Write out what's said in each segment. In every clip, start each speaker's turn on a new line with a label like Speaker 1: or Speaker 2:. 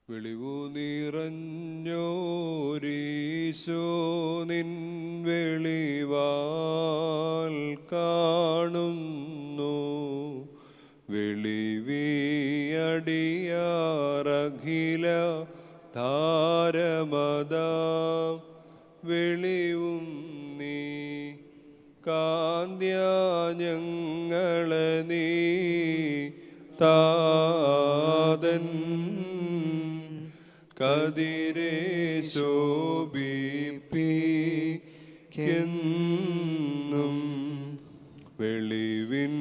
Speaker 1: വെളിവു നിറഞ്ഞോരീശോ നിൻ വെളിവാൽ കാണുന്നു. വെളിവിയടിയാറഖില താരമതാം വെളിവും നീ കാന്ത്യാ ഞങ്ങളെ നീ താതൻ കതിരെ ശോഭിപ്പിക്കെന്നും വെളിവിൻ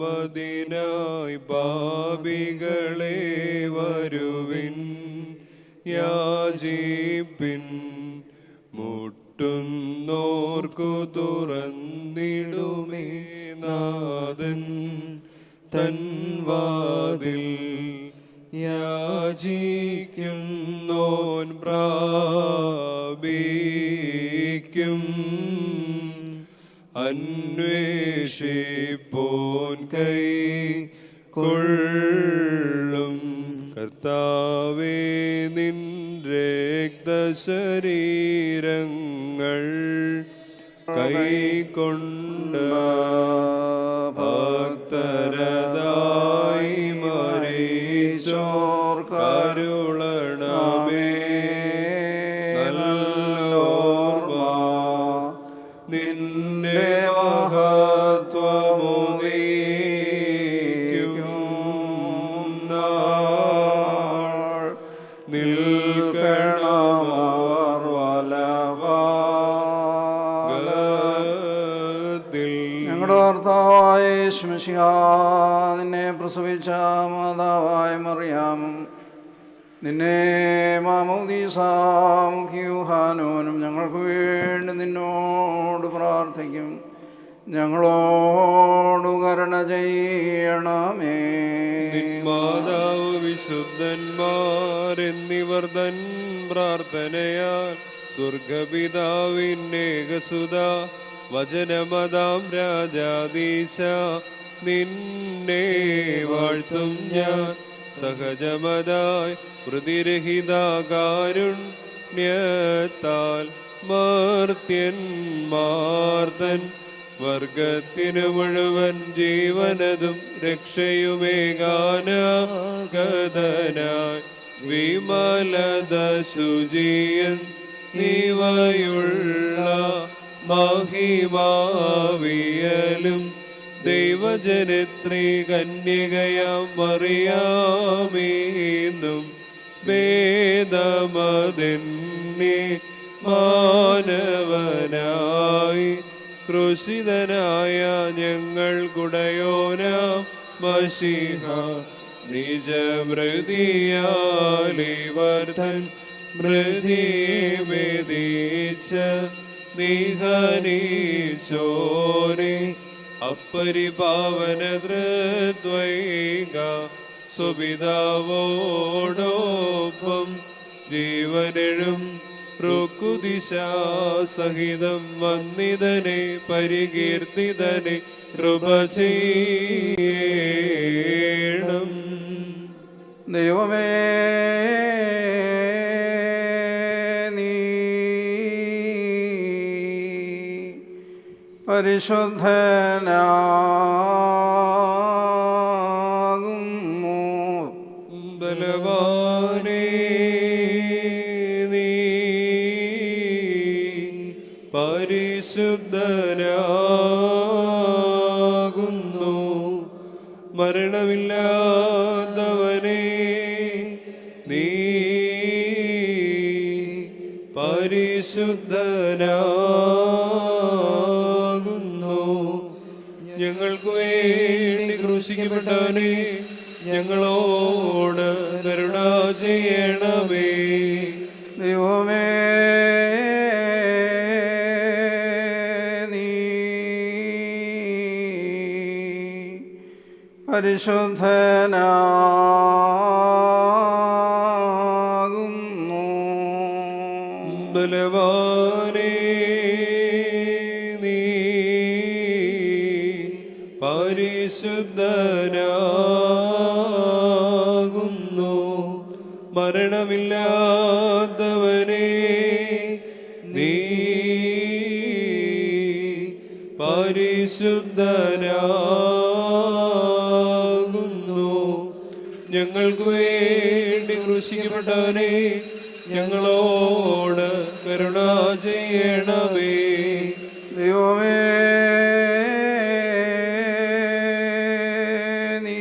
Speaker 1: മോചനമതിനായി പാപികളെ വരുവിൻ യാചിപ്പിൻ. മുട്ടുന്നോർക്കു തുറന്നിടുമേ നാഥൻ തൻ വാതിൽ. യാചിക്കുന്നോൻ പ്രാപിക്കും, അന്വേഷിപ്പോൻ കൈ കൊള്ളും. കർത്താവേ നിൻ രക്തശരീരങ്ങൾ കൈക്കൊണ്ട് ഭക്തരതായി മരിച്ചോർ കരുളണമേ. നല്ലോർമ്മ നിന്റെ മഹത്വമുദീക്കും നാൾ നിൽക്കണമവർ വലഭാഗത്തിൽ.
Speaker 2: ഞങ്ങളുടെ കർത്താവായ യേശു മിശിഹാ, നിന്നെ പ്രസവിച്ച മാതാവായ മറിയാമും നിന്നെ മാമോദീസാമുഖ്യൂഹാനോനും ഞങ്ങൾക്ക് വേണ്ടി നിന്നോട് പ്രാർത്ഥിക്കും. ഞങ്ങളോട് കരുണ ചെയ്യണമേ.
Speaker 1: മാതാവ് വിശുദ്ധന്മാരെന്നിവർ തൻ പ്രാർത്ഥനയാൽ സ്വർഗപിതാവിന്നേകസുത വചനമതാം രാജാദീശ നിന്നെ വാഴ്ത്തും ഞാൻ. സഹജമതായി പ്രതിരഹിതാകാരുണ്യത്താൽ മർത്യന്മാർത്തൻ വർഗത്തിനു മുഴുവൻ ജീവനതും രക്ഷയുമേകാനാഗതനായി വിമലത ശുചിയൻ നീവയുള്ള മഹിമാവിയലും ദൈവജനത്രീ കന്യകയാം മറിയാമീന്നും വേദമതെന്നെ മാനവനായി ക്രൂശിതനായ ഞങ്ങൾ കുടയോനാം മശീഹ നിജമൃതിയാലിവർദ്ധൻ മൃതിവേദീച്ച നിഹനീച്ചോനെ അപ്പരിപാവന ധൃദ്വൈക സുപിതാവോടൊപ്പം ജീവനെഴും ഋക്കുദിശാസഹിതം വന്നിതനെ പരികീർത്തിതനെ കൃപ ചെയ്യണം.
Speaker 2: ദൈവമേ, നീ പരിശുദ്ധനാകുന്നു.
Speaker 1: ബലവാനേ, നീ പരിശുദ്ധനാകുന്നു. മരണമില്ലാത്തവനേ, നീ പരിശുദ്ധനാകുന്നു. ഞങ്ങൾക്ക് വേണ്ടി ക്രൂശിക്കപ്പെട്ടവനെ ഞങ്ങളോട് കരുണ ചെയ്യണമേ.
Speaker 2: ദൈവമേ നീ പരിശുദ്ധനാകുന്നു.
Speaker 1: ബലവാനേ നീ പരിശുദ്ധനാകുന്നു. മരണമില്ലാത്തവനേ നീ പരിശുദ്ധനാകുന്നു. ഞങ്ങൾക്ക് വേണ്ടി ക്രൂശിക്കപ്പെട്ടവനെ ഞങ്ങളോട് കരുണ ചെയ്യണമേ.
Speaker 2: ദൈവമേ നീ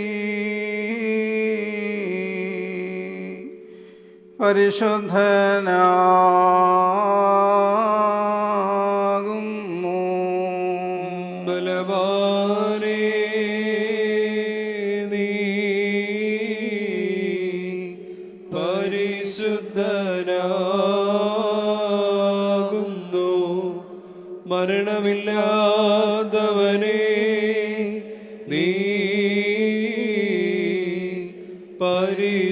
Speaker 2: പരിശുദ്ധനാകുന്നു.
Speaker 1: ബലവാനേ നീ പരിശുദ്ധനാകുന്നു. മരണമില്ലാത്തവനേ നീ പരിശുദ്ധനാകുന്നു.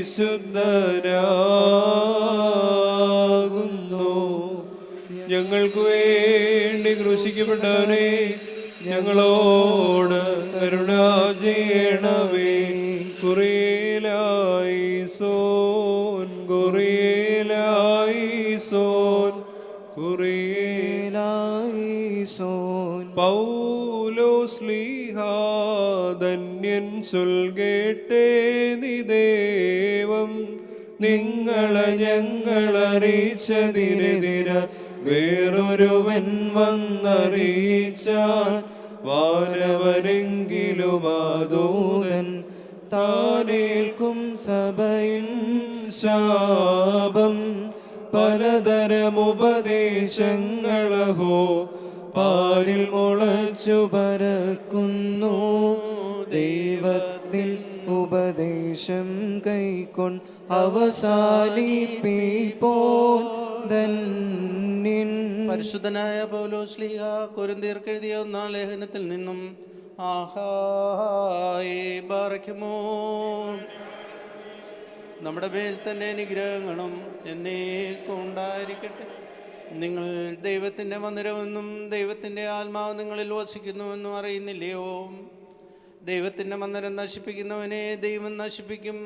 Speaker 1: ഞങ്ങൾക്ക് വേണ്ടി ക്രൂശിക്കപ്പെട്ടവനെ ഞങ്ങളോട് കരുണ ചെയ്യണമേ. കുറിയേലായിസോൻ കുറിയേലായിസോൻ കുറിയേലായിസോൻ. പൗലോസ് ലീഹാ ധന്യൻ ചൊൽകേട്ടേ നീ ദേവം നിങ്ങളെ ഞങ്ങളറിയിച്ചതിനെതിര വേറൊരുവൻ വന്നറിയിച്ചാൽ വാനവനെങ്കിലും ആദൂതൻ താനേൽക്കും സഭയിൻ ശാപം. പലതരമുപദേശങ്ങളഹോ പാലിൽ മുളച്ചു പരക്കുന്നു. ദൈവത്തിൽ ഉപദേശം കൈക്കൊണ്ട് അവസാനിപ്പിപ്പോൻ ധന്യൻ.
Speaker 3: പരിശുദ്ധനായ പൗലോസ് ശ്ലീഹ കൊരിന്ത്യർക്ക് എഴുതിയ ഒന്നാം ലേഖനത്തിൽ നിന്നും ആഹായേ ബാറയ്ക്കുമോ. നമ്മുടെ മേൽ തന്നെ അനുഗ്രഹങ്ങളും എന്നേക്കും ഉണ്ടായിരിക്കട്ടെ. നിങ്ങൾ ദൈവത്തിൻ്റെ മന്ദിരമെന്നും ദൈവത്തിൻ്റെ ആത്മാവ് നിങ്ങളിൽ വസിക്കുന്നുവെന്നും അറിയുന്നില്ലയോ? ദൈവത്തിൻ്റെ മന്ദിരം നശിപ്പിക്കുന്നവനെ ദൈവം നശിപ്പിക്കും.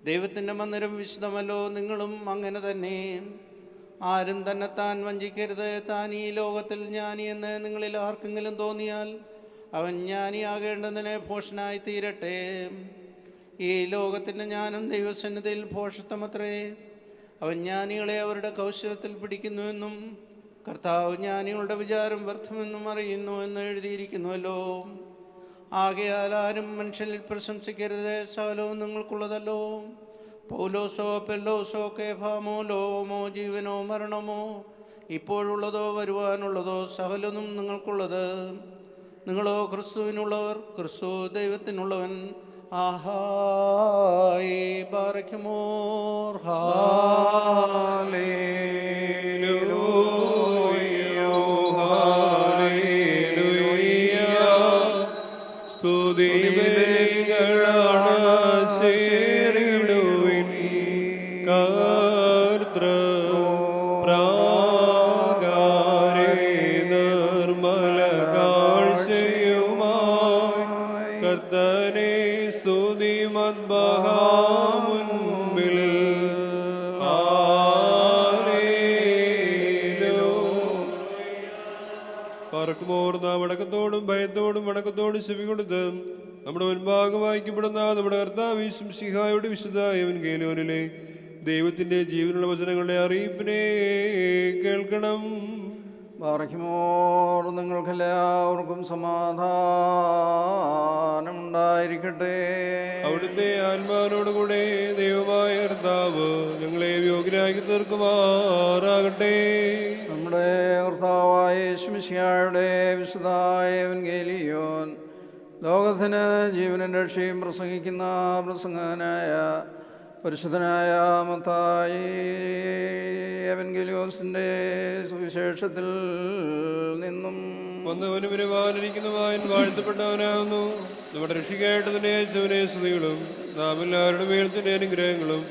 Speaker 3: ദൈവത്തിൻ്റെ മന്ദിരം വിശുദ്ധമല്ലോ, നിങ്ങളും അങ്ങനെ തന്നെ. ആരും തന്നെ താൻ വഞ്ചിക്കരുത്. താൻ ഈ ലോകത്തിൽ ജ്ഞാനി എന്ന് നിങ്ങളിൽ ആർക്കെങ്കിലും തോന്നിയാൽ അവൻ ജ്ഞാനിയാകേണ്ടതിന് ഭോഷനായി തീരട്ടെ. ഈ ലോകത്തിൻ്റെ ജ്ഞാനം ദൈവസന്നിധിയിൽ ഭോഷത്വമത്രേ. അവൻ ജ്ഞാനികളെ അവരുടെ കൗശലത്തിൽ പിടിക്കുന്നുവെന്നും കർത്താവ് ജ്ഞാനികളുടെ വിചാരം വ്യർത്ഥമെന്നും അറിയുന്നു എന്ന് എഴുതിയിരിക്കുന്നുവല്ലോ. ആകയാൽ ആരും മനുഷ്യനിൽ പ്രശംസിക്കരുത്. സകലവും നിങ്ങൾക്കുള്ളതല്ലോ. പൗലോസോ പെല്ലോസോ കേഫാമോ ലോമോ ജീവനോ മരണമോ ഇപ്പോഴുള്ളതോ വരുവാനുള്ളതോ സകലതും നിങ്ങൾക്കുള്ളത്. നിങ്ങളോ ക്രിസ്തുവിനുള്ളവർ, ക്രിസ്തു ദൈവത്തിനുള്ളവൻ. ആഹായേ ബാറയ്ക്കുമോർ.
Speaker 1: സ്തുതി ബലികളാണ് ചേരിടുവിൻ കർത്തൃ പ്രാകാരേ നിർമ്മല കാഴ്ചയുമായി കർത്തനെ സ്തുതി മദ്ബഹാമുൻപിൽ. പറക്കുമോർ നാം അടക്കത്തോടും ഭയത്തോടും വണക്കത്തോടും ചെവി കൊടുത്ത് നമ്മുടെ മുൻഭാഗം വായിക്കപ്പെടുന്ന നമ്മുടെ കർത്താവ് ശിഹായുടെ വിശുദ്ധ എവൻഗേലിയോനിലെ ദൈവത്തിന്റെ ജീവനുള്ള വചനങ്ങളുടെ അറിയിപ്പിനെ കേൾക്കണം.
Speaker 2: ബാറയ്ക്കുമോർ നിങ്ങൾക്കെല്ലാവർക്കും സമാധാനമുണ്ടായിരിക്കട്ടെ.
Speaker 1: അവിടുത്തെ ആത്മാവിനോടുകൂടെ ദൈവമായ കർത്താവ് ഞങ്ങളെ യോഗ്യരാക്കി തീർക്കുമാറാകട്ടെ.
Speaker 2: മിശിഹായുടെ വിശുദ്ധായ എവൻഗേലിയോൻ ലോകത്തിന് ജീവനും രക്ഷയും പ്രസംഗിക്കുന്ന പ്രസംഗനായ പരിശുദ്ധനായ മത്തായി എവൻഗേലിയോസിൻ്റെ സുവിശേഷത്തിൽ നിന്നും
Speaker 1: വന്നവനും വരുവാനിരിക്കുന്നവൻ വാഴ്ത്തപ്പെട്ടവനാകുന്നു. നമ്മുടെ രക്ഷിക്കായിട്ട് തന്നെ അയച്ചവനെ സ്തുതികളും നാം എല്ലാവരുടെ മേൽ തന്നെ അനുഗ്രഹങ്ങളും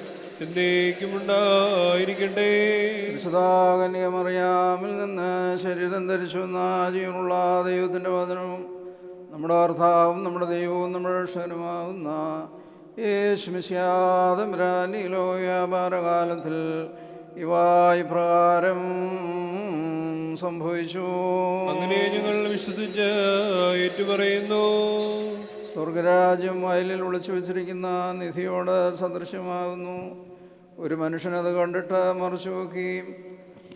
Speaker 1: എന്നേക്കും ഉണ്ടായിരിക്കട്ടെ.
Speaker 2: വിശുദ്ധാകന്യമറിയാമിൽ നിന്ന് ശരീരം ധരിച്ചു വന്ന ജീവനുള്ള ദൈവത്തിൻ്റെ വചനവും നമ്മുടെ കർത്താവും നമ്മുടെ ദൈവവും നമ്മുടെ രക്ഷകനുമാവുന്ന യേശുമിശിഹാതമ്പുരാനിലോ വ്യാപാരകാലത്തിൽ ഇവ ഇപ്രകാരം സംഭവിച്ചു.
Speaker 1: അങ്ങനെ ഞങ്ങൾ വിശ്വസിച്ച് ഏറ്റുപറയുന്നു.
Speaker 2: സ്വർഗരാജ്യം വയലിൽ ഒളിച്ചു വച്ചിരിക്കുന്ന നിധിയോട് സദൃശ്യമാകുന്നു. ഒരു മനുഷ്യനത് കണ്ടിട്ട് മറിച്ചു വെക്കുകയും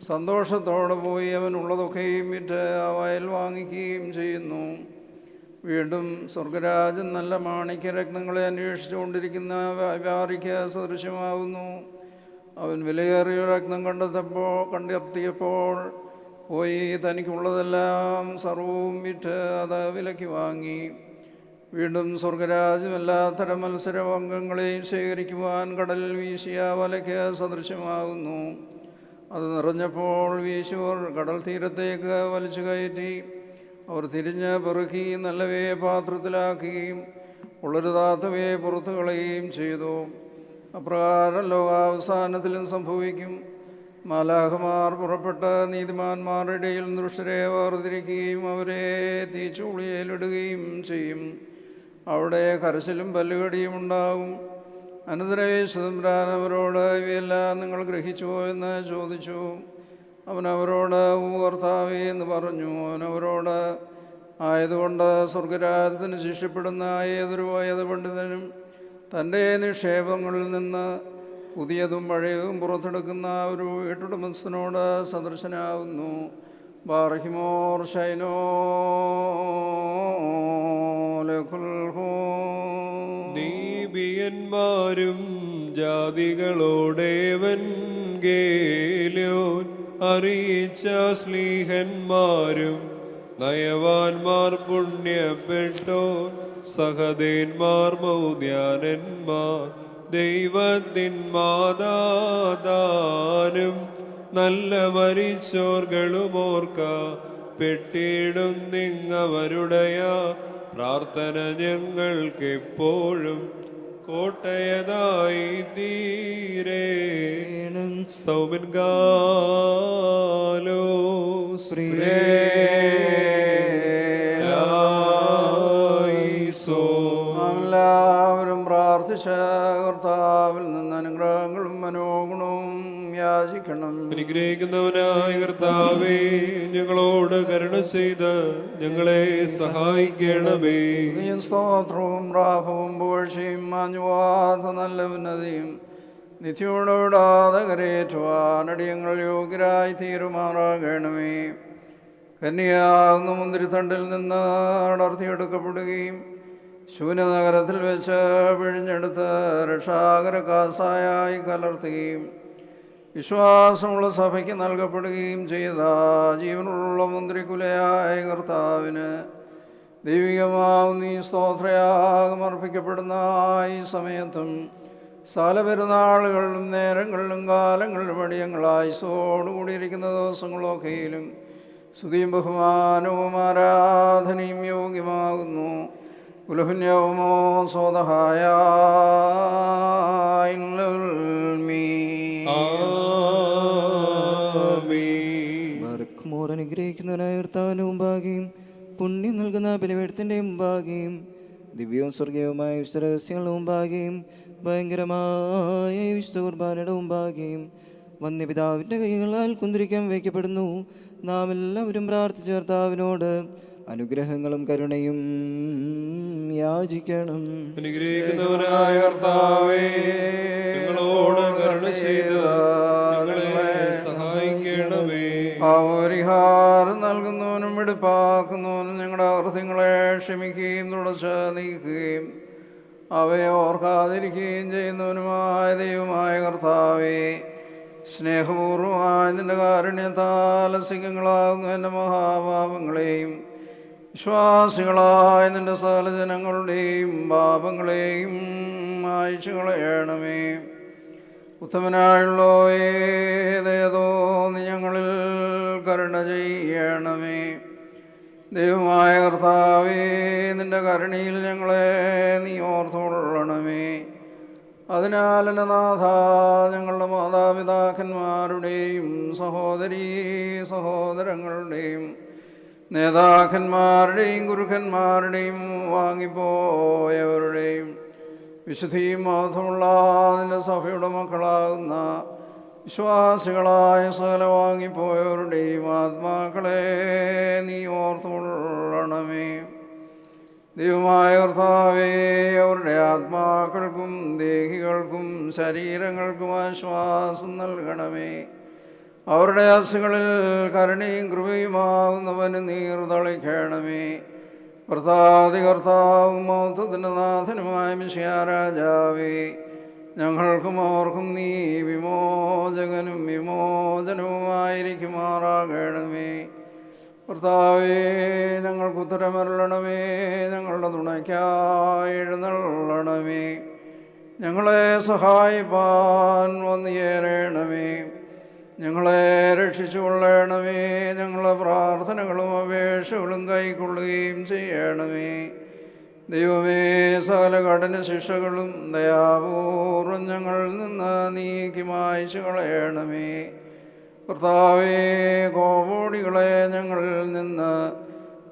Speaker 2: സന്തോഷത്തോടെ പോയി അവനുള്ളതൊക്കെയും വിറ്റ് ആ വയൽ വാങ്ങിക്കുകയും ചെയ്യുന്നു. വീണ്ടും സ്വർഗരാജ്യം നല്ല മാണിക്യരത്നങ്ങളെ അന്വേഷിച്ചുകൊണ്ടിരിക്കുന്ന വ്യാപാരിക്ക് സദൃശ്യമാകുന്നു. അവൻ വിലയേറിയ രത്നം കണ്ടെത്തിയപ്പോൾ പോയി തനിക്കുള്ളതെല്ലാം സർവവും വിറ്റ് അത് വിലയ്ക്ക് വാങ്ങി. വീണ്ടും സ്വർഗരാജ്യം എല്ലാത്തരം മത്സരഭംഗങ്ങളെയും ശേഖരിക്കുവാൻ കടലിൽ വീശിയ വലയ്ക്ക് സദൃശ്യമാകുന്നു. അത് നിറഞ്ഞപ്പോൾ വീശുവർ കടൽ തീരത്തേക്ക് വലിച്ചു കയറ്റി. അവർ തിരിഞ്ഞ് പെറുക്കി നല്ലവയെ പാത്രത്തിലാക്കുകയും ഉള്ളരുതാത്തവയെ പുറത്തു കളയുകയും ചെയ്തു. അപ്രകാരം ലോകാവസാനത്തിലും സംഭവിക്കും. മാലാഖമാർ പുറപ്പെട്ട് നീതിമാന്മാരുടെ ഇടയിൽ ദുഷ്ടരെ വേർതിരിക്കുകയും അവരെ തീച്ചൂളിയിലിടുകയും ചെയ്യും. അവിടെ കരച്ചിലും പല്ലുകടിയും ഉണ്ടാകും. അനന്തരവേശതമ്പുരാൻ അവരോട് ഇവയെല്ലാം നിങ്ങൾ ഗ്രഹിച്ചുവോ എന്ന് ചോദിച്ചു. അവൻ അവരോട് കർത്താവേ എന്ന് പറഞ്ഞു. അവനവരോട് ആയതുകൊണ്ട് സ്വർഗരാജ്യത്തിന് ശിക്ഷപ്പെടുന്ന ഏതൊരു വയത് പണ്ഡിതനും തൻ്റെ നിക്ഷേപങ്ങളിൽ നിന്ന് പുതിയതും പഴയതും പുറത്തെടുക്കുന്ന ഒരു വീട്ടുടമസ്ഥനോട് സദൃശനാവുന്നു. ബാർഹിമോർ ഷൈനോ
Speaker 1: നീബിയന്മാരും ജാതികളോടേവൻ ഗേലോൻ അറിയിച്ച സ്ലീഹന്മാരും നയവാന്മാർ പുണ്യപ്പെട്ടോർ സഹദേന്മാർ മൗദ്യാനന്മാർ ദൈവത്തിൻ മാതാദാനും നല്ല മരിച്ചോർകളുമോർക്ക പെട്ടിടും നിങ്ങവരുടയ പ്രാർത്ഥന ഞങ്ങൾക്കെപ്പോഴും കോട്ടയതായി തീരേണം. സ്തൗമൻ ഗാലോ
Speaker 2: എല്ലാവരും പ്രാർത്ഥിച്ച കർത്താവിൽ നിന്ന് അനുഗ്രഹങ്ങളും മനോഗുണവും യാചിക്കണം.
Speaker 1: അനുഗ്രഹിക്കുന്നവനായ കർത്താവേ, ഞങ്ങളോട് കരുണ ചെയ്ത് ഞങ്ങളെ സഹായിക്കണമേ.
Speaker 2: സ്തോത്രവും പ്രാഭവും പുകഴ്ചയും മാഞ്ഞുവാത്ത നല്ല ഉന്നതിയും നിത്യോടോടാതെ കരയേറ്റുവാനടിയങ്ങൾ യോഗ്യരായി തീരുമാറാകണമേ. കന്യാകുന്ന മുന്തിരിത്തണ്ടിൽ നിന്ന് അടർത്തിയെടുക്കപ്പെടുകയും ശൂന്യനഗരത്തിൽ വെച്ച് പിഴിഞ്ഞെടുത്ത് രക്ഷാകര കാസായി കലർത്തുകയും വിശ്വാസമുള്ള സഭയ്ക്ക് നൽകപ്പെടുകയും ചെയ്ത ജീവനുള്ള മുന്തിരിക്കുലയായ കർത്താവിന് ദൈവികമാവുന്ന ഈ സ്തോത്രയാഗം അർപ്പിക്കപ്പെടുന്ന ഈ സമയത്തും സകല പെരുന്നാളുകളിലും നേരങ്ങളിലും കാലങ്ങളിലും അടിയങ്ങളായുസോടുകൂടിയിരിക്കുന്ന ദിവസങ്ങളൊക്കെയിലും സ്തുതിയും ബഹുമാനവും ആരാധനയും യോഗ്യമാകുന്നു. ഉലഹുന്യവുമോ സ്വതഹായ
Speaker 4: അനുഗ്രഹിക്കുന്നവനായ കർത്താവിൻ്റെ മുമ്പാകെയും പുണ്യം നൽകുന്ന ബലിപീഠത്തിൻ്റെ മുമ്പാകെയും ദിവ്യവും സ്വർഗീയവുമായ വിശുദ്ധരഹസ്യങ്ങളുടെ മുമ്പാകെയും ഭയങ്കരമായ വിശുദ്ധ കുർബാനയുടെ മുമ്പാകെയും വന്യപിതാവിൻ്റെ കൈകളാൽ കുന്തിരിക്കാൻ വയ്ക്കപ്പെടുന്നു. നാം എല്ലാവരും പ്രാർത്ഥിച്ച കർത്താവിനോട് അനുഗ്രഹങ്ങളും കരുണയും യാചിക്കണം.
Speaker 1: അനുഗ്രഹിക്കുന്നവനായ കർത്താവേ, ഞങ്ങളോട് കരുണ ചെയ്ത് ഞങ്ങളെ സഹായിക്കണമേ.
Speaker 2: പരിഹാരം നൽകുന്നവനും വെടിപ്പാക്കുന്നവനും ഞങ്ങളുടെ അകൃത്യങ്ങളെ ക്ഷമിക്കുകയും തുടച്ച് നീക്കുകയും അവയെ ഓർക്കാതിരിക്കുകയും ചെയ്യുന്നവനുമായ ദൈവമായ കർത്താവേ, സ്നേഹപൂർവമായ നിന്റെ കാരുണ്യത്താൽ സിംഹങ്ങളാകുന്നു എൻ്റെ മഹാപാപങ്ങളെയും വിശ്വാസികളായ നിന്റെ സകല ജനങ്ങളുടെയും പാപങ്ങളെയും മായ്ച്ചു കളയണമേ. ഉത്തമനായുള്ളോയേ, ദയതോ നീ ഞങ്ങളിൽ കരുണ ചെയ്യണമേ. ദൈവമായ കർത്താവേ, നിന്റെ കരുണയിൽ ഞങ്ങളെ നീ ഓർത്തുകൊള്ളണമേ. അതിനാൽ എൻ്റെ നാഥ, ഞങ്ങളുടെ മാതാപിതാക്കന്മാരുടെയും സഹോദരീ സഹോദരങ്ങളുടെയും നേതാക്കന്മാരുടെയും ഗുരുക്കന്മാരുടെയും വാങ്ങിപ്പോയവരുടെയും വിശുദ്ധിയും മഹത്വമുള്ള നിന്റെ സഭയുടെ മക്കളാകുന്ന വിശ്വാസികളായ സകല വാങ്ങിപ്പോയവരുടെയും ആത്മാക്കളെ നീ ഓർത്തുകൊള്ളണമേ. ദൈവമായ കർത്താവേ, അവരുടെ ആത്മാക്കൾക്കും ദേഹികൾക്കും ശരീരങ്ങൾക്കും ആശ്വാസം നൽകണമേ. അവരുടെ അസുകളിൽ കരുണയും കൃപയുമാകുന്നവന് നീർ തളിക്കണമേ. കർത്താവും മഹത്വത്തിൻ്റെ നാഥനുമായ മിശിഹാ രാജാവേ, ഞങ്ങൾക്കും അവർക്കും നീ വിമോചകനും വിമോചനവുമായിരിക്കുമാറാകണമേ. കർത്താവേ, ഞങ്ങൾക്ക് ഉത്തരമരുളണമേ. ഞങ്ങളുടെ തുണയ്ക്കായി എഴുന്നള്ളണമേ. ഞങ്ങളെ സഹായിപ്പാൻ വന്നുചേരണമേ. ഞങ്ങളെ രക്ഷിച്ചു കൊള്ളണമേ. ഞങ്ങളുടെ പ്രാർത്ഥനകളും അപേക്ഷകളും കൈക്കൊള്ളുകയും ചെയ്യണമേ. ദൈവമേ, സകല കഠിന ശിക്ഷകളും ദയാപൂർവം ഞങ്ങളിൽ നിന്ന് നീക്കി മായ്ച്ചു കളയണമേ. കർത്താവേ, കോപോടികളെ ഞങ്ങളിൽ നിന്ന്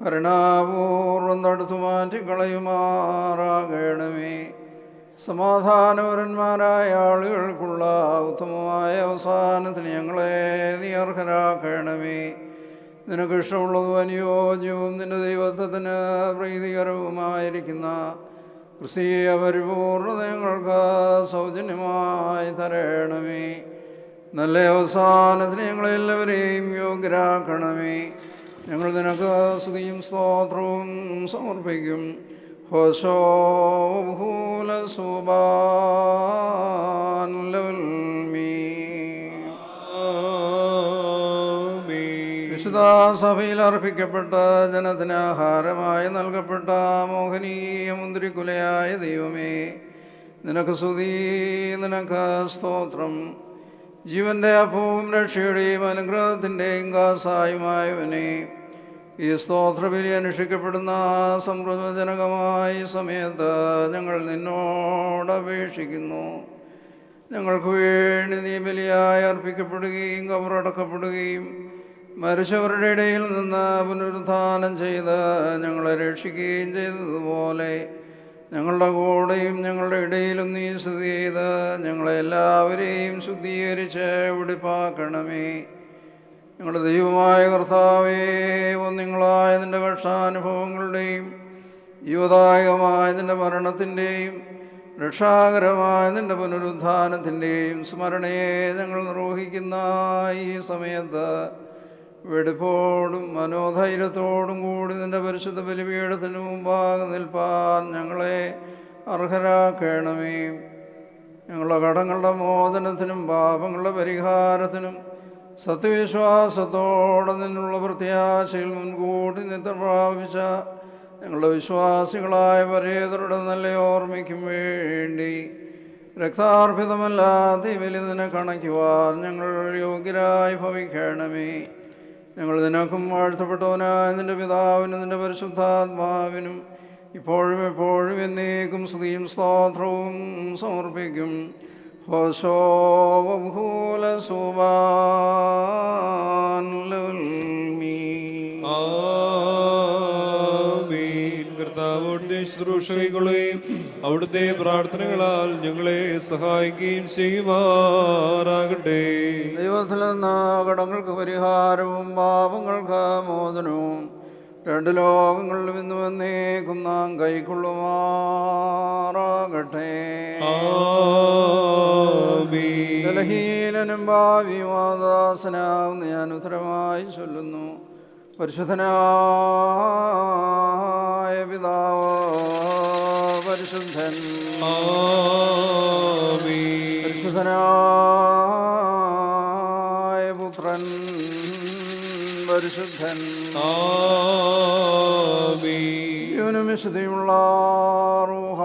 Speaker 2: കരുണാപൂർവം തടുത്തു മാറ്റിക്കളയുമാറാകണമേ. സമാധാനപരന്മാരായ ആളുകൾക്കുള്ള ഉത്തമമായ അവസാനത്തിന് ഞങ്ങളെ നീ അർഹരാക്കണമേ. നിനക്കിഷ്ടമുള്ളതും അനുയോജ്യവും നിന്റെ ദൈവത്വത്തിന് പ്രീതികരവുമായിരിക്കുന്ന ക്രിസ്തീയ പരിപൂർണത ഞങ്ങൾക്ക് സൗജന്യമായി തരണമേ. നല്ല അവസാനത്തിന് ഞങ്ങളെല്ലാവരെയും യോഗ്യരാക്കണമേ. ഞങ്ങൾ നിനക്ക് സ്തുതിയും സ്തോത്രവും സമർപ്പിക്കും. വിശുദ്ധ സഭയിൽ അർപ്പിക്കപ്പെട്ട ജനത്തിന് ആഹാരമായി നൽകപ്പെട്ട മോഹനീയ മുന്തിരിക്കുലയായ ദൈവമേ, നിനക്ക് സ്തുതി, നിനക്ക് സ്തോത്രം. ജീവന്റെ അപ്പവും രക്ഷയുടെയും അനുഗ്രഹത്തിൻ്റെയും കാസായുമായവനെ, ഈ സ്തോത്രബലി അനുഷ്ഠിക്കപ്പെടുന്ന സംപ്രജനകമായ സമയത്ത് ഞങ്ങൾ നിന്നോട് അപേക്ഷിക്കുന്നു. ഞങ്ങൾക്ക് വേണ്ടി നീ ബലിയായി അർപ്പിക്കപ്പെടുകയും കബറടക്കപ്പെടുകയും മരിച്ചവരുടെ ഇടയിൽ നിന്ന് പുനരുത്ഥാനം ചെയ്ത് ഞങ്ങളെ രക്ഷിക്കുകയും ചെയ്തതുപോലെ ഞങ്ങളുടെ കൂടെയും ഞങ്ങളുടെ ഇടയിലും നീ സ്തുതി ചെയ്ത് ഞങ്ങളെല്ലാവരെയും ശുദ്ധീകരിച്ച് വെടിപ്പാക്കണമേ. ഞങ്ങളുടെ ദൈവമായ കർത്താവേ, ഒന്നിങ്ങളായ നിൻ്റെ കഷ്ടാനുഭവങ്ങളുടെയും ജീവദായകമായ നിൻ്റെ മരണത്തിൻ്റെയും രക്ഷാകരമായ നിൻ്റെ പുനരുത്ഥാനത്തിൻ്റെയും സ്മരണയെ ഞങ്ങൾ നിർവഹിക്കുന്ന ഈ സമയത്ത് വെടിപ്പോടും മനോധൈര്യത്തോടും കൂടി നിൻ്റെ പരിശുദ്ധ ബലിപീഠത്തിന് മുമ്പാകെ നിൽപ്പാൻ ഞങ്ങളെ അർഹരാക്കണമേ. ഞങ്ങളുടെ കടങ്ങളുടെ മോചനത്തിനും പാപങ്ങളുടെ പരിഹാരത്തിനും സത്യവിശ്വാസത്തോടെ നിന്നുള്ള പ്രത്യാശയിൽ മുൻകൂട്ടി നിത്യം പ്രാപിച്ച ഞങ്ങളുടെ വിശ്വാസികളായ പരേതരുടെ നല്ല ഓർമ്മയ്ക്കും വേണ്ടി രക്താർപ്പിതമല്ലാത്ത ഈ ബലി നിന്നെ കണയ്ക്കുവാൻ ഞങ്ങൾ യോഗ്യരായി ഭവിക്കണമേ. ഞങ്ങൾ നിനക്കും വാഴ്ത്തപ്പെട്ടവനായ നിൻ്റെ പിതാവിനും നിൻ്റെ പരിശുദ്ധാത്മാവിനും ഇപ്പോഴും എപ്പോഴും എന്നേക്കും സ്തുതിയും സ്തോത്രവും സമർപ്പിക്കും.
Speaker 1: കർത്താവിന്റെ ശുശ്രൂഷകളെയും അവിടുത്തെ പ്രാർത്ഥനകളാൽ ഞങ്ങളെ സഹായിക്കുകയും ചെയ്യുമാറാകട്ടെ.
Speaker 2: ദൈവത്തിൽ നിന്ന് കടങ്ങൾക്ക് പരിഹാരവും പാപങ്ങൾക്ക് മോചനവും രണ്ട് ലോകങ്ങളിലും ഇന്നും എന്നേക്കും നാം കൈക്കൊള്ളുമാറാകട്ടെ. ബലഹീനനും ഭാവിയുമാദാസനാവുന്ന ഞാൻ ഉത്തരമായി ചൊല്ലുന്നു. പരിശുദ്ധനായ പിതാവ് പരിശുദ്ധൻ, പരിശുദ്ധനായ പുത്രൻ പരിശുദ്ധൻ.
Speaker 1: ആമീൻ.
Speaker 2: ജീവനും വിശുദ്ധിയുമുള്ള റൂഹ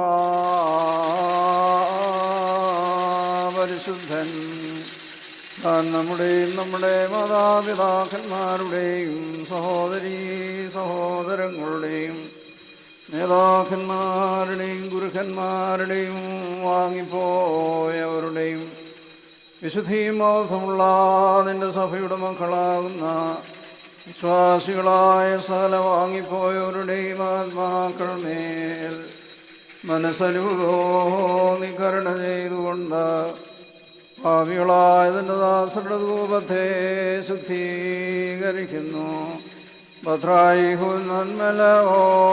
Speaker 2: പരിശുദ്ധൻ. താൻ നമ്മുടെയും നമ്മുടെ മാതാപിതാക്കന്മാരുടെയും സഹോദരീ സഹോദരങ്ങളുടെയും നേതാക്കന്മാരുടെയും ഗുരുക്കന്മാരുടെയും വാങ്ങിപ്പോയവരുടെയും വിശുദ്ധിയും ബോധമുള്ള നിന്റെ സഭയുടെ മക്കളാകുന്ന വിശ്വാസികളായ സകല വാങ്ങിപ്പോയവരുടെയും ആത്മാക്കൾ മേൽ മനസ്സലിവുതോ നീ കരുണ ചെയ്തുകൊണ്ട് ഭാവികളായ തന്റെ ദാസരുടെ ധൂപത്തെ ശുദ്ധീകരിക്കുന്നു. ഭദ്രായിഹുൻ നന്മലോലം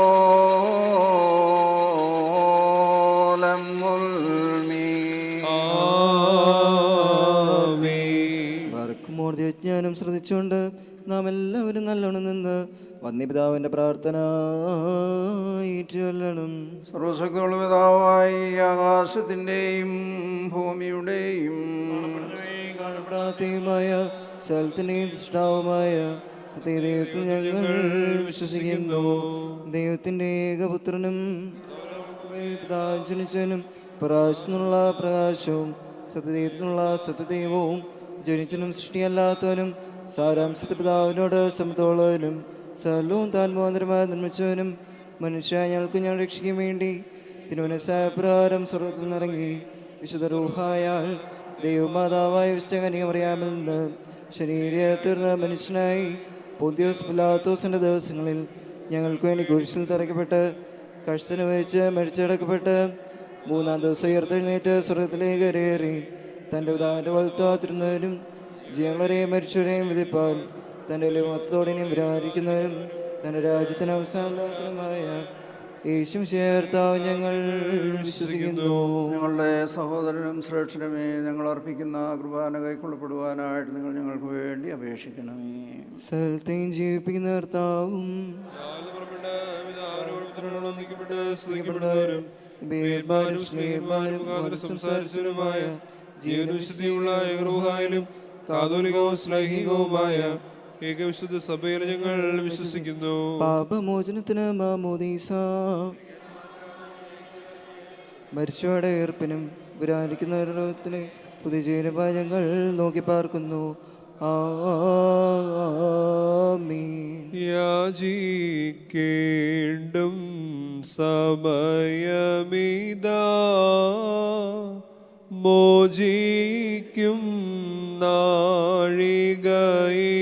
Speaker 4: ജ്ഞാനം ശ്രദ്ധിച്ചുകൊണ്ട് നാം എല്ലാവരും നല്ലോണം നിന്ന് വന്യപിതാവിന്റെ പ്രാർത്ഥന ചൊല്ലണം.
Speaker 2: സർവശക്തിയുള്ള പിതാവായി ആകാശത്തിൻ്റെയും ഭൂമിയുടെയും
Speaker 4: കാണപ്പെടാത്തയുമായ സ്ഥലത്തിൻ്റെയും സൃഷ്ടാവുമായ സത്യദൈവത്തിൽ ഞങ്ങൾ വിശ്വസിക്കുന്നു. ദൈവത്തിൻ്റെ ഏകപുത്രനും ജനിച്ചനും പ്രകാശത്തിനുള്ള പ്രകാശവും സത്യദൈവത്തിനുള്ള സത്യദൈവവും ജനിച്ചനും സൃഷ്ടിയല്ലാത്തവനും സാരാംശത്തെ പിതാവിനോട് സമത്തോളവനും സകലവും താൻ മുഖാന്തരമായി നിർമ്മിച്ചവനും മനുഷ്യ ഞങ്ങൾക്ക് ഞാൻ രക്ഷിക്കാൻ വേണ്ടി തിരുമനസ്സായ പ്രകാരം സ്വർഗത്തിൽ നിന്നിറങ്ങി വിശുദ്ധ റൂഹായാൽ ദൈവമാതാവായ വിശുദ്ധകന്യകമറിയാമിൽ നിന്ന് ശരീരത്തീർന്ന മനുഷ്യനായി പൊന്തിയോസ് പിലാത്തോസിൻ്റെ ദിവസങ്ങളിൽ ഞങ്ങൾക്ക് വേണ്ടി കുരിശിൽ തറയ്ക്കപ്പെട്ട് കഷ്ടത്തിന് വഹിച്ച് മരിച്ചടക്കപ്പെട്ട് മൂന്നാം ദിവസം ഉയർത്തെഴുന്നേറ്റ് സ്വർഗത്തിലേക്ക് കരയേറി തൻ്റെ പിതാവിൻ്റെ വലുത്താത്തിരുന്നവരും ജീവങ്ങളെയും മരിച്ചവരെയും വിധിപ്പാൽ തൻ്റെ മൊത്തത്തോടെയും വിരാജിക്കുന്നവരും തൻ്റെ രാജ്യത്തിന് അവസാനമായ യേശും ചേർത്താവ് ഞങ്ങൾ വിശ്വസിക്കുന്നു.
Speaker 2: ഞങ്ങളുടെ സഹോദരനും ശ്രേഷ്ഠനുമേ, ഞങ്ങൾ അർപ്പിക്കുന്ന കുർബാന കൈക്കൊള്ളപ്പെടുവാനായിട്ട് നിങ്ങൾ ഞങ്ങൾക്ക് വേണ്ടി അപേക്ഷിക്കണമേ.
Speaker 4: സകലത്തെയും ജീവിപ്പിക്കുന്ന കർത്താവും
Speaker 1: സംസാരിച്ചവരുമായ ജീവനുശുദ്ധിയുള്ള ഏകറൂഹായാലും കാതോലികവും ശ്ലൈഹികവുമായ ഏകവിശുദ്ധ സഭയിൽ ഞങ്ങൾ വിശ്വസിക്കുന്നു.
Speaker 4: പാപമോചനത്തിന് മാമോദീസ, മരിച്ചവരുടെ ഏർപ്പിനും വിരാനിക്കുന്നവരുടെ പുതിയ ജീവനുമായി ഞങ്ങൾ നോക്കി പാർക്കുന്നു. ആമീൻ.
Speaker 1: യാചിക്കേണ്ടും സമയമിതാ, മോചിക്കും നാഴിക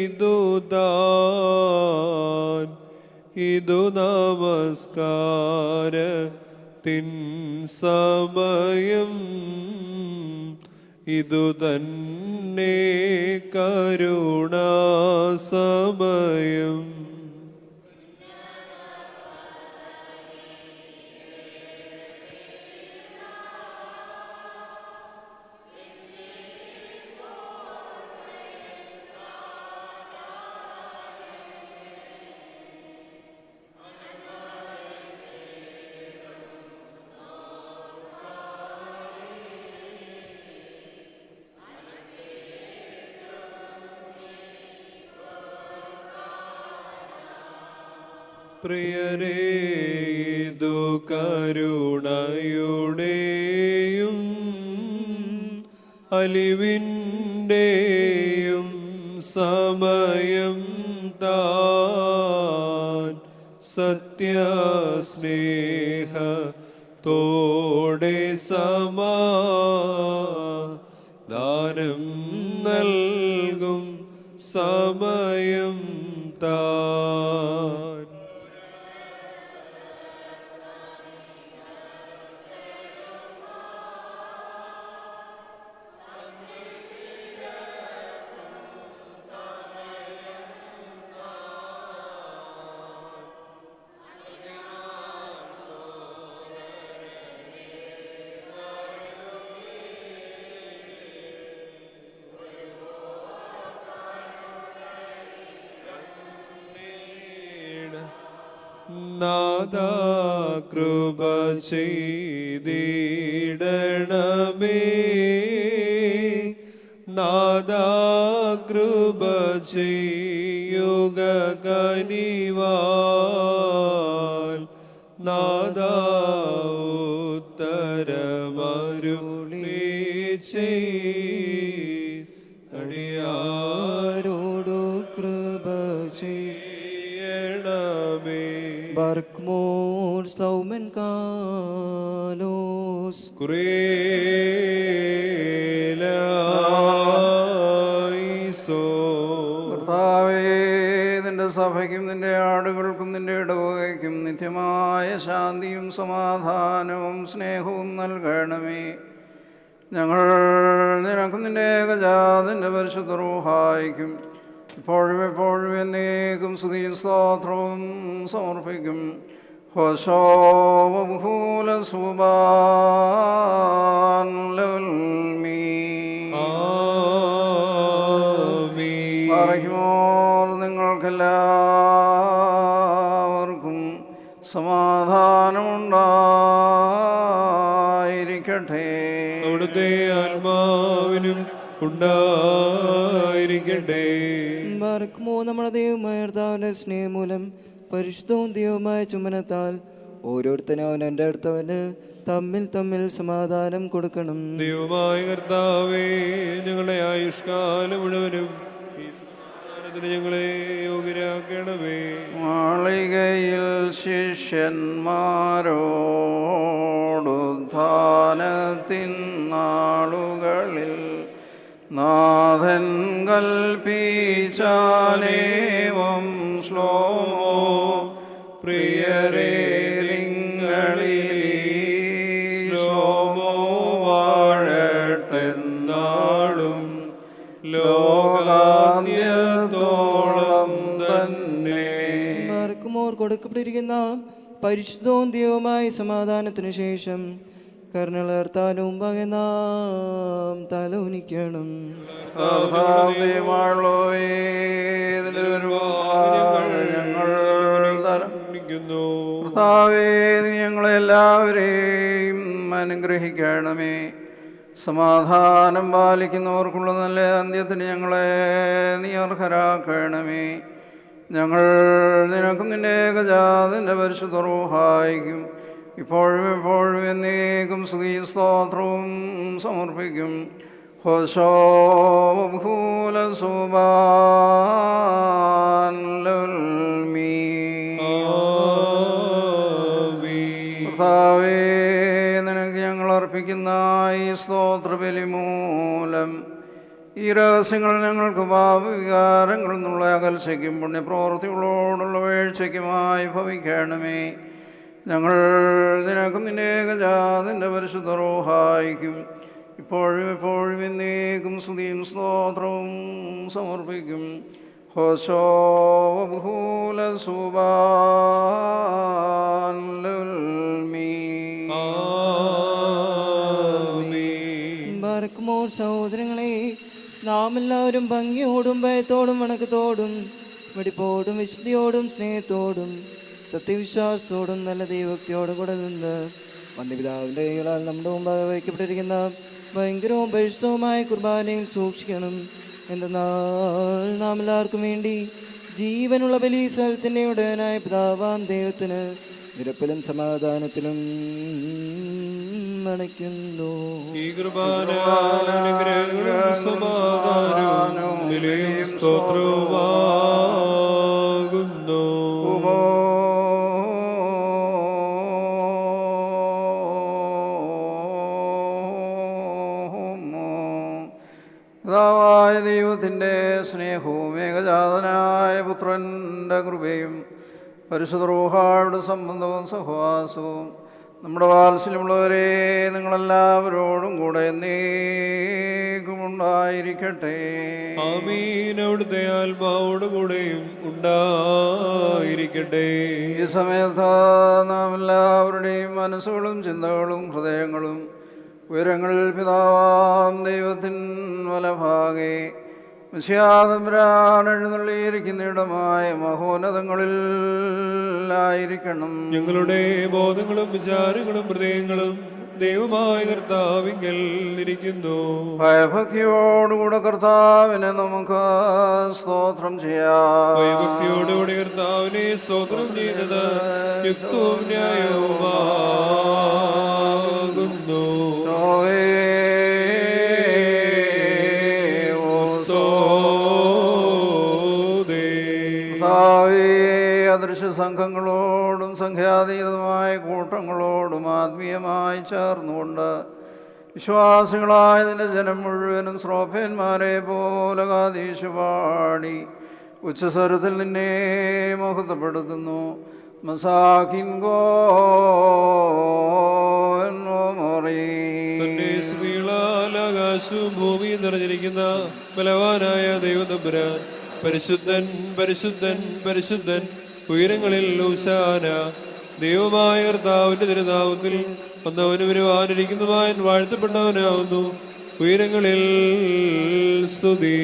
Speaker 1: ഇതുതാൻ, ഇതു നമസ്കാരത്തിൻ സമയം, ഇതു തന്നെ കരുണാസമയം. പ്രിയരേ, ഇതു കരുണയുടെയും അലിവിൻ്റെയും സമയം താൻ, സത്യസ്നേഹത്തോടെ സമാധാനം നൽകും സമയം താൻ. നാഥാ കൃപ ചെയ്തിടണമേ, നാഥാ കൃപ കൃപ ചെയ്യുക കനിവാൽ നാദാ ഉത്തരമരുളി
Speaker 4: ആരോടു കൃപ
Speaker 1: ചെയ്യണമേ.
Speaker 4: ബാർക്ക്മോർ സൗമൻ കാലോസ്
Speaker 2: കർത്താവേ, നിന്റെ സഭയ്ക്കും നിന്റെ ആടുകൾക്കും നിന്റെ ഇടവകയ്ക്കും നിത്യമായ ശാന്തിയും സമാധാനവും സ്നേഹവും നൽകണമേ. ഞങ്ങൾ നിനക്കും നിന്റെ ഏകജാതന്റെ പരിശുദ്ധ റൂഹായിക്കും ഇപ്പോഴും എപ്പോഴും എന്നേക്കും സ്തുതിയും സ്തോത്രവും സമർപ്പിക്കും. ഹോശോബഹൂല സുബാൻ പറയ്മോർ നിങ്ങൾക്കെല്ലാവർക്കും സമാധാനമുണ്ടായിരിക്കട്ടെ.
Speaker 1: അവിടുത്തെ ആത്മാവിനും ഉണ്ടായിരിക്കട്ടെ.
Speaker 4: ബാർക്ക്മോ നമ്മുടെ ദൈവമായ കർത്താവിന്റെ സ്നേഹമൂലം പരിശുദ്ധവും ദൈവമായ ചുമനത്താൽ ഓരോരുത്തരും അവൻ്റെ അടുത്തവന് തമ്മിൽ തമ്മിൽ സമാധാനം കൊടുക്കണം.
Speaker 1: ദൈവമായ കർത്താവേ, ഞങ്ങളുടെ ആയുഷ്കാലം മുഴുവനും ഈ സമാധാനത്തിന് ഞങ്ങളെ യോഗ്യരാക്കണമേ.
Speaker 2: മാളികയിൽ ശിഷ്യന്മാരോടുദ്ധാനത്തിൻ നാളുകളിൽ നാഥൻ കൽപ്പിച്ചാനേവം ശ്ലോമോ പ്രിയരേ നിങ്ങളിൽ ശ്ലോമോ വാഴട്ടെന്നാളും ലോകാന്ത്യത്തോളം തന്നെ.
Speaker 4: ബാർക്ക്മോർ കൊടുക്കപ്പെട്ടിരിക്കുന്ന പരിശുദ്ധവും ദൈവമായ സമാധാനത്തിനു ശേഷം കരുണളർത്താനും നാം തല ഉനിക്കണം.
Speaker 2: ഞങ്ങളെല്ലാവരെയും അനുഗ്രഹിക്കണമേ. സമാധാനം പാലിക്കുന്നവർക്കുള്ള നല്ല അന്ത്യത്തിന് ഞങ്ങളെ നീ അർഹരാക്കണമേ. ഞങ്ങൾ നിനക്കും നിന്റെ ഏകജാതന്റെ പരിശുദ്ധ റൂഹായിക്കും ഇപ്പോഴും എപ്പോഴും എന്നേക്കും സ്തുതിയും സ്തോത്രവും സമർപ്പിക്കും. ഹോശോബഹൂല സുബാൻ കർത്താവേ, നിനക്ക് ഞങ്ങൾ അർപ്പിക്കുന്ന ഈ സ്തോത്രബലി മൂലം ഈ രഹസ്യങ്ങൾ ഞങ്ങൾക്ക് പാപവികാരങ്ങളിൽ നിന്നുള്ള അകൽച്ചയ്ക്കും പുണ്യപ്രവൃത്തികളോടുള്ള വീഴ്ചയ്ക്കുമായി ഭവിക്കണമേ. ഞങ്ങൾ നിനക്കും നിന്റെ ഏകജാതന്റെ പരിശുദ്ധ റൂഹായിക്കും ഇപ്പോഴും എപ്പോഴും എന്നേക്കും സ്തുതിയും സ്തോത്രവും സമർപ്പിക്കും. ഹോശോബഹൂല സുബാൻ
Speaker 4: ബാർക്ക്മോർ സഹോദരങ്ങളെ, നാം എല്ലാവരും ഭംഗിയോടും ഭയത്തോടും വണക്കത്തോടും വെടിപ്പോടും വിശുദ്ധിയോടും സ്നേഹത്തോടും സത്യവിശ്വാസത്തോടും നല്ല ദൈവഭക്തിയോടും കൂടെ നിന്ന് വന്യപിതാവിൻ്റെ കൈകളാൽ നമ്മുടെ മുമ്പാകെ വയ്ക്കപ്പെട്ടിരിക്കുന്ന ഭയങ്കരവും പരിശുദ്ധവുമായ കുർബാനയിൽ സൂക്ഷിക്കണം. എന്തെന്നാൽ നാം എല്ലാവർക്കും വേണ്ടി ജീവനുള്ള ബലി സ്ഥലത്തിൻ്റെ ഉടയനായ പിതാവാം ദൈവത്തിന് നിരപ്പിലും സമാധാനത്തിലും അണയ്ക്കുന്നു.
Speaker 1: ഈ കുർബാന അനുഗ്രഹങ്ങളും സമാധാനവും വിലയും സ്തോത്രവുമാകുന്നു.
Speaker 2: പിതാവായ ദൈവത്തിൻ്റെ സ്നേഹവും ഏകജാതനായ പുത്രൻ്റെ കൃപയും പരിശുദ്ധ റൂഹായുടെ സംബന്ധവും സഹവാസവും നമ്മുടെ വാത്സല്യമുള്ളവരെ നിങ്ങളെല്ലാവരോടും കൂടെ എന്നേക്കും ഉണ്ടായിരിക്കട്ടെ.
Speaker 1: ആമീൻ. അവിടുത്തെ ആത്മാവോടുകൂടെയും ഉണ്ടായിരിക്കട്ടെ.
Speaker 2: ഈ സമയത്ത് നാം എല്ലാവരുടെയും മനസ്സുകളും ചിന്തകളും ഹൃദയങ്ങളും ഉയരങ്ങളിൽ പിതാവാം ദൈവത്തിൻ വലഭാഗെ മിശിഹാതമ്പുരാൻ എഴുന്നള്ളിയിരിക്കുന്നിടമായ മഹോന്നതങ്ങളിൽ ആയിരിക്കണം.
Speaker 1: ഞങ്ങളുടെ ബോധങ്ങളും വിചാരങ്ങളും ഹൃദയങ്ങളും ദൈവമായ കർത്താവിങ്കൽ ഇരിക്കുന്നു.
Speaker 2: ഭയഭക്തിയോടുകൂടെ കർത്താവിനെ നമുക്ക് സ്തോത്രം ചെയ്യാം.
Speaker 1: ഭയഭക്തിയോടുകൂടി കർത്താവിനെ സ്തോത്രം ചെയ്യുന്നത് യുക്തവും ന്യായവുമാകുന്നു.
Speaker 2: അദൃശ്യ സംഘങ്ങളോടും സംഖ്യാതീതമായ കൂട്ടങ്ങളോടും ആത്മീയമായി ചേർന്നുകൊണ്ട് വിശ്വാസികളായ നിന്റെ ജനം മുഴുവനും ശ്രോഫേന്മാരെ പോലെ കാതീശു പാടി ഉച്ചസ്വരത്തിൽ നിന്നെ മഹത്വപ്പെടുത്തുന്നു. മസാഖിൻ
Speaker 1: തന്റെ സ്തുതികളാൽ ആകാശവും ഭൂമിയും നിറഞ്ഞിരിക്കുന്ന ബലവാനായ ദൈവതമ്പുരാൻ പരിശുദ്ധൻ പരിശുദ്ധൻ പരിശുദ്ധൻ ഉയരങ്ങളിൽ ഹോശാന. ദൈവമായ കർത്താവിന്റെ തിരുനാമത്തിൽ വന്നവനും വരുവാനിരിക്കുന്നവൻ വാഴ്ത്തപ്പെട്ടവനാവുന്നു. ഉയരങ്ങളിൽ സ്തുതി.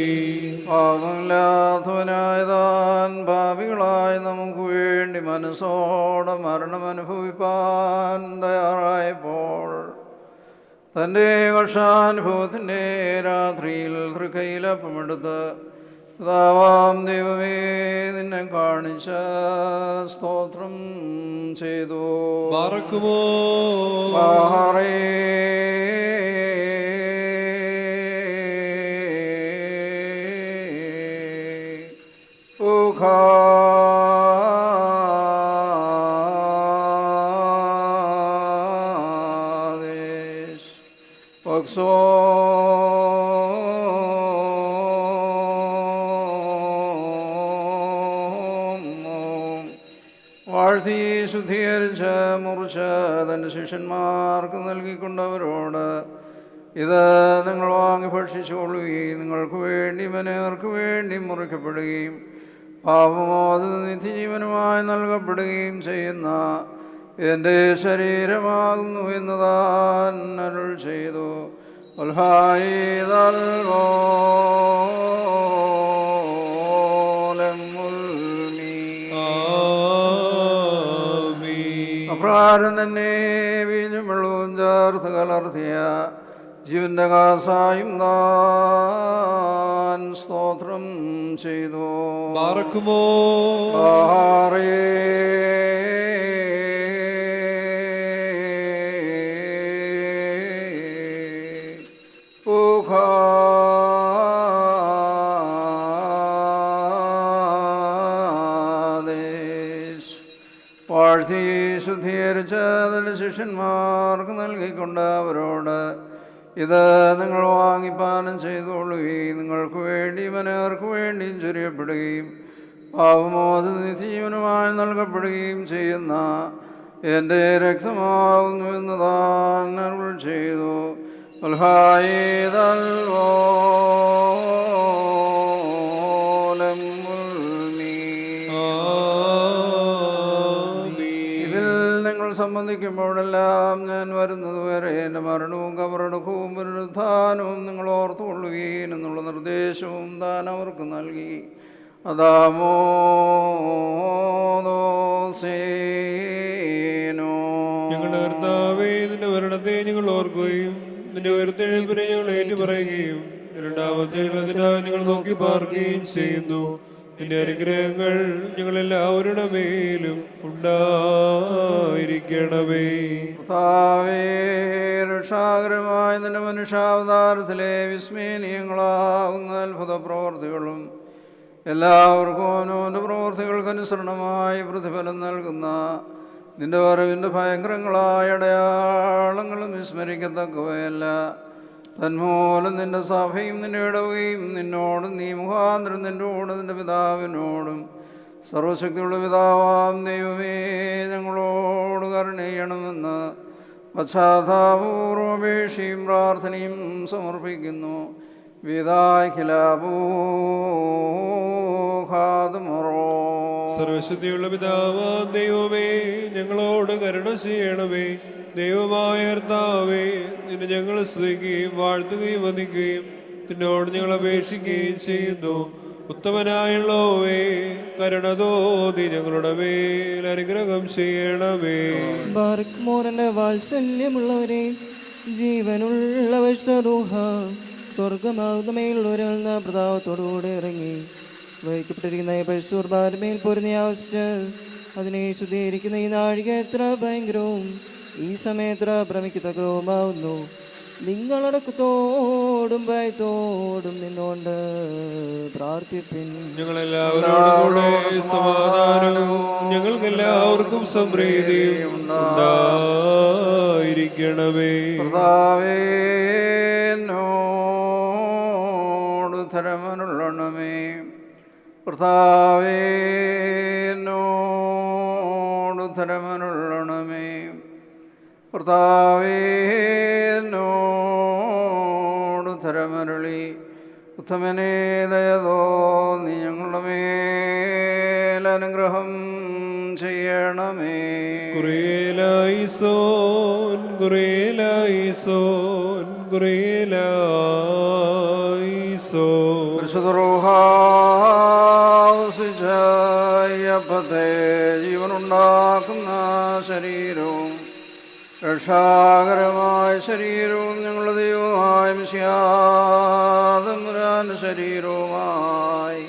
Speaker 2: പാപമില്ലാത്തവനായതാൻ ഭാവികളായി നമുക്ക് വേണ്ടി മനസ്സോടെ മരണം അനുഭവിപ്പാൻ തയ്യാറായപ്പോൾ തൻ്റെ വർഷാനുഭവത്തിൻ്റെ രാത്രിയിൽ തൃക്കൈലപ്പമെടുത്ത് പിതാവാം ദൈവമേ നിന്നെ കാണിച്ച സ്തോത്രം ചെയ്തു.
Speaker 1: പാറക്കുമോ
Speaker 2: വാഴ്ത്തി ശുദ്ധീകരിച്ച് മുറിച്ച് തൻ്റെ ശിഷ്യന്മാർക്ക് നൽകിക്കൊണ്ടവരോട് ഇത് നിങ്ങൾ വാങ്ങി ഭക്ഷിച്ചുകൊള്ളുകയും നിങ്ങൾക്ക് വേണ്ടി മനേർക്ക് വേണ്ടി മുറിക്കപ്പെടുകയും പാപമോചന നിത്യജീവനുമായി നൽകപ്പെടുകയും ചെയ്യുന്ന എൻ്റെ ശരീരമാകുന്നു എന്ന് താൻ അരുൾ ചെയ്തു. അപ്രകാരം തന്നെ വീഞ്ഞും വെള്ളവും ചേർത്ത് കലർത്തിയ ജീവന്റെ കാസായും താൻ സ്തോത്രം ചെയ്തു.
Speaker 1: പാറക്കുമോ
Speaker 2: വാഴ്ത്തി ശുദ്ധീകരിച്ച് അതിൻ്റെ ശിഷ്യന്മാർക്ക് നൽകിക്കൊണ്ട് അവരോട് ഇത് നിങ്ങൾ വാങ്ങിപ്പാനം ചെയ്തുകൊള്ളുകയും നിങ്ങൾക്ക് വേണ്ടി മനേർക്ക് വേണ്ടിയും ചൊരിയപ്പെടുകയും പാപമോചന നിത്യജീവനുമായി നൽകപ്പെടുകയും ചെയ്യുന്ന എൻ്റെ രക്തമാകുന്നു എന്ന് താൻ അരുൾ ചെയ്തു. ഇതിൽ നിങ്ങൾ സംബന്ധിക്കുമ്പോഴെല്ലാം ഞാൻ വരുന്നത് വരെ എൻ്റെ മരണവും കബറടക്കവും പുനരുത്ഥാനവും നിങ്ങൾ ഓർത്തുകൊള്ളുകയും എന്നുള്ള നിർദ്ദേശവും താൻ അവർക്ക് നൽകി.
Speaker 1: ഞങ്ങളുടെ കർത്താവേ, നിന്റെ മരണത്തെ ഞങ്ങൾ ഓർക്കുകയും നിന്റെ ഉയർത്തെഴുന്നേൽപ്പിനെ ഞങ്ങൾ ഏറ്റുപറയുകയും രണ്ടാമത്തെ ഞങ്ങൾ നോക്കി പാർക്കുകയും ചെയ്യുന്നു. നിന്റെ അനുഗ്രഹങ്ങൾ ഞങ്ങളെല്ലാവരുടെ മേലും ഉണ്ടായിരിക്കണമേ.
Speaker 2: രക്ഷാകരമായ നിന്റെ മനുഷ്യാവതാരത്തിലെ വിസ്മയനീയങ്ങളാകുന്ന അത്ഭുത പ്രവർത്തികളും എല്ലാവർക്കും അവനവൻ്റെ പ്രവർത്തികൾക്കനുസരണമായി പ്രതിഫലം നൽകുന്ന നിന്റെ വരവിൻ്റെ ഭയങ്കരങ്ങളായ അടയാളങ്ങളും വിസ്മരിക്കത്തക്കവയല്ല. തന്മൂലം നിന്റെ സഭയും നിന്റെ ഇടവുകയും നിന്നോടും നീ മുഖാന്തരം നിന്നോടും നിന്റെ പിതാവിനോടും സർവശക്തിയുള്ള പിതാവാം ദൈവമേ ഞങ്ങളോട് കരുണ ചെയ്യണമെന്ന് പശ്ചാത്താപൂർവപേക്ഷയും പ്രാർത്ഥനയും സമർപ്പിക്കുന്നു.
Speaker 1: സർവശക്തിയുള്ള പിതാവാം ദൈവമേ ഞങ്ങളോട് കരുണ ചെയ്യണമേ. ദൈവമായ കർത്താവേ, നിന്നെ ഞങ്ങൾ സ്തുതിക്കുകയും വാഴ്ത്തുകയും വന്ദിക്കുകയും നിന്നോട് ഞങ്ങൾ അപേക്ഷിക്കുകയും ചെയ്യുന്നു. ഉത്തമനായുള്ളോവേ കരുണ തോന്നി ഞങ്ങളുടെ മേൽ അനുഗ്രഹം ചെയ്യണമേ.
Speaker 4: ബാർക്ക്മോറിന്റെ വാത്സല്യമുള്ളവരെ, ജീവനുള്ള വിശ്വരൂഹ സ്വർഗമാകുന്ന മേലുള്ളവരിൽ പ്രതാപത്തോടുകൂടെ ഇറങ്ങി വഹിക്കപ്പെട്ടിരിക്കുന്ന ഈ പരിശുർബാരമേൽ പൊരുന്നി ആവശ്യിച്ച് അതിനെ ശുദ്ധീകരിക്കുന്ന ഈ നാഴിക എത്ര ഭയങ്കരവും ഈ സമയത്ര ഭ്രമിക്കത്തക്കവുമാവുന്നു. നിങ്ങളടക്കത്തോടും ഭയത്തോടും നിന്നുകൊണ്ട് പ്രാർത്ഥിപ്പിൻ.
Speaker 1: ഞങ്ങളെല്ലാവരോടും കൂടെ സമാധാനവും ഞങ്ങൾക്കെല്ലാവർക്കും സമൃദ്ധിയും ഉണ്ടായിരിക്കണമേ.
Speaker 2: കർത്താവേ, എന്നോട് ഉത്തരമരുളണമേ. കർത്താവേ, എന്നോട് ഉത്തരമരുളണമേ. കർത്താവേ, എന്നോട് ഉത്തരമരുളി ഉത്തമനേ ദയതോന്നി ഞങ്ങളുടെ മേൽ അനുഗ്രഹം ചെയ്യണമേ.
Speaker 1: കുറേലായിസോൻ കുറേലായിസോൻ കുറേലായിസോൻ.
Speaker 2: പരിശുദ്ധരൂഹാവസിച്ചയ്യപ്പത്തെ ജീവനുണ്ടാക്കുന്ന ശരീരവും രക്ഷാകരമായ ശരീരവും ഞങ്ങളുടെ ദൈവമായ മിശിഹാതമ്പുരാന്റെ ശരീരവുമായി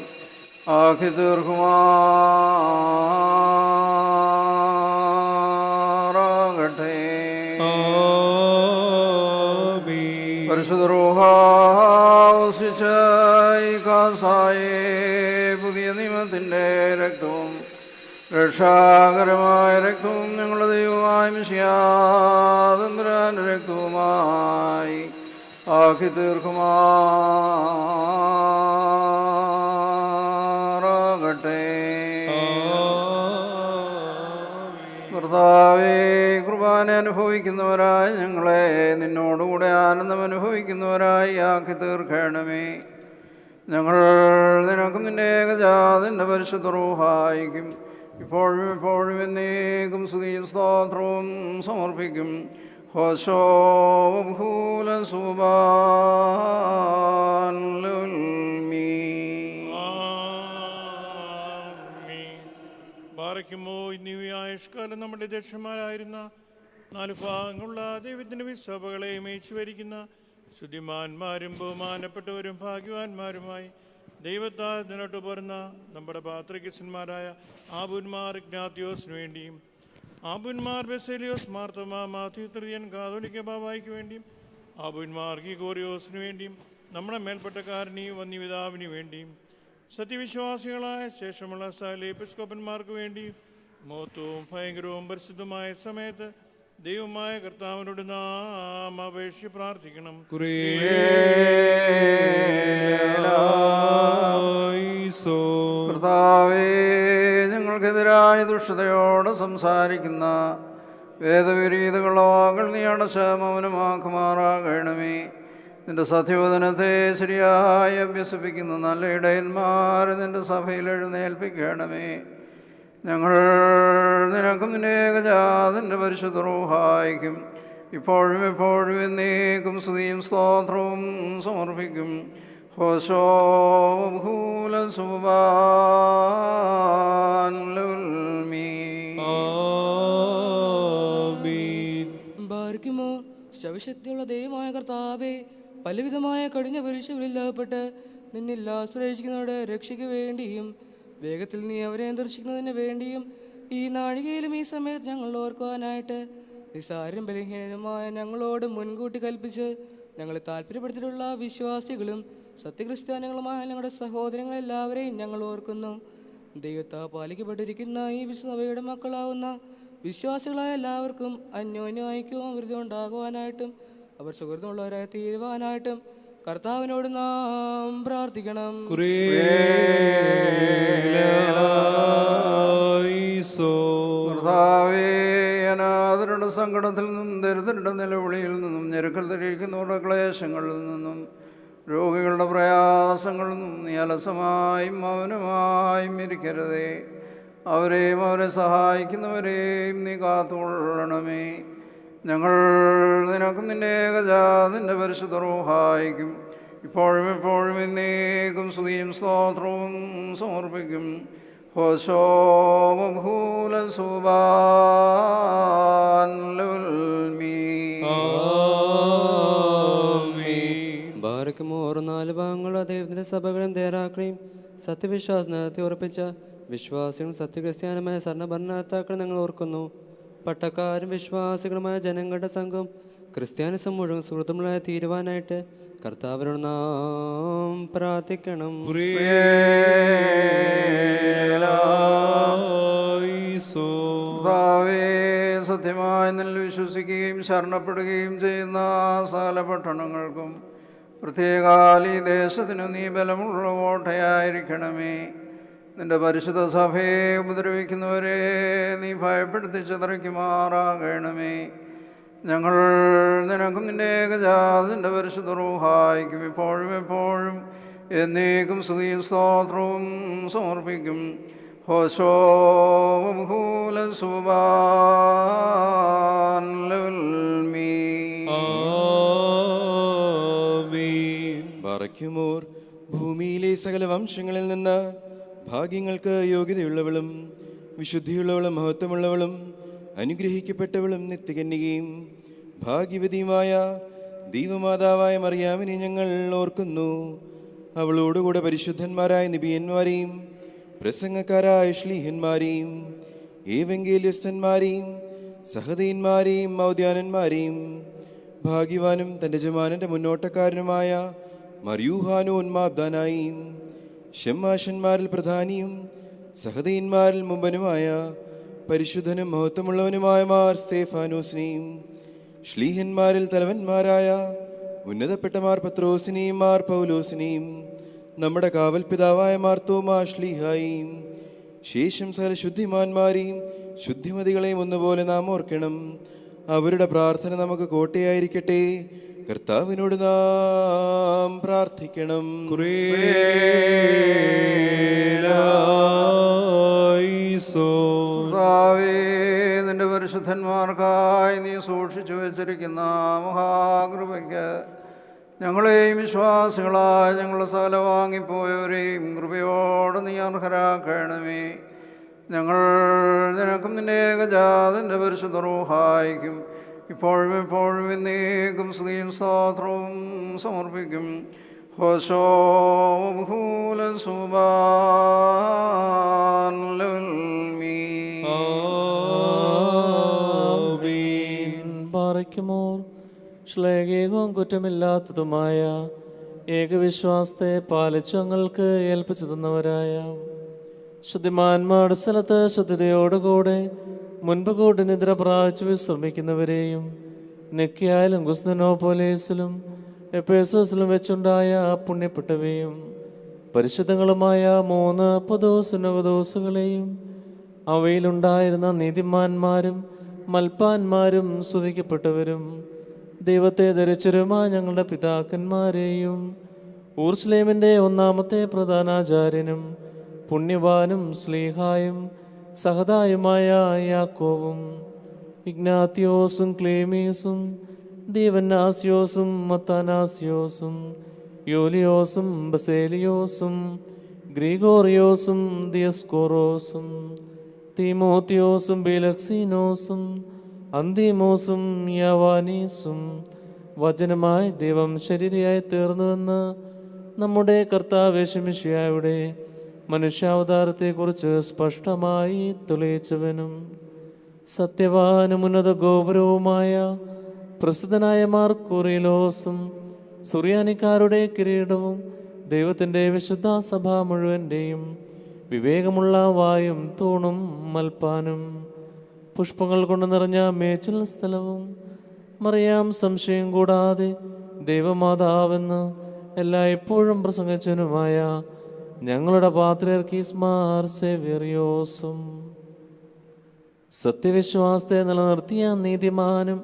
Speaker 2: ആക്കി തീർക്കുമാറാകട്ടെ. പരിശുദ്ധ റൂഹാവസിച്ച ഈ കാസായേ പുതിയ നിയമത്തിൻ്റെ രക്തവും രക്ഷാകരമായ രക്തവും ഞങ്ങളുടെ ദൈവമായ മിശിഹാതമ്പുരാന്റെ രക്തവുമായി ആക്കി തീർക്കുമാറാകട്ടെ. കർത്താവേ, കുർബാന അനുഭവിക്കുന്നവരായി ഞങ്ങളെ നിന്നോടുകൂടെ ആനന്ദം അനുഭവിക്കുന്നവരായി ആക്കി തീർക്കണമേ. ഞങ്ങൾ നിനക്കും നിന്റെ ഏകജാതന്റെ പരിശുദ്ധ റൂഹായിക്കും ഇപ്പോഴും എപ്പോഴും എന്നേക്കും സ്തുതിയും സ്തോത്രവും സമർപ്പിക്കും. ഹോശോ ഭൂല സുബാൻ
Speaker 5: ബാറയ്ക്കുമോ ഇന്നിവയായുഷ്കാലം നമ്മുടെ ദക്ഷന്മാരായിരുന്ന 4 ഭാഗങ്ങളുള്ള ദൈവത്തിൻ്റെ വിസഭകളെ മേച്ചു വരിക്കുന്ന ശുദ്ധിമാന്മാരും ബഹുമാനപ്പെട്ടവരും ഭാഗ്യവാന്മാരുമായി ദൈവത്താൽ നിന്നോട്ട് പോരുന്ന നമ്മുടെ പാത്രികന്മാരായ ആബുന്മാർ ഇഗ്നാത്യോസിന് വേണ്ടിയും ആബുന്മാർ ബെസേലിയോസ് മാർത്തമ മാത്യു തൃതീയൻ കാതോലിക്ക ബാബായ്ക്ക് വേണ്ടിയും ആബുന്മാർ ഗിഗോറിയോസിന് വേണ്ടിയും നമ്മുടെ മേൽപ്പെട്ടക്കാരനെയും വന്യപിതാവിന് വേണ്ടിയും സത്യവിശ്വാസികളായ ശേഷമുള്ള സകല എപ്പിസ്കോപ്പന്മാർക്ക് വേണ്ടിയും മഹത്വവും ഭയങ്കരവും പരിശുദ്ധമായ സമയത്ത് ദൈവമായ കർത്താവിനോട് നാം അപേക്ഷിച്ച് പ്രാർത്ഥിക്കണം.
Speaker 2: കർത്താവേ, ഞങ്ങൾക്കെതിരായ ദുഷ്ടതയോട് സംസാരിക്കുന്ന വേദവിരീതകളുടെ വാക്കുകൾ നീ അടച്ച മൗനമാക്കുമാറാകണമേ. നിന്റെ സത്യവചനത്തെ ശരിയായി അഭ്യസിപ്പിക്കുന്ന നല്ല ഇടയന്മാരെ നിന്റെ സഭയിൽ എഴുന്നേൽപ്പിക്കണമേ. ഞങ്ങൾ നിനക്കും നിന്റെ ഏകജാതന്റെ പരിശുദ്ധ റൂഹായിക്കും ഇപ്പോഴും എപ്പോഴും എന്നേക്കും സ്തുതിയും സ്തോത്രവും സമർപ്പിക്കും. ഹോശോ ഭൂല സുബാൻ
Speaker 6: ബാർക്കുമോ ശവശക്തിയുള്ള ദൈവമായ കർത്താവേ, പലവിധമായ കഠിന പരീക്ഷകളിൽ അകപ്പെട്ട് നിന്നിൽ ആശ്രയിക്കുന്നവരുടെ രക്ഷയ്ക്ക് വേണ്ടിയും വേഗത്തിൽ നീ അവരെ ദർശിക്കുന്നതിന് വേണ്ടിയും ഈ നാഴികയിലും ഈ സമയത്ത് ഞങ്ങൾ ഓർക്കുവാനായിട്ട് നിസാരം ബലഹീനനുമായ ഞങ്ങളോട് മുൻകൂട്ടി കൽപ്പിച്ച് ഞങ്ങളെ താല്പര്യപ്പെടുത്തിയിട്ടുള്ള വിശ്വാസികളും സത്യക്രിസ്ത്യാനികളുമായ ഞങ്ങളുടെ സഹോദരങ്ങളെല്ലാവരെയും ഞങ്ങൾ ഓർക്കുന്നു. ദൈവത്താൽ പാലിക്കപ്പെട്ടിരിക്കുന്ന ഈ വിശ്വസഭയുടെ മക്കളാവുന്ന വിശ്വാസികളായ എല്ലാവർക്കും അന്യോന്യ ഐക്യവും അഭിവൃദ്ധി ഉണ്ടാകുവാനായിട്ടും അവർ സുഹൃത്തുമുള്ളവരായി തീരുവാനായിട്ടും കർത്താവിനോട് നാം പ്രാർത്ഥിക്കണം.
Speaker 2: കർത്താവേ, അനാഥരുടെ സങ്കടത്തിൽ നിന്നും ദരിദ്രരുടെ നിലവിളിയിൽ നിന്നും ഞെരുക്കൽ തിരിക്കുന്നവരുടെ ക്ലേശങ്ങളിൽ നിന്നും രോഗികളുടെ പ്രയാസങ്ങളിൽ നിന്നും നീ അലസമായും മൗനമായും ഇരിക്കരുതേ. അവരെയും അവരെ സഹായിക്കുന്നവരെയും നീ കാത്തുകൊള്ളണമേ. ഞങ്ങൾ നിനക്കും നിന്റെ ഏകജാതന്റെ പരിശുദ്ധ റൂഹായിക്കും ഇപ്പോഴും എപ്പോഴും എന്നേക്കും സ്തുതിയും സ്തോത്രവും സമർപ്പിക്കും. ഹോശോഭൂല സുബാൻ
Speaker 4: ബാരക്കുമോർ 4 ഭാഗങ്ങളുള്ള ദൈവത്തിൻ്റെ സഭകളും തയ്യാറാക്കുകയും സത്യവിശ്വാസത്തെ ഉറപ്പിച്ച വിശ്വാസികളും സത്യക്രിസ്ത്യാനുമായ സരണഭരണാർത്ഥാക്കളും ഞങ്ങൾ ഓർക്കുന്നു. പട്ടക്കാരും വിശ്വാസികളുമായ ജനങ്ങളുടെ സംഘം ക്രിസ്ത്യാനിസം മുഴുവൻ സുഹൃത്തുക്കളായി തീരുവാനായിട്ട് കർത്താവിനോട് നാം പ്രാർത്ഥിക്കണം.
Speaker 2: സത്യമായി നിന്നിൽ വിശ്വസിക്കുകയും ശരണപ്പെടുകയും ചെയ്യുന്ന സകല പട്ടണങ്ങൾക്കും പ്രത്യേകാൽ ഈ ദേശത്തിനു നീ ബലമുള്ള കോട്ടയായിരിക്കണമേ. നിന്റെ പരിശുദ്ധ സഭയെ ഉപദ്രവിക്കുന്നവരെ നീ ഭയപ്പെടുത്തി ചിതറിക്കുമാറാകണമേ. ഞങ്ങൾ നിനക്കും നിന്റെ ഏകജാതന്റെ പരിശുദ്ധ റൂഹായിക്കും ഇപ്പോഴും എപ്പോഴും എന്നേക്കും സ്തുതിയും സ്തോത്രവും സമർപ്പിക്കും. ഹോശോഭൂല സുബാൻ
Speaker 7: ബാറയ്ക്കുമോർ ഭൂമിയിലെ സകല വംശങ്ങളിൽ നിന്ന് ഭാഗ്യങ്ങൾക്ക് യോഗ്യതയുള്ളവളും വിശുദ്ധിയുള്ളവളും മഹത്വമുള്ളവളും അനുഗ്രഹിക്കപ്പെട്ടവളും നിത്യകന്യകയും ഭാഗ്യവതിയുമായ ദൈവമാതാവായ മറിയാമിനെ ഞങ്ങൾ ഓർക്കുന്നു. അവളോടുകൂടെ പരിശുദ്ധന്മാരായ നിബിയന്മാരെയും പ്രസംഗക്കാരായ ശ്ലീഹന്മാരെയും ഏവെങ്കേലിയസ്തന്മാരെയും സഹദയന്മാരെയും മൗദ്യാനന്മാരെയും ഭാഗ്യവാനും തൻ്റെ യജമാനൻ്റെ മുന്നോട്ടക്കാരനുമായ മർയൂഹാനോൻ മാബ്ദാനായും ഷമ്മാഷന്മാരിൽ പ്രധാനിയും സഹദയന്മാരിൽ മുമ്പനുമായ പരിശുദ്ധനും മഹത്വമുള്ളവനുമായ മാർ സ്തേഫാനോസിനെയും ശ്ലീഹന്മാരിൽ തലവന്മാരായ ഉന്നതപ്പെട്ട മാർ പത്രോസിനെയും മാർ പൗലോസിനെയും നമ്മുടെ കാവൽ പിതാവായ മാർ തോമാ ശ്ലീഹായും ശേഷം സകല ശുദ്ധിമാന്മാരെയും ശുദ്ധിമതികളെയും ഒന്നുപോലെ നാം ഓർക്കണം. അവരുടെ പ്രാർത്ഥന നമുക്ക് കോട്ടയായിരിക്കട്ടെ. കർത്താവിനോട് നാം പ്രാർത്ഥിക്കണം.
Speaker 2: നിന്റെ പരിശുദ്ധന്മാർക്കായി നീ സൂക്ഷിച്ചു വച്ചിരിക്കുന്ന മഹാകൃപയ്ക്ക് ഞങ്ങളെയും വിശ്വാസികളായ ഞങ്ങളുടെ സകല വാങ്ങിപ്പോയവരെയും കൃപയോട് നീ അർഹരാക്കണമേ. ഞങ്ങൾ നിനക്കും നിന്റെ ഏകജാതന്റെ പരിശുദ്ധ റൂഹായിക്കും ഇപ്പോഴും എപ്പോഴും എന്നേക്കും സ്തുതിയും സ്തോത്രവും സമർപ്പിക്കും. ഹോശോഭൂല സുബാൻ
Speaker 8: ബാറയ്ക്കുമോർ ശ്ലേകവും കുറ്റമില്ലാത്തതുമായ ഏകവിശ്വാസത്തെ പാലിച്ചു ഞങ്ങൾക്ക് ഏൽപ്പിച്ചു തന്നവരായ ശുദ്ധിമാന്മാരുടെ സ്ഥലത്ത് ശുദ്ധിതയോടുകൂടെ മുൻപ് കൂട്ടി നിദ്ര പ്രാപിച്ച് വിശ്രമിക്കുന്നവരെയും നിക്കയായാലും ഗുസ്തനോപോലീസിലും എപ്പേസോസിലും വെച്ചുണ്ടായ പുണ്യപ്പെട്ടവയും പരിശുദ്ധങ്ങളുമായ 3 പൊതുസുനകദോസുകളെയും അവയിലുണ്ടായിരുന്ന നീതിമാന്മാരും മൽപ്പാന്മാരും സ്തുതിക്കപ്പെട്ടവരും ദൈവത്തെ ധരിച്ചവരുമായ ഞങ്ങളുടെ പിതാക്കന്മാരെയും ഊർസ്ലേമിൻ്റെ 1-ാമത്തെ പ്രധാനാചാര്യനും പുണ്യവാനും സ്ലീഹായും സഹദായുമായ യാക്കോവും ഇഗ്നാത്തിയോസും ക്ലേമീസും ദീവന്നാസിയോസും മത്താനാസിയോസും യോലിയോസും ബസേലിയോസും ഗ്രിഗോറിയോസും ദിയസ്കോറോസും തീമോത്തിയോസും ബിലക്സീനോസും അന്തിമോസും യവാനീസും വചനമായി ദൈവം ശരീരയായി തീർന്നുവെന്ന് നമ്മുടെ കർത്താവ് യേശുമിശിഹായുടെ മനുഷ്യാവതാരത്തെക്കുറിച്ച് സ്പഷ്ടമായി തെളിയിച്ചവനും സത്യവാനും ഉന്നത ഗോപുരവുമായ പ്രസിദ്ധനായ മാർ കുറിലോസും സുറിയാനിക്കാരുടെ കിരീടവും ദൈവത്തിൻ്റെ വിശുദ്ധ സഭ മുഴുവൻ്റെയും വിവേകമുള്ള വായും തൂണും മൽപ്പാനും പുഷ്പങ്ങൾ കൊണ്ട് നിറഞ്ഞ മേച്ചിൽ സ്ഥലവും മറിയാം സംശയം കൂടാതെ ദൈവമാതാവെന്ന് എല്ലായ്പ്പോഴും പ്രസംഗിച്ചവനുമായ ഞങ്ങളുടെ പാത്രിയർക്കീസ് മാർ സേവ്യറിയോസും സത്യവിശ്വാസത്തെ നിലനിർത്തിയ നീതിമാനും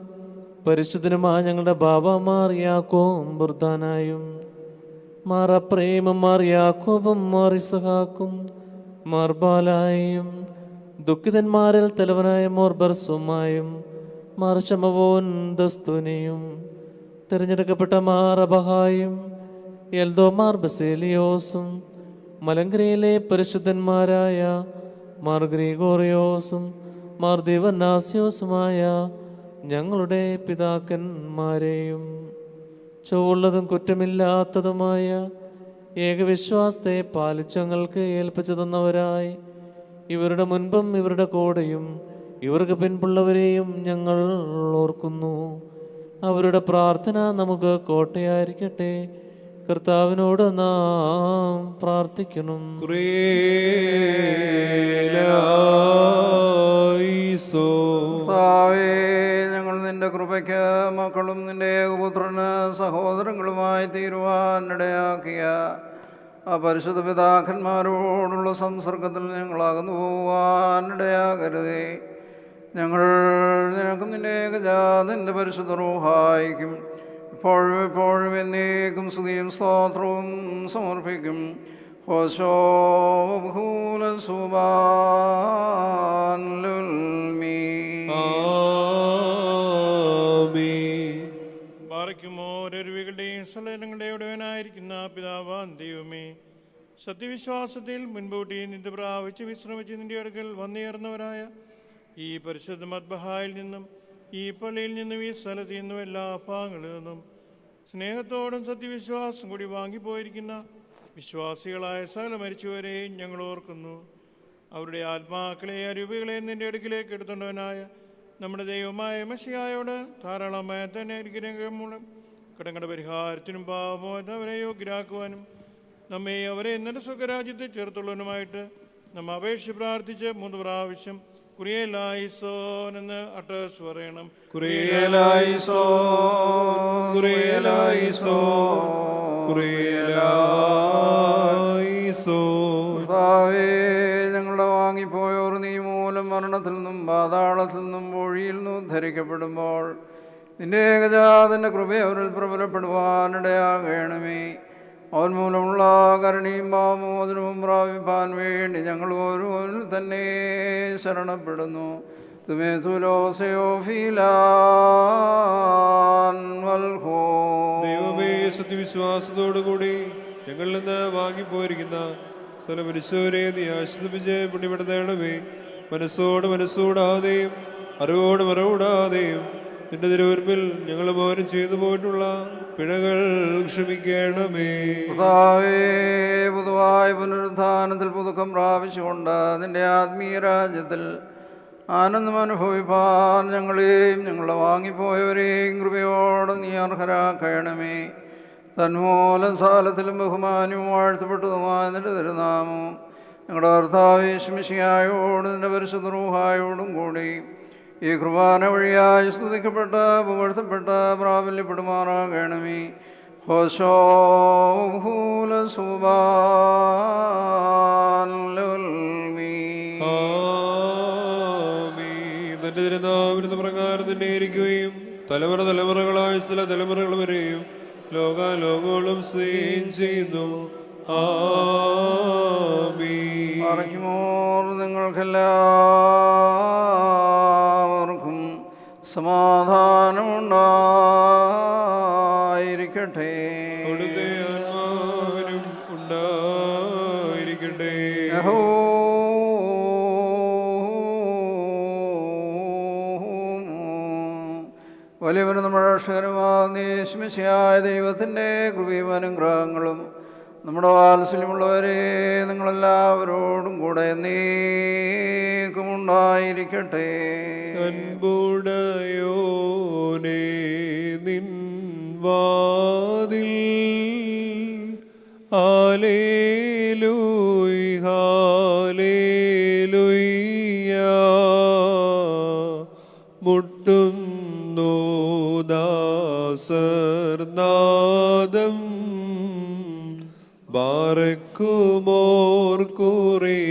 Speaker 8: പരിശുദ്ധനുമായ ഞങ്ങളുടെ ബാബാമാർ യാക്കോബും ബുർദാനായും മാർ അപ്രേമും മാർ യാക്കോബും മാർ ഇസഹാക്കും മാർ ബാലായും ദുഃഖിതന്മാരിൽ തലവനായ മോർ ബർസുമായും മാർ ശമവോൻ ദസ്തുനിയും തിരഞ്ഞെടുക്കപ്പെട്ട മാർ അബഹായും എൽദോമാർ ബസേലിയോസും മലങ്കരയിലെ പരിശുദ്ധന്മാരായ മാർ ഗ്രിഗോറിയോസും മാർ ദിവന്നാസ്യോസുമായ ഞങ്ങളുടെ പിതാക്കന്മാരെയും ചൊവ്വുള്ളതും കുറ്റമില്ലാത്തതുമായ ഏകവിശ്വാസത്തെ പാലിച്ചങ്ങൾക്ക് ഏൽപ്പിച്ചു തന്നവരായി ഇവരുടെ മുൻപും ഇവരുടെ കൂടെയും ഇവർക്ക് പിൻപുള്ളവരെയും ഞങ്ങൾ ഓർക്കുന്നു. അവരുടെ പ്രാർത്ഥന നമുക്ക് കോട്ടയായിരിക്കട്ടെ. കർത്താവിനോട് നാം പ്രാർത്ഥിക്കണം.
Speaker 2: ഞങ്ങൾ നിന്റെ കൃപയ്ക്ക് മക്കളും നിന്റെ ഏകപുത്രന് സഹോദരങ്ങളുമായി തീരുവാൻ ഇടയാക്കിയ ആ പരിശുദ്ധ പിതാക്കന്മാരോടുള്ള സംസർഗത്തിൽ ഞങ്ങളകന്നു പോവാൻ ഇടയാകരുതേ. ഞങ്ങൾ നിനക്കും നിന്റെ ഏകജാതന്റെ പരിശുദ്ധ റൂഹായിക്കും ഇപ്പോഴും എപ്പോഴും എന്നേക്കും സ്തുതിയും സ്തോത്രവും സമർപ്പിക്കും. ഹോശോ ഭൂല സുബാൻ
Speaker 5: ഓരോരുവികളുടെയും സ്ഥലങ്ങളുടെയും ഉടയവനായിരിക്കുന്ന പിതാവാൻ ദൈവമേ, സത്യവിശ്വാസത്തിൽ മുൻകൂട്ടി നിന്റെ പ്രാപിച്ച് വിശ്രമിച്ച് നിന്റെ അടുക്കൽ വന്നുയർന്നവരായ ഈ പരിശുദ്ധ മദ്ബഹായിൽ നിന്നും ഈ പള്ളിയിൽ നിന്നും ഈ സ്ഥലത്ത് നിന്നും എല്ലാ ഭാഗങ്ങളിൽ നിന്നും സ്നേഹത്തോടും സത്യവിശ്വാസം കൂടി വാങ്ങിപ്പോയിരിക്കുന്ന വിശ്വാസികളായ സകല മരിച്ചവരെയും ഞങ്ങൾ ഓർക്കുന്നു. അവരുടെ ആത്മാക്കളെ അരൂപികളെ നിന്റെ അടുക്കിലേക്ക് എടുത്തുകൊണ്ടവനായ നമ്മുടെ ദൈവമായ മെസ്സിഹായോട് ധാരാളമായ തന്നെ അനുഗ്രഹം മൂലം കടങ്ങളുടെ പരിഹാരത്തിനും പാപമോചനം അവരെ യോഗ്യരാക്കുവാനും നമ്മെ അവരെ എന്നിട്ട് സ്വർഗരാജ്യത്തെ ചേർത്തുള്ളവനുമായിട്ട് നമ്മ അപേക്ഷിച്ച് പ്രാർത്ഥിച്ച് 3 പ്രാവശ്യം കുറിയലായിസോൻ എന്ന് അട്ടേഴ്സ് പറയണം.
Speaker 2: ഞങ്ങളുടെ വാങ്ങിപ്പോയവർ നീ മൂലം മരണത്തിൽ നിന്നും പാതാളത്തിൽ നിന്നും പൊഴിയിൽ നിന്നും ഉദ്ധരിക്കപ്പെടുമ്പോൾ നിന്റെ ഏകജാതന്റെ കൃപ അവരിൽ പ്രബലപ്പെടുവാനിടയാകണമേ. അവൻ മൂലമുള്ള കരുണയും പാപമോചനവും പ്രാപിപ്പാൻ വേണ്ടി ഞങ്ങൾ ഓരോന്നിൽ തന്നെ ശരണപ്പെടുന്നു.
Speaker 1: ദൈവമേ, സത്യവിശ്വാസത്തോടുകൂടി ഞങ്ങളിൽ നിന്ന് വാങ്ങിപ്പോയിരിക്കുന്ന സ്ഥലമനുഷ്യരെ നീ ആശ്വസിപ്പിച്ച് പുണ്യപ്പെടുത്തേണമേ. മനസ്സോടാതെയും അറിവോടാതെയും നിന്റെ തിരുവരുമ്പിൽ ഞങ്ങൾ മൗനം ചെയ്തു പോയിട്ടുള്ള പിഴകൾ ക്ഷമിക്കണമേ.
Speaker 2: പൊതുവായ പുനരുത്ഥാനത്തിൽ പുതുക്കം പ്രാപിച്ചുകൊണ്ട് നിന്റെ ആത്മീയ രാജ്യത്തിൽ ആനന്ദം അനുഭവിപ്പാൻ ഞങ്ങളെയും ഞങ്ങളെ വാങ്ങിപ്പോയവരെയും കൃപയോടെ നീ അർഹരാക്കണമേ. തന്മൂലം സാലത്തിലും ബഹുമാനവും വാഴ്ത്തപ്പെട്ടതുമായ നിന്റെ തിരുനാമം ഞങ്ങളുടെ കർത്താവ് യേശുമിശിഹായോട് നിന്റെ പരിശുദ്ധ റൂഹായോടും കൂടി ഈ കുർബാന വഴിയായി സ്തുതിക്കപ്പെട്ട പുകഴ്ത്തപ്പെട്ട പ്രാബല്യപ്പെടുമാറാകണമേ. ഹോശോ ഭൂല സുബാൻ
Speaker 1: തന്റെ തിരുനാമത്തിന് പ്രകാരം തന്നെ ഇരിക്കുകയും തലമുറകളായ ചില തലമുറകൾ വരെയും ലോകാലോകങ്ങളും സ്നേഹം ചെയ്യുന്നു.
Speaker 2: നിങ്ങൾക്കെല്ലാവർക്കും സമാധാനമുണ്ടായിരിക്കട്ടെ.
Speaker 1: അവിടുത്തെ ആത്മാവിനും ഉണ്ടായിരിക്കട്ടെ.
Speaker 2: വലിയവനും നമ്മുടെ രക്ഷകനുമായ ദൈവത്തിൻ്റെ കൃപയും അനുഗ്രഹങ്ങളും നമ്മുടെ വാത്സല്യമുള്ളവരെ നിങ്ങളെല്ലാവരോടും കൂടെ എന്നേക്കുമുണ്ടായിരിക്കട്ടെ.
Speaker 1: അൻപുടയോനേ നിൻ വാതിൽ ഹല്ലേലൂയ ഹല്ലേലൂയ മുട്ടുന്നു ദാസർനാദം ബാറക്കുമോർ കുറിയേലായിസോ.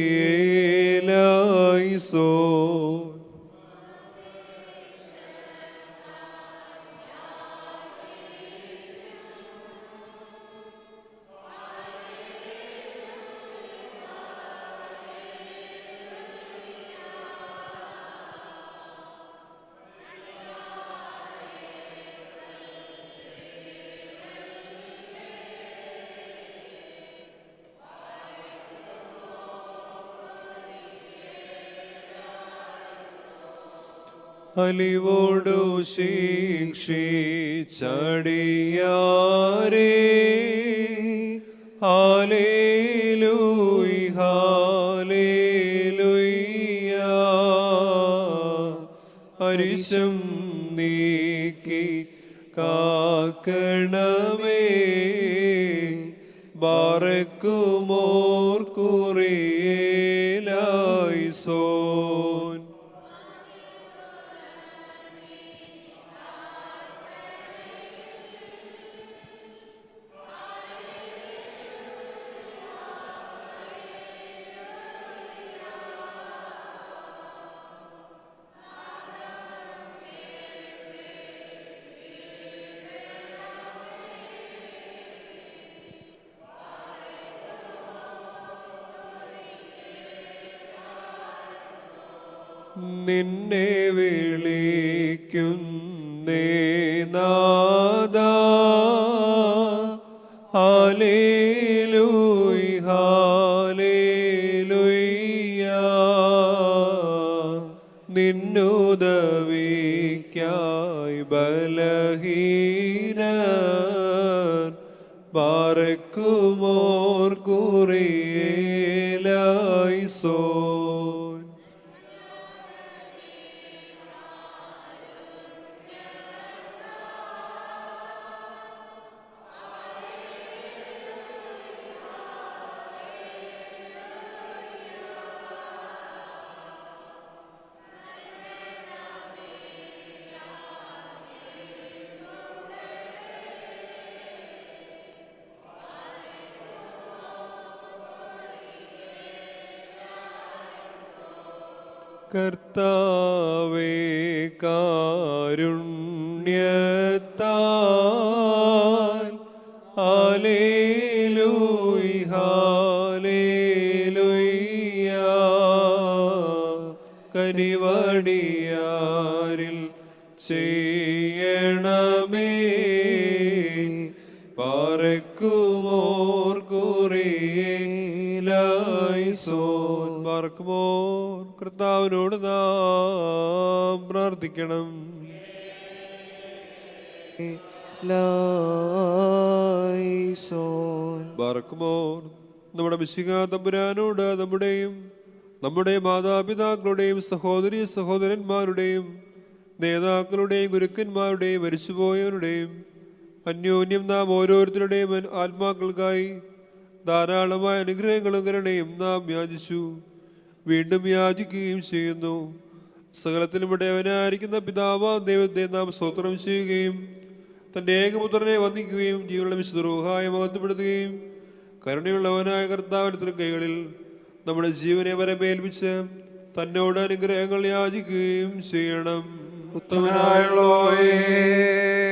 Speaker 1: അലിവോടു ശിക്ഷിച്ചടിയാരേ ഹല്ലേലൂയ ഹല്ലേലൂയ അരിശം നീക്കി കാക്കണമേ ബാറക്കുമോർ കുറിയേലായിസോൻ. നിന്നെ വിളിക്കുന്നേ നാദാ ഹല്ലേലൂയ ഹല്ലേലൂയ നിന്നുദവിക്കായി ബലഹീനൻ ബാറക്കുമോർ കുറിയേലായിസോൻ. കർത്താവേ കാരുണ്യത്താൽ ഹല്ലേലൂയ ഹല്ലേലൂയ കനിവടിയാരിൽ ചെയ്യണമേ ബാറക്കുമോർ കുറിയേലായിസോൻ. ബാറക്കുമോർ കർത്താവിനോട് നാം പ്രാർത്ഥിക്കണം. ബാറക്കുമോർ നമ്മുടെ മിശിഹാ തമ്പുരാനോട് നമ്മുടെ മാതാപിതാക്കളുടെയും സഹോദരീ സഹോദരന്മാരുടെയും നേതാക്കളുടെയും ഗുരുക്കന്മാരുടെയും മരിച്ചുപോയവരുടെയും അന്യോന്യം നാം ഓരോരുത്തരുടെയും ആത്മാക്കൾക്കായി ധാരാളമായ അനുഗ്രഹങ്ങളും കരുണയും നാം യാചിച്ചു, വീണ്ടും യാചിക്കുകയും ചെയ്യുന്നു. സകലത്തിലും ഇടയവനായിരിക്കുന്ന പിതാവാം ദൈവത്തെ നാം സ്തോത്രം ചെയ്യുകയും തൻ്റെ ഏകപുത്രനെ വന്ദിക്കുകയും ജീവനുള്ള വിശുദ്ധ റൂഹായെ മഹത്വപ്പെടുത്തുകയും കരുണയുള്ളവനായ കർത്താവിന്റെ തൃക്കൈകളിൽ നമ്മുടെ ജീവനെ വരമേൽപ്പിച്ച് തന്നോട് അനുഗ്രഹങ്ങൾ യാചിക്കുകയും ചെയ്യണം. ഉത്തമനായുള്ളോരേ,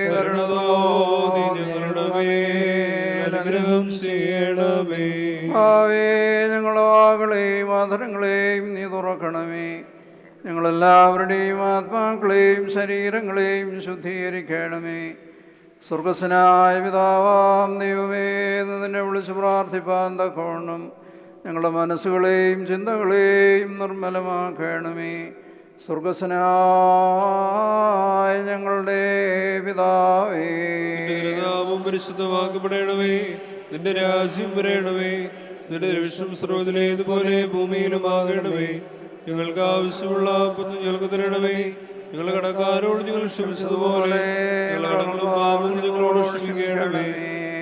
Speaker 1: കരുണ തോന്നി ഞങ്ങളുടെ മേൽ അനുഗ്രഹം ചെയ്യണമേ.
Speaker 2: ഞങ്ങളുടെ വാകളെയും ആധരങ്ങളെയും നീ തുറക്കണമേ. ഞങ്ങളെല്ലാവരുടെയും ആത്മാക്കളെയും ശരീരങ്ങളെയും ശുദ്ധീകരിക്കണമേ. സ്വർഗസ്വനായ പിതാവാം ദൈവമേ, നിന്നെ വിളിച്ച് പ്രാർത്ഥിപ്പാൻ തക്കവണ്ണം ഞങ്ങളുടെ മനസ്സുകളെയും ചിന്തകളെയും നിർമ്മലമാക്കണമേ. സ്വർഗസ്വനായ ഞങ്ങളുടെ പിതാവേ,
Speaker 1: നിന്റെ നാമം പരിശുദ്ധമാക്കപ്പെടണമേ. നിന്റെ രാജ്യം വരയണമേ. നിന്റെ വിഷ്ണു സർവ്വത്തിലേതുപോലെ ഭൂമിയിലുമാകണമേ. ഞങ്ങൾക്ക് ആവശ്യമുള്ള അപ്പം ഞങ്ങൾക്ക് തരണമേ. ഞങ്ങളുടെ കടക്കാരോട് ഞങ്ങൾ ക്ഷമിച്ചതുപോലെ ഞങ്ങളുടെ കടങ്ങളും പാപങ്ങളും ഞങ്ങളോട് ക്ഷമിക്കണമേ.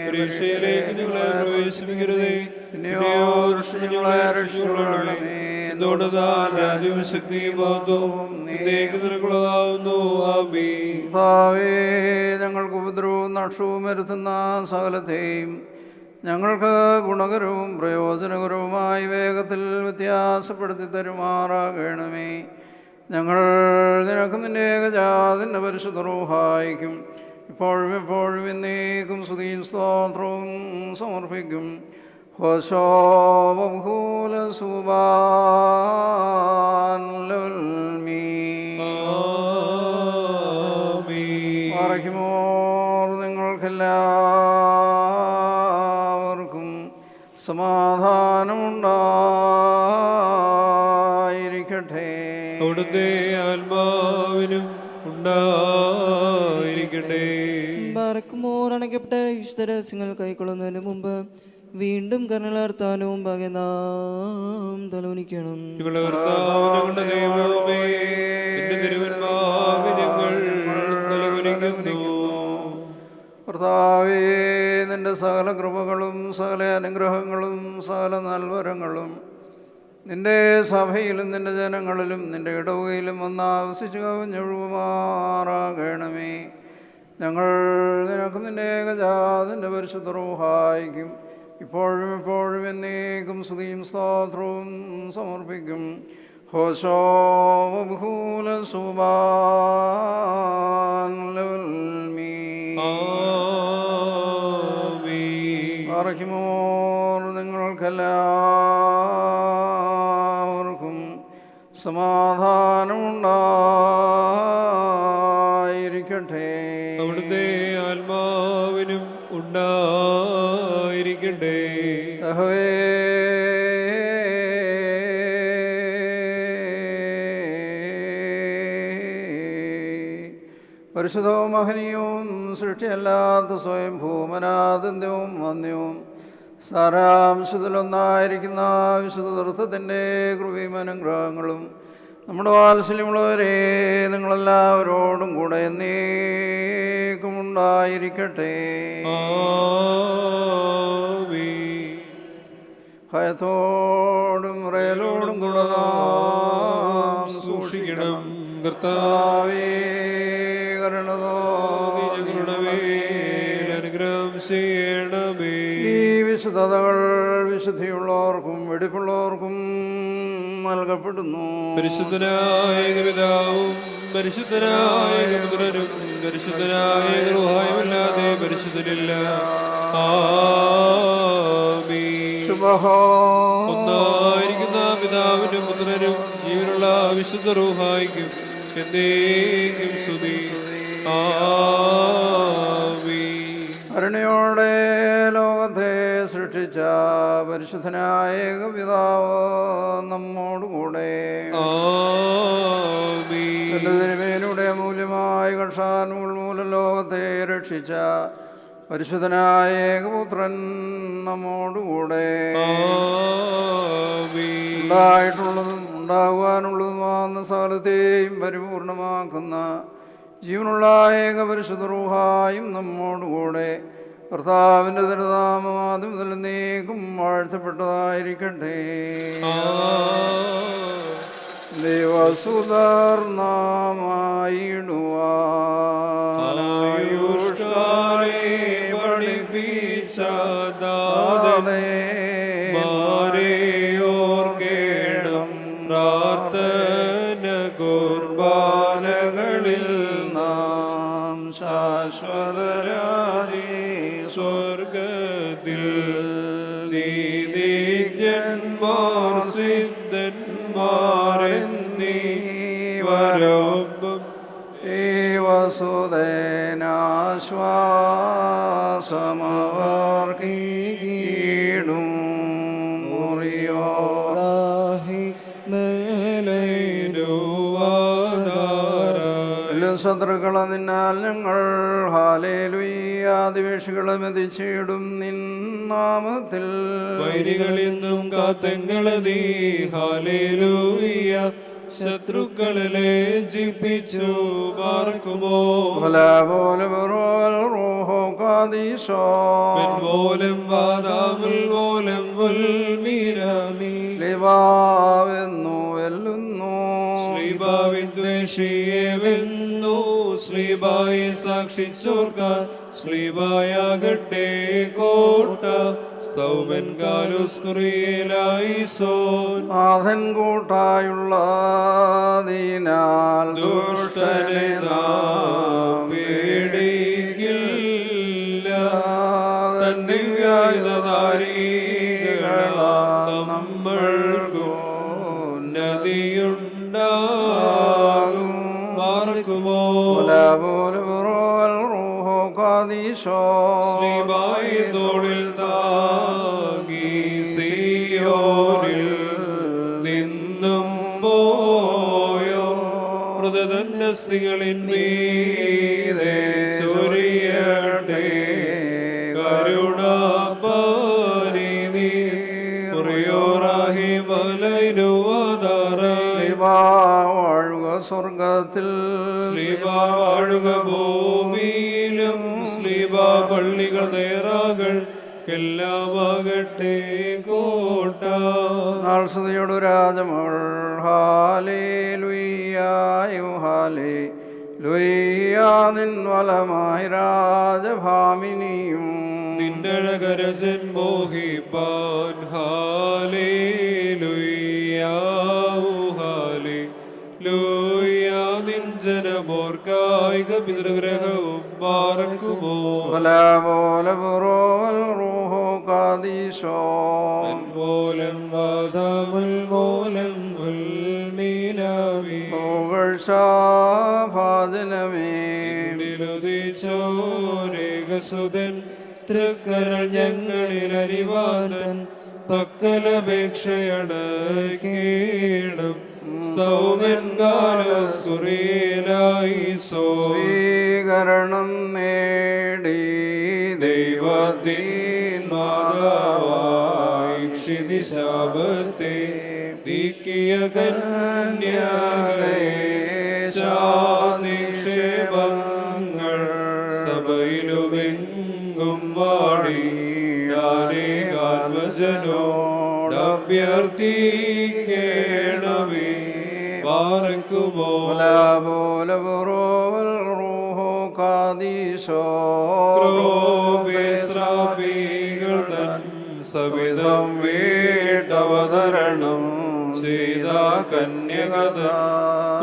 Speaker 1: പരീക്ഷയിലേക്ക് ഞങ്ങളെ പ്രവേശിപ്പിക്കരുതേ, പിന്നെയോ ദുഷ്ടനിൽ ഞങ്ങളെ രക്ഷിച്ചുകൊള്ളണമേ. എന്തുകൊണ്ട് താൻ രാജ്യവും ശക്തിയും മഹത്വവും നീക്ക് നിനക്കുള്ളതാവുന്നു. ആമീൻ.
Speaker 2: ഞങ്ങൾക്ക് ഉപദ്രവവും നഷ്ടവും വരുത്തുന്ന സകലത്തെയും ഞങ്ങൾക്ക് ഗുണകരവും പ്രയോജനകരവുമായി വേഗത്തിൽ വ്യത്യാസപ്പെടുത്തി തരുമാറാകണമേ. ഞങ്ങൾ നിനക്കും നിന്റെ ഏകജാതിൻ്റെ പരിശുദ്ധ റൂഹായിക്കും ഇപ്പോഴും എപ്പോഴും എന്നേക്കും സ്തുതിയും സ്തോത്രവും സമർപ്പിക്കും. നിങ്ങൾക്കെല്ലാവർക്കും സമാധാനമുണ്ടായിരിക്കട്ടെ.
Speaker 1: അവിടുത്തെ ആത്മാവിനും ഉണ്ടായിരിക്കട്ടെ.
Speaker 4: ബാറക്കുമോർ അണയ്ക്കപ്പെട്ട വിശുദ്ധരഹസ്യങ്ങൾ കൈക്കൊള്ളുന്നതിന് മുമ്പ് വീണ്ടും കരുണാർത്താനവും ഭാഗ്യ നാം തലോനിക്കണം.
Speaker 1: ഞങ്ങളുടെ കർത്താവ്, ഞങ്ങളുടെ ദൈവമേ, നിന്റെ തിരുവൻപാകെ ഞങ്ങൾ തലകുനിക്കുന്നു.
Speaker 2: കർത്താവേ, നിന്റെ സകല കൃപകളും സകല അനുഗ്രഹങ്ങളും സകല നൽവരങ്ങളും നിന്റെ സഭയിലും നിന്റെ ജനങ്ങളിലും നിന്റെ ഇടവകയിലും ഒന്നാവശിച്ചു കവിഞ്ഞൊഴുകുമാറാകണമേ. ഞങ്ങൾ നിനക്കും നിന്റെ ഏകജാതന്റെ പരിശുദ്ധ റൂഹായിക്കും ഇപ്പോഴും എപ്പോഴും എന്നേക്കും സ്തുതിയും സ്തോത്രവും സമർപ്പിക്കും. ഹോശോ ബഹൂല സുബാൻ അർഹിമോർ. നിങ്ങൾക്കെല്ലാവർക്കും സമാധാനമുണ്ടായിരിക്കട്ടെ.
Speaker 1: അവിടുത്തെ ആത്മാവിനും ഉണ്ടായിരിക്കട്ടെ.
Speaker 2: പരിശുദ്ധവും മഹനീയവും സൃഷ്ടിയല്ലാത്ത സ്വയം ഭൂമനാദന്യവും വന്യവും സാരാംശത്തിലൊന്നായിരിക്കുന്ന വിശുദ്ധ തൃത്വത്തിൻ്റെ കൃപയും അനുഗ്രഹങ്ങളും നമ്മുടെ വാത്സല്യമുള്ളവരെ നിങ്ങളെല്ലാവരോടും കൂടെ എന്നേക്കും ഉണ്ടായിരിക്കട്ടെ. ഭയത്തോടും റയലോടും കൂടെ നാം
Speaker 1: സൂക്ഷിക്കണം.
Speaker 2: കർത്താവേ, കരുണതോ
Speaker 1: ഞങ്ങളുടെ മേൽ അനുഗ്രഹം ചെയ്യണമേ.
Speaker 2: ഈ വിശുദ്ധതകൾ വിശുദ്ധിയുള്ളവർക്കും വെടിപ്പുള്ളവർക്കും നൽകപ്പെടുന്നു.
Speaker 1: പരിശുദ്ധനായ പിതാവും പരിശുദ്ധനായ പുത്രനും പരിശുദ്ധനായ ഗൃഹായുമല്ലാതെ പരിശുദ്ധനില്ല. ഒന്നായിരിക്കുന്ന പിതാവിനും പുത്രനും ജീവനുള്ള വിശുദ്ധ റൂഹായിക്കും എന്നേക്കും സ്തുതി.
Speaker 2: കരുണയോടെ ലോകത്തെ സൃഷ്ടിച്ച പരിശുദ്ധനായ ഏകപിതാവ് നമ്മോടുകൂടെ തന്റെ തിരുമേനിയുടെ മൂല്യമായ കക്ഷാനുകൾ മൂലം ലോകത്തെ രക്ഷിച്ച പരിശുദ്ധനായ ഏകപുത്രൻ നമ്മോടുകൂടെ ഉണ്ടായിട്ടുള്ളതും ഉണ്ടാകുവാനുള്ളതുമാകുന്ന സകലത്തെയും പരിപൂർണമാക്കുന്ന ജീവനുള്ള ഏക പരിശുദ്ധ റൂഹായും നമ്മോടുകൂടെ കർത്താവിൻ്റെ തിരുനാമം ആദ്യം മുതൽ എന്നേക്കും വാഴ്ത്തപ്പെട്ടതായിരിക്കട്ടെ.
Speaker 1: ദേവസുധർനാമായിടുവായുഷ്കാലേ പഠിപ്പിച്ച മാരെയോർക്കേണം പ്രാർത്ഥന കുർബാനകളിൽ നാം ശാശ്വതരാജി സ്വർഗത്തിൽ നീതിജ്ഞന്മാർ സിദ്ധന്മാരെന്നീവരൊപ്പം
Speaker 2: ദേവസുദേനാശ്വാസമവർക്കീടും ശത്രുക്കളെ നിന്നാൽ ഞങ്ങൾ ഹാലേലുയ്യ ദിവേഷികളെ മെതിച്ചിടും നിൻ നാമത്തിൽ.
Speaker 1: വൈരികളിൽ നിന്നും കാത്തങ്ങളെ നീ ഹാലേലൂയ ശത്രുക്കളെ ലജ്ജിപ്പിച്ചു പാർക്കുമോ. പോലും വാദാമുൽ പോലും
Speaker 2: ലിവാവെന്നു വെല്ലുന്നു
Speaker 1: ശ്രീഭാവിദ്വേഷിയെ വെന്നു ശ്രീഭായെ സാക്ഷിച്ചോർക്കാൻ ശ്രീഭായാകട്ടെ കോട്ട സ്തൗമൻ കാലുസ്കുറിയേലായി സോൻ
Speaker 2: നാഥൻ കൂട്ടായുള്ളതിനാൽ
Speaker 1: ദുഷ്ടനെ നാം പേടിക്കില്ല. തന്റെ വ്യായുധധാരികളാം നമ്മൾക്കും ഉന്നതിയുണ്ടാകും. പാർക്കുമോ ശ്രീഭായി തോളിൽ താങ്ങി സിയോനിൽ നിന്നും പോയോ മൃതതന്നസ്തികളിന്മേ
Speaker 2: സ്വർഗത്തിൽ
Speaker 1: സ്ലീബ വാഴുക ഭൂമിയിലും സ്ലീബ പള്ളികൾ നേറാകൾ എല്ലാമാകട്ടെ കോട്ട.
Speaker 2: നാൾസ്തുതിയോടു രാജമകൾ ഹാലേ ലുയ്യായു ഹാലേ ലുയ്യാ നിൻ വലമായി രാജഭാമിനിയും
Speaker 1: നിന്നഴകരജൻ മോഹിപ്പാൻ ഹാലേ ലുയ്യാ ഹാലേ ലുയ്യാ നിൻ ജനമോർക്കായിക പിതൃഗ്രഹവും പാർക്കുമോ മൂലം വാദമുൽ മൂലം ഉൽമീനാവി ചോരേകസുതൻ തൃക്കരൾ ഞങ്ങളിൽ അരിവാതൻ പക്കലപേക്ഷയടക്കേണം സൗമൻ കാലസുറിയലായി
Speaker 2: സ്വീകരണം നേടി
Speaker 1: ദൈവത്തിൻ മാതാവായി ക്ഷിതിശാപത്തെ നീക്കിയ കന്യാകേ നിക്ഷേപങ്ങൾ സഭയിലുമെങ്കും വാടി ാനേകാത്മജനോടഭ്യർത്ഥിക്കേണമേ പാർക്കുമോ ശ്രാപികൾ തൻ സവിധം വീട്ടവതരണം ചെയ്ത കന്യകത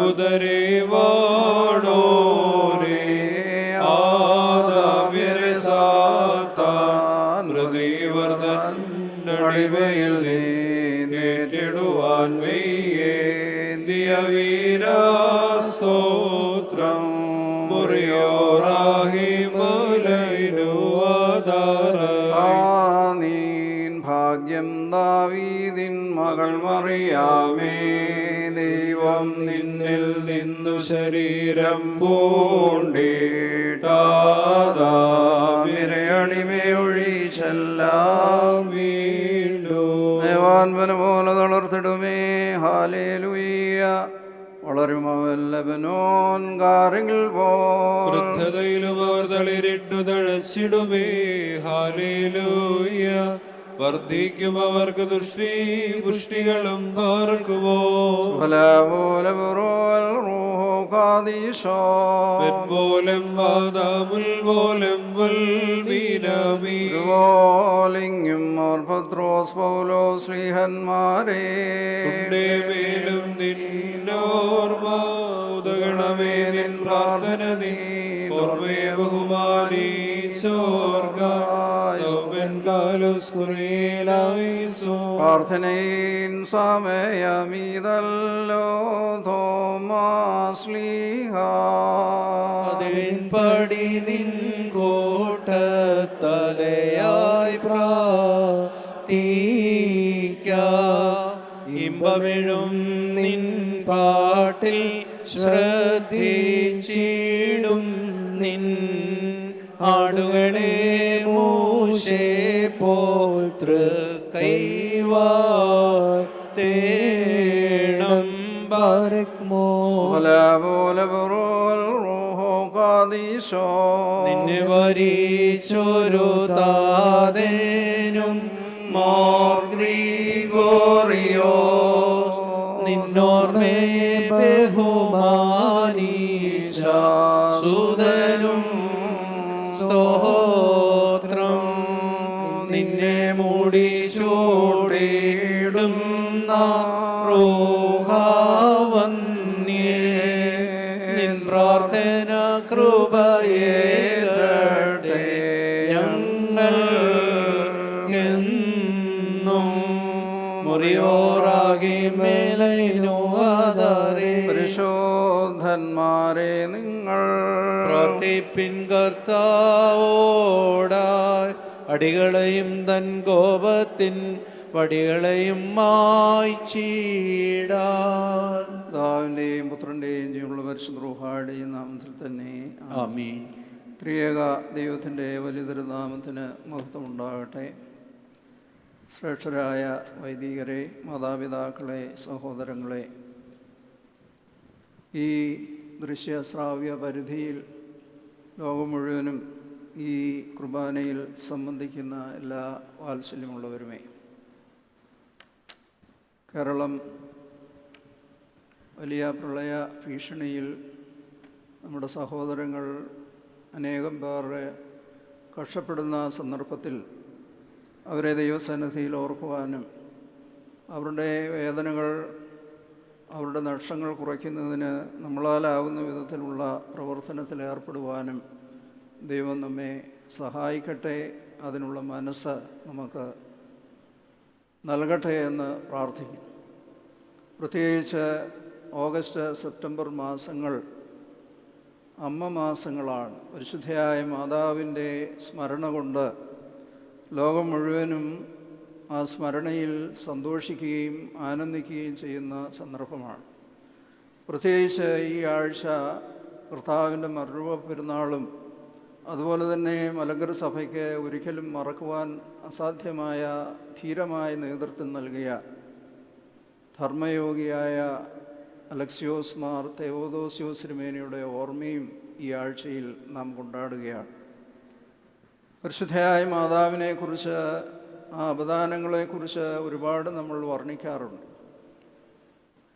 Speaker 1: ഉദരേ വാടോരേ ആദാമ്യരെ സാത്താൻ പ്രതിവർദ്ധൻ നടിമയിൽ നേറ്റിടുവാൻ വയ്യേന്തിയ വീരാസ്തോത്രം മുറിയോറാഹി
Speaker 2: നീൻ ഭാഗ്യം ദാവീദിൻ മകൾ മറിയാമേ ദൈവം
Speaker 1: നിന്നിൽ നിന്നു ശരീരം പൂണ്ടിട്ടടിമയൊഴിച്ചെല്ലാം വീണ്ടും
Speaker 2: ദേവാൻപന പോലെ തളർത്തിടുമേ ഹാലേലുയ്യ വളരുമവല്ലവനോൻ കാരെങ്കിൽ
Speaker 1: വൃദ്ധതയിലും അവർ തളിരിട്ടു തഴച്ചിടുമേ ഹാലേലൂയ വർദ്ധിക്കും അവർക്ക് ദുഷ്ടി പുഷ്ടികളും പാർക്കുമോ പോലം വാദാമുൽ പോലം
Speaker 2: ലിംഗം പത്രോസ് പൗലോ ശ്രീഹന്മാരെ
Speaker 1: മേലും നിന്നോർമ്മ ഉദഗണമേ നിൻ പ്രാർത്ഥന നീ ഓർമ്മയെ ബഹുമാനി
Speaker 2: പ്രാർത്ഥനയിൻ സമയമീതല്ലോ തോമാശ്ലീഹ
Speaker 3: പടി നിൻ കോട്ടത്തലയായി പ്രാർത്ഥിക്ക ഇമ്പമിഴും നിൻ പാട്ടിൽ ശ്രദ്ധിച്ചിടും നിൻ ആടുകളെ മൂശേ പോൽ തൃക്കൈവാത്തേണം ബാരക്മോ നിന്നെ വരിച്ചൊരു താതനും മോർഗ്രിഗോറിയോ നിന്നോർമ്മയെ ബഹുമാനിച്ച സുതനും സ്തോത്രം നിന്നെ മൂടി ചൂടിടുന്ന റൂഹാവന്യേ നിൻ പ്രാർത്ഥന കൃപയേറട്ടെ ഞങ്ങൾക്കെന്നും മുറിയോറാകി മേലൈനോ ആധാരേ
Speaker 2: പരിശോധന്മാരെ നിങ്ങൾ
Speaker 3: പ്രാർത്ഥിപ്പിൻ കർത്താവോടായി അടികളെയും തൻ കോപത്തിൻ വടികളെയും മായ്ച്ചിടാൻ
Speaker 2: പിതാവിൻ്റെയും പുത്രൻ്റെയും ജീവനുള്ള പരിശുദ്ധ റൂഹായുടെയും നാമത്തിൽ തന്നെ
Speaker 3: ആമീൻ.
Speaker 2: ത്രിയേക ദൈവത്തിൻ്റെ വലിയ തിരുനാമത്തിന് മഹത്വമുണ്ടാകട്ടെ. ശ്രേഷ്ഠരായ വൈദികരെ, മാതാപിതാക്കളെ, സഹോദരങ്ങളെ, ഈ ദൃശ്യശ്രാവ്യ പരിധിയിൽ ലോകം മുഴുവനും ഈ കുർബാനയിൽ സംബന്ധിക്കുന്ന എല്ലാ വാത്സല്യമുള്ളവരുമേ, കേരളം വലിയ പ്രളയ ഭീഷണിയിൽ നമ്മുടെ സഹോദരങ്ങൾ അനേകം പേർ കഷ്ടപ്പെടുന്ന സന്ദർഭത്തിൽ അവരെ ദൈവസന്നിധിയിൽ ഓർക്കുവാനും അവരുടെ വേദനകൾ, അവരുടെ നഷ്ടങ്ങൾ കുറയ്ക്കുന്നതിന് നമ്മളാലാവുന്ന വിധത്തിലുള്ള പ്രവർത്തനത്തിൽ ഏർപ്പെടുവാനും ദൈവം നമ്മെ സഹായിക്കട്ടെ, അതിനുള്ള മനസ്സ് നമുക്ക് നൽകട്ടെ എന്ന് പ്രാർത്ഥിക്കുന്നു. പ്രത്യേകിച്ച് ഓഗസ്റ്റ് സെപ്റ്റംബർ മാസങ്ങൾ അമ്മ മാസങ്ങളാണ്. പരിശുദ്ധയായ മാതാവിൻ്റെ സ്മരണ കൊണ്ട് ലോകം മുഴുവനും ആ സ്മരണയിൽ സന്തോഷിക്കുകയും ആനന്ദിക്കുകയും ചെയ്യുന്ന സന്ദർഭമാണ്. പ്രത്യേകിച്ച് ഈ ആഴ്ച കർത്താവിൻ്റെ മറുരൂപ പെരുന്നാളും അതുപോലെ തന്നെ മലങ്കര സഭയ്ക്ക് ഒരിക്കലും മറക്കുവാൻ അസാധ്യമായ ധീരമായ നേതൃത്വം നൽകിയ ധർമ്മയോഗിയായ അലക്സിയോസ് മാർ തെവോദോസ്യോസ് തിരുമേനിയുടെ ഓർമ്മയും ഈ ആഴ്ചയിൽ നാം കൊണ്ടാടുകയാണ്. പരിശുദ്ധയായ മാതാവിനെക്കുറിച്ച്, ആ അപദാനങ്ങളെക്കുറിച്ച് ഒരുപാട് നമ്മൾ വർണ്ണിക്കാറുണ്ട്.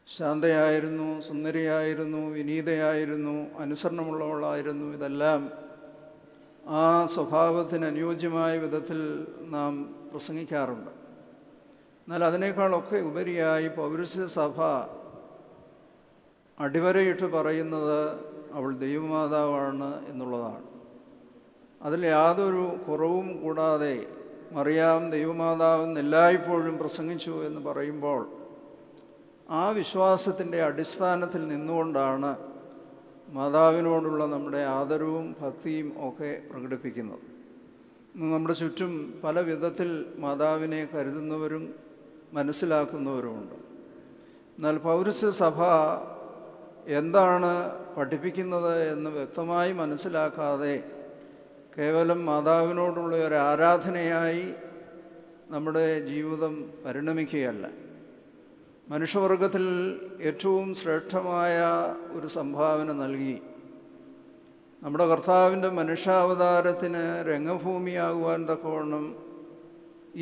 Speaker 2: ശാന്തയായിരുന്നു, സുന്ദരിയായിരുന്നു, വിനീതയായിരുന്നു, അനുസരണമുള്ളവളായിരുന്നു. ഇതെല്ലാം ആ സ്വഭാവത്തിന് അനുയോജ്യമായ വിധത്തിൽ നാം പ്രസംഗിക്കാറുണ്ട്. എന്നാൽ അതിനേക്കാളൊക്കെ ഉപരിയായി പൗരസ്ത്യ സഭ അടിവരയിട്ട് പറയുന്നത് അവൾ ദൈവമാതാവാണ് എന്നുള്ളതാണ്. അതിൽ യാതൊരു കുറവും കൂടാതെ മറിയാം ദൈവമാതാവെന്ന് എല്ലായ്പ്പോഴും പ്രസംഗിച്ചു എന്ന് പറയുമ്പോൾ ആ വിശ്വാസത്തിൻ്റെ അടിസ്ഥാനത്തിൽ നിന്നുകൊണ്ടാണ് മാതാവിനോടുള്ള നമ്മുടെ ആദരവും ഭക്തിയും ഒക്കെ പ്രകടിപ്പിക്കുന്നത്. നമ്മുടെ ചുറ്റും പല വിധത്തിൽ മാതാവിനെ കരുതുന്നവരും മനസ്സിലാക്കുന്നവരുമുണ്ട്. എന്നാൽ പൗരസ്ത്യ സഭ എന്താണ് പഠിപ്പിക്കുന്നത് എന്ന് വ്യക്തമായി മനസ്സിലാക്കാതെ കേവലം മാതാവിനോടുള്ള ഒരു ആരാധനയായി നമ്മുടെ ജീവിതം പരിണമിക്കുകയല്ല. മനുഷ്യവർഗത്തിൽ ഏറ്റവും ശ്രേഷ്ഠമായ ഒരു സംഭാവന നൽകി നമ്മുടെ കർത്താവിൻ്റെ മനുഷ്യാവതാരത്തിന് രംഗഭൂമിയാകുവാൻ തക്കവണ്ണം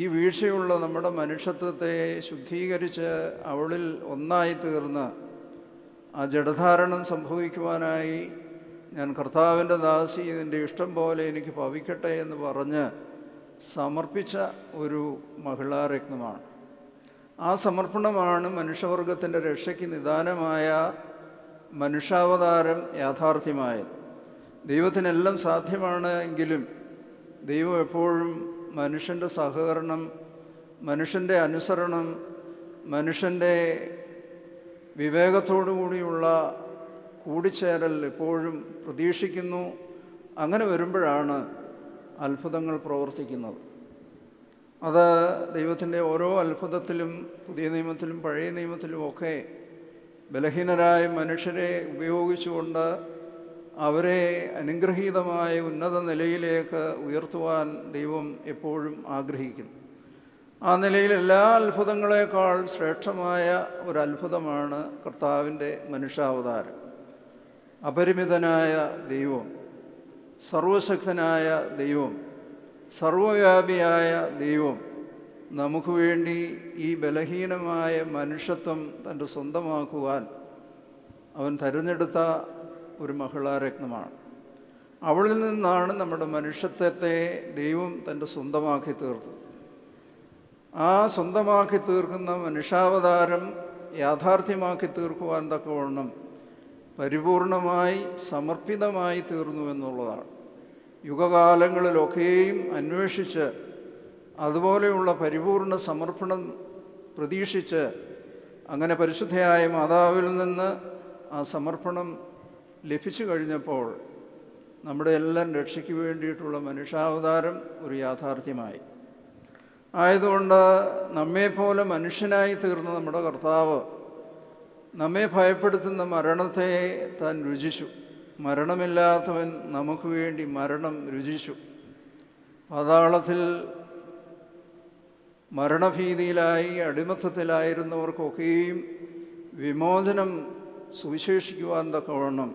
Speaker 2: ഈ വീഴ്ചയുള്ള നമ്മുടെ മനുഷ്യത്വത്തെ ശുദ്ധീകരിച്ച് അവളിൽ ഒന്നായി തീർന്ന് ആ ജഡധാരണം സംഭവിക്കുവാനായി ഞാൻ കർത്താവിൻ്റെ ദാസി, ഇതിൻ്റെ ഇഷ്ടം പോലെ എനിക്ക് ഭവിക്കട്ടെ എന്ന് പറഞ്ഞ് സമർപ്പിച്ച ഒരു മഹിളാരത്നമാണ്. ആ സമർപ്പണമാണ് മനുഷ്യവർഗത്തിൻ്റെ രക്ഷയ്ക്ക് നിദാനമായ മനുഷ്യാവതാരം യാഥാർത്ഥ്യമായത്. ദൈവത്തിനെല്ലാം സാധ്യമാണ് എങ്കിലും ദൈവം എപ്പോഴും മനുഷ്യൻ്റെ സഹകരണം, മനുഷ്യൻ്റെ അനുസരണം, മനുഷ്യൻ്റെ വിവേകത്തോടു കൂടിയുള്ള കൂടിച്ചേരൽ എപ്പോഴും പ്രതീക്ഷിക്കുന്നു. അങ്ങനെ വരുമ്പോഴാണ് അത്ഭുതങ്ങൾ പ്രവർത്തിക്കുന്നത്. അത് ദൈവത്തിൻ്റെ ഓരോ അത്ഭുതത്തിലും, പുതിയ നിയമത്തിലും പഴയ നിയമത്തിലുമൊക്കെ ബലഹീനരായ മനുഷ്യരെ ഉപയോഗിച്ചുകൊണ്ട് അവരെ അനുഗ്രഹീതമായ ഉന്നത നിലയിലേക്ക് ഉയർത്തുവാൻ ദൈവം എപ്പോഴും ആഗ്രഹിക്കുന്നു. ആ നിലയിൽ എല്ലാ അത്ഭുതങ്ങളെക്കാൾ ശ്രേഷ്ഠമായ ഒരു അത്ഭുതമാണ് കർത്താവിൻ്റെ മനുഷ്യാവതാരം. അപരിമിതനായ ദൈവം, സർവശക്തനായ ദൈവം, സർവവ്യാപിയായ ദൈവം നമുക്ക് വേണ്ടി ഈ ബലഹീനമായ മനുഷ്യത്വം തൻ്റെ സ്വന്തമാക്കുവാൻ അവൻ തിരഞ്ഞെടുത്ത ഒരു മഹിളാരത്നമാണ്. അവളിൽ നിന്നാണ് നമ്മുടെ മനുഷ്യത്വത്തെ ദൈവം തൻ്റെ സ്വന്തമാക്കി തീർത്തത്. ആ സ്വന്തമാക്കി തീർക്കുന്ന മനുഷ്യാവതാരം യാഥാർത്ഥ്യമാക്കി തീർക്കുവാൻ തക്കവണ്ണം പരിപൂർണമായി സമർപ്പിതമായി തീർന്നു എന്നുള്ളതാണ്. യുഗകാലങ്ങളിലൊക്കെയും അന്വേഷിച്ച് അതുപോലെയുള്ള പരിപൂർണ സമർപ്പണം പ്രതീക്ഷിച്ച് അങ്ങനെ പരിശുദ്ധയായ മാതാവിൽ നിന്ന് ആ സമർപ്പണം ലഭിച്ചു കഴിഞ്ഞപ്പോൾ നമ്മുടെ എല്ലാം രക്ഷയ്ക്ക് വേണ്ടിയിട്ടുള്ള മനുഷ്യാവതാരം ഒരു യാഥാർത്ഥ്യമായി. ആയതുകൊണ്ട് നമ്മെപ്പോലെ മനുഷ്യനായി തീർന്ന നമ്മുടെ കർത്താവ് നമ്മെ ഭയപ്പെടുത്തുന്ന മരണത്തെ താൻ രുചിച്ചു. മരണമില്ലാത്തവൻ നമുക്ക് വേണ്ടി മരണം രുചിച്ചു. പാതാളത്തിൽ മരണഭീതിയിലായി അടിമത്തത്തിലായിരുന്നവർക്കൊക്കെയും വിമോചനം സുവിശേഷിക്കുവാൻ തക്കവണ്ണം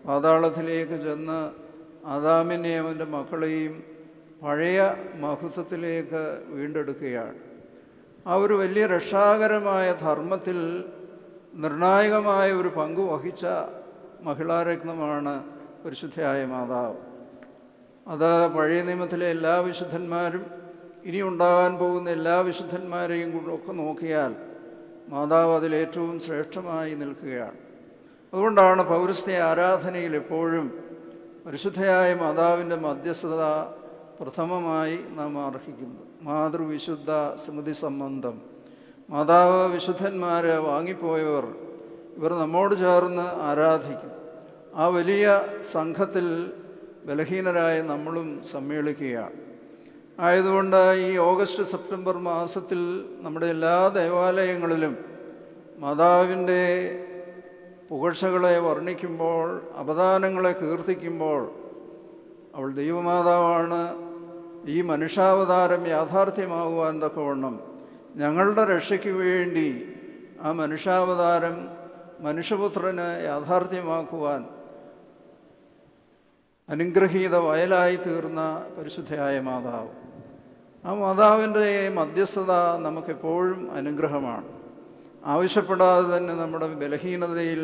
Speaker 2: പാതാളത്തിലേക്ക് ചെന്ന് ആദാമിനെയും അവൻ്റെ മക്കളെയും പഴയ മഹത്വത്തിലേക്ക് വീണ്ടെടുക്കുകയാണ്. ആ ഒരു വലിയ രക്ഷാകരമായ ധർമ്മത്തിൽ നിർണായകമായ ഒരു പങ്ക് വഹിച്ച മഹിളാരത്നമാണ് പരിശുദ്ധയായ മാതാവ്. അത് പഴയ നിയമത്തിലെ എല്ലാ വിശുദ്ധന്മാരും ഇനി ഉണ്ടാകാൻ പോകുന്ന എല്ലാ വിശുദ്ധന്മാരെയും ഒക്കെ നോക്കിയാൽ മാതാവ് അതിലേറ്റവും ശ്രേഷ്ഠമായി നിൽക്കുകയാണ്. അതുകൊണ്ടാണ് പൗരസ്ത്യ ആരാധനയിൽ എപ്പോഴും പരിശുദ്ധയായ മാതാവിൻ്റെ മധ്യസ്ഥത പ്രഥമമായി നാം അർഹിക്കുന്നത്. മാതൃവിശുദ്ധ സ്മൃതി സംബന്ധം. മാതാവ് വിശുദ്ധന്മാർ വാങ്ങിപ്പോയവർ ഇവർ നമ്മോട് ചേർന്ന് ആരാധിക്കും. ആ വലിയ സംഘത്തിൽ ബലഹീനരായ നമ്മളും സമ്മേളിക്കുകയാണ്. ആയതുകൊണ്ട് ഈ ഓഗസ്റ്റ് സെപ്റ്റംബർ മാസത്തിൽ നമ്മുടെ എല്ലാ ദേവാലയങ്ങളിലും മാതാവിൻ്റെ പുകഴ്ചകളെ വർണ്ണിക്കുമ്പോൾ, അപദാനങ്ങളെ കീർത്തിക്കുമ്പോൾ, അവൾ ദൈവമാതാവാണ്, ഈ മനുഷ്യാവതാരം യാഥാർത്ഥ്യമാകുവാൻ തക്കവണ്ണം ഞങ്ങളുടെ രക്ഷയ്ക്ക് വേണ്ടി ആ മനുഷ്യാവതാരം മനുഷ്യപുത്രന് യാഥാർത്ഥ്യമാക്കുവാൻ അനുഗ്രഹീത വയലായി തീർന്ന പരിശുദ്ധയായ മാതാവ്. ആ മാതാവിൻ്റെ മധ്യസ്ഥത നമുക്കെപ്പോഴും അനുഗ്രഹമാണ്. ആവശ്യപ്പെടാതെ തന്നെ നമ്മുടെ ബലഹീനതയിൽ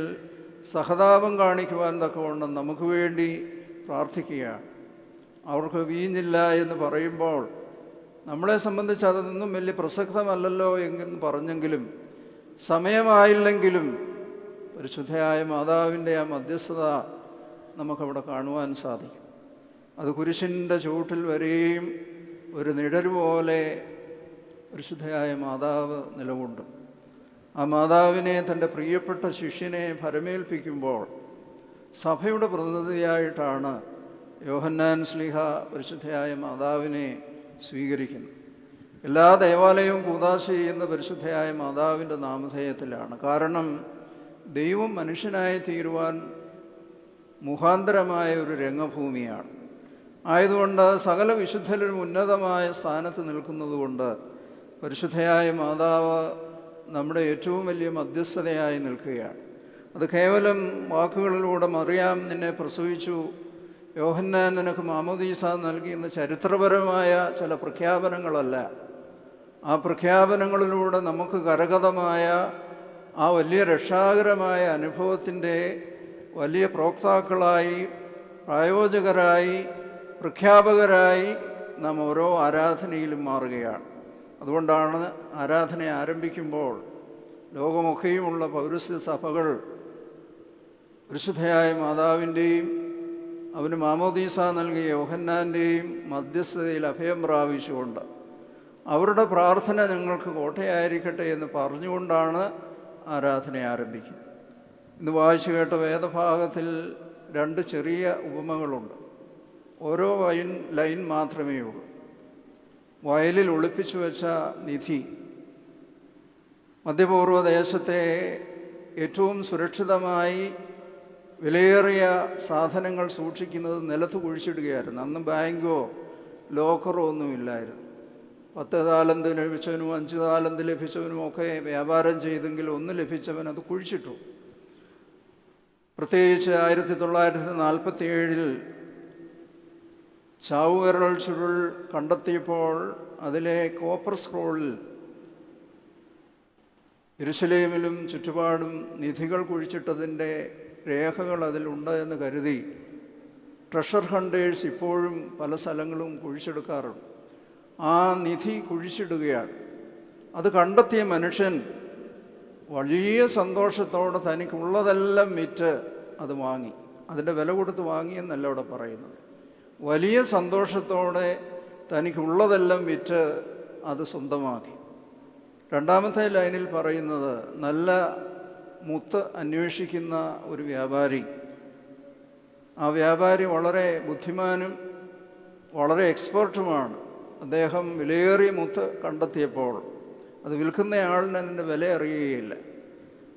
Speaker 2: സഹതാപം കാണിക്കുവാൻ തക്കവണ്ണം നമുക്ക് വേണ്ടി പ്രാർത്ഥിക്കുകയാണ്. അവർക്ക് വീഞ്ഞില്ല എന്ന് പറയുമ്പോൾ നമ്മളെ സംബന്ധിച്ച് അതൊന്നും വലിയ പ്രസക്തമല്ലല്ലോ എന്ന് പറഞ്ഞെങ്കിലും സമയമായില്ലെങ്കിലും പരിശുദ്ധയായ മാതാവിൻ്റെ ആ മധ്യസ്ഥത നമുക്കവിടെ കാണുവാൻ സാധിക്കും. അത് കുരിശിൻ്റെ ചൂട്ടിൽ വരെയും ഒരു നിഴൽ പോലെ പരിശുദ്ധയായ മാതാവ് നിലകൊണ്ടു. ആ മാതാവിനെ തൻ്റെ പ്രിയപ്പെട്ട ശിഷ്യനെ ഭരമേൽപ്പിക്കുമ്പോൾ സഭയുടെ പ്രതിനിധിയായിട്ടാണ് യോഹന്നാൻ ശ്ലീഹ പരിശുദ്ധയായ മാതാവിനെ സ്വീകരിക്കുന്നത്. എല്ലാ ദേവാലയവും കൂദാശ ചെയ്യുന്ന പരിശുദ്ധയായ മാതാവിൻ്റെ നാമധേയത്തിലാണ്. കാരണം ദൈവം മനുഷ്യനായി തീരുവാൻ മുഖാന്തരമായ ഒരു രംഗഭൂമിയാണ്. ആയതുകൊണ്ട് സകല വിശുദ്ധരും ഉന്നതമായ സ്ഥാനത്ത് നിൽക്കുന്നതുകൊണ്ട് പരിശുദ്ധയായ മാതാവ് നമ്മുടെ ഏറ്റവും വലിയ മധ്യസ്ഥതയായി നിൽക്കുകയാണ്. അത് കേവലം വാക്കുകളിലൂടെ മറിയാം നിന്നെ പ്രസവിച്ചു, യോഹന്നാൻ നിനക്ക് മാമോദീസ നൽകി എന്ന ചരിത്രപരമായ ചില പ്രഖ്യാപനങ്ങളല്ല. ആ പ്രഖ്യാപനങ്ങളിലൂടെ നമുക്ക് കരഗതമായ ആ വലിയ രക്ഷാകരമായ അനുഭവത്തിൻ്റെ വലിയ പ്രോക്താക്കളായി, പ്രായോജകരായി, പ്രഖ്യാപകരായി നാം ഓരോ ആരാധനയിലും മാറുകയാണ്. അതുകൊണ്ടാണ് ആരാധന ആരംഭിക്കുമ്പോൾ ലോകമൊക്കെയുമുള്ള പൗരസ്ത്യ സഭകൾ പരിശുദ്ധയായ മാതാവിൻ്റെയും അവന് മാമോദീസ നൽകിയ യോഹന്നാൻ്റെയും മധ്യസ്ഥതയിൽ അഭയം പ്രാപിച്ചുകൊണ്ട് അവരുടെ പ്രാർത്ഥന ഞങ്ങൾക്ക് കോട്ടയായിരിക്കട്ടെ എന്ന് പറഞ്ഞുകൊണ്ടാണ് ആരാധന ആരംഭിക്കുന്നത്. ഇന്ന് വായിച്ചു കേട്ട വേദഭാഗത്തിൽ 2 ചെറിയ ഉപമകളുണ്ട്. ഓരോ ലൈൻ മാത്രമേ ഉള്ളൂ. വയലിൽ ഒളിപ്പിച്ചു വെച്ച നിധി. മധ്യപൂർവ്വ ദേശത്തെ ഏറ്റവും സുരക്ഷിതമായി വിലയേറിയ സാധനങ്ങൾ സൂക്ഷിക്കുന്നത് നിലത്ത് കുഴിച്ചിടുകയായിരുന്നു. അന്ന് ബാങ്കോ ലോക്കറോ ഒന്നുമില്ലായിരുന്നു. 10 താലന്ത് ലഭിച്ചവനും 5 താലന്ത് ലഭിച്ചവനും ഒക്കെ വ്യാപാരം ചെയ്തെങ്കിൽ 1 ലഭിച്ചവൻ അത് കുഴിച്ചിട്ടു. പ്രത്യേകിച്ച് 1947 ചാവുകരൾ ചുരുൾ കണ്ടെത്തിയപ്പോൾ അതിലെ കോപ്പർ സ്ക്രോളിൽ യെരുശലേമിലും ചുറ്റുപാടും നിധികൾ കുഴിച്ചിട്ടതിൻ്റെ രേഖകൾ അതിലുണ്ട് എന്ന് കരുതി ട്രഷർ ഹണ്ടേഴ്സ് ഇപ്പോഴും പല സ്ഥലങ്ങളും കുഴിച്ചെടുക്കാറുണ്ട്. ആ നിധി കുഴിച്ചിടുകയാണ്. അത് കണ്ടെത്തിയ മനുഷ്യൻ വലിയ സന്തോഷത്തോടെ തനിക്കുള്ളതെല്ലാം വിറ്റ് അത് വാങ്ങി. അതിൻ്റെ വില കൊടുത്ത് വാങ്ങിയെന്നല്ല ഇവിടെ പറയുന്നത്. വലിയ സന്തോഷത്തോടെ തനിക്കുള്ളതെല്ലാം വിറ്റ് അത് സ്വന്തമാക്കി. 2ാമത്തെ ലൈനിൽ പറയുന്നത് നല്ല മുത്ത് അന്വേഷിക്കുന്ന ഒരു വ്യാപാരി. ആ വ്യാപാരി വളരെ ബുദ്ധിമാനും വളരെ എക്സ്പേർട്ടുമാണ്. അദ്ദേഹം വിലയേറിയ മുത്ത് കണ്ടെത്തിയപ്പോൾ അത് വിൽക്കുന്നയാളിന് അതിൻ്റെ വില അറിയുകയില്ല.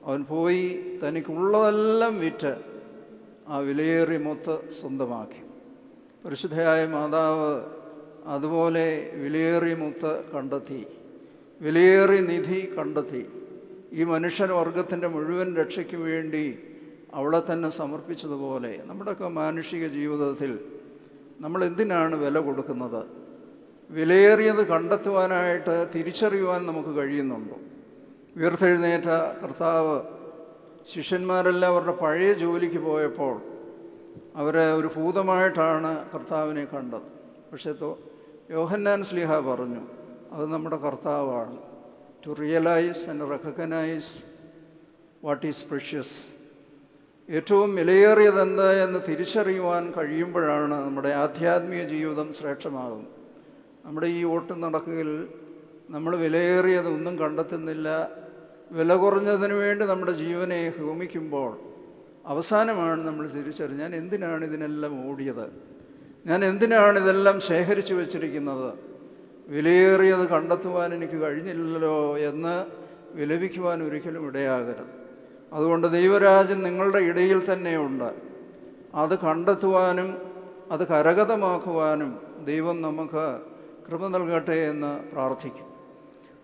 Speaker 2: അവൻ പോയി തനിക്കുള്ളതെല്ലാം വിറ്റ് ആ വിലയേറിയ മുത്ത് സ്വന്തമാക്കി. പരിശുദ്ധയായ മാതാവ് അതുപോലെ വിലയേറിയ മുത്ത് കണ്ടെത്തി, വിലയേറിയ നിധി കണ്ടെത്തി. ഈ മനുഷ്യവർഗത്തിൻ്റെ മുഴുവൻ രക്ഷയ്ക്ക് വേണ്ടി അവളെ തന്നെ സമർപ്പിച്ചതുപോലെ നമ്മുടെയൊക്കെ മാനുഷിക ജീവിതത്തിൽ നമ്മൾ എന്തിനാണ് വില കൊടുക്കുന്നത്? വിലയേറിയത് കണ്ടെത്തുവാനായിട്ട് തിരിച്ചറിയുവാൻ നമുക്ക് കഴിയുന്നുണ്ടോ? ഉയർത്തെഴുന്നേറ്റ കർത്താവ് ശിഷ്യന്മാരെല്ലാം അവരുടെ പഴയ ജോലിക്ക് പോയപ്പോൾ അവരെ ഒരു ഭൂതമായിട്ടാണ് കർത്താവിനെ കണ്ടത്. പക്ഷേ യോഹന്നാൻ ശ്ലീഹ പറഞ്ഞു, അത് നമ്മുടെ കർത്താവാണ്. To realise and recognise what is precious, ഏറ്റവും വിലയേറിയതെന്ത് എന്ന് തിരിച്ചറിയുവാൻ കഴിയുമ്പോഴാണ് നമ്മുടെ ആധ്യാത്മിക ജീവിതം ശ്രേഷ്ഠമാകുന്നത്. നമ്മുടെ ഈ ഓട്ടം നടക്കുകയിൽ നമ്മൾ വിലയേറിയതൊന്നും കണ്ടെത്തുന്നില്ല. വില കുറഞ്ഞതിന് വേണ്ടി നമ്മുടെ ജീവനെ ഹോമിക്കുമ്പോൾ അവസാനമാണ് നമ്മൾ തിരിച്ചറിഞ്ഞ് ഞാൻ എന്തിനാണ് ഇതിനെല്ലാം ഓടിയത്, ഞാൻ എന്തിനാണ് ഇതെല്ലാം ശേഖരിച്ചു വച്ചിരിക്കുന്നത്, വിലയേറിയത് കണ്ടെത്തുവാൻ എനിക്ക് കഴിഞ്ഞില്ലല്ലോ എന്ന് വിലപിക്കുവാൻ ഒരിക്കലും ഇടയാകരുത്. അതുകൊണ്ട് ദൈവരാജ്യം നിങ്ങളുടെ ഇടയിൽ തന്നെയുണ്ട്. അത് കണ്ടെത്തുവാനും അത് കരഗതമാക്കുവാനും ദൈവം നമുക്ക് കൃപ നൽകട്ടെ എന്ന് പ്രാർത്ഥിക്കും.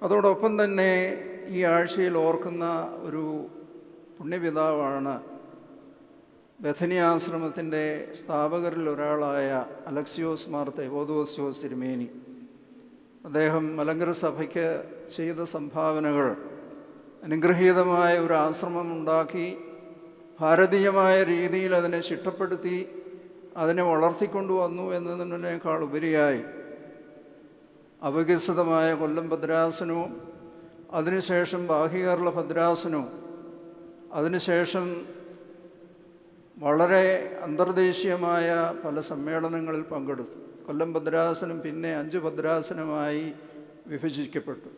Speaker 2: അതോടൊപ്പം തന്നെ ഈ ആഴ്ചയിൽ ഓർക്കുന്ന ഒരു പുണ്യപിതാവാണ് ബഥനിയാശ്രമത്തിൻ്റെ സ്ഥാപകരിൽ ഒരാളായ അലക്സിയോസ് മാർ തെവോദോസിയോസ് തിരുമേനി. അദ്ദേഹം മലങ്കര സഭയ്ക്ക് ചെയ്ത സംഭാവനകൾ, അനുഗ്രഹീതമായ ഒരു ആശ്രമം ഉണ്ടാക്കി ഭാരതീയമായ രീതിയിൽ അതിനെ ചിട്ടപ്പെടുത്തി അതിനെ വളർത്തിക്കൊണ്ടുവന്നു എന്നതിനേക്കാൾ ഉപരിയായി അവികസിതമായ കൊല്ലം ഭദ്രാസനവും അതിനുശേഷം ബാഹ്യകേരള ഭദ്രാസനവും അതിനുശേഷം വളരെ അന്തർദേശീയമായ പല സമ്മേളനങ്ങളിൽ പങ്കെടുത്തു. കൊല്ലം ഭദ്രാസനം പിന്നെ 5 ഭദ്രാസനമായി വിഭജിക്കപ്പെട്ടു.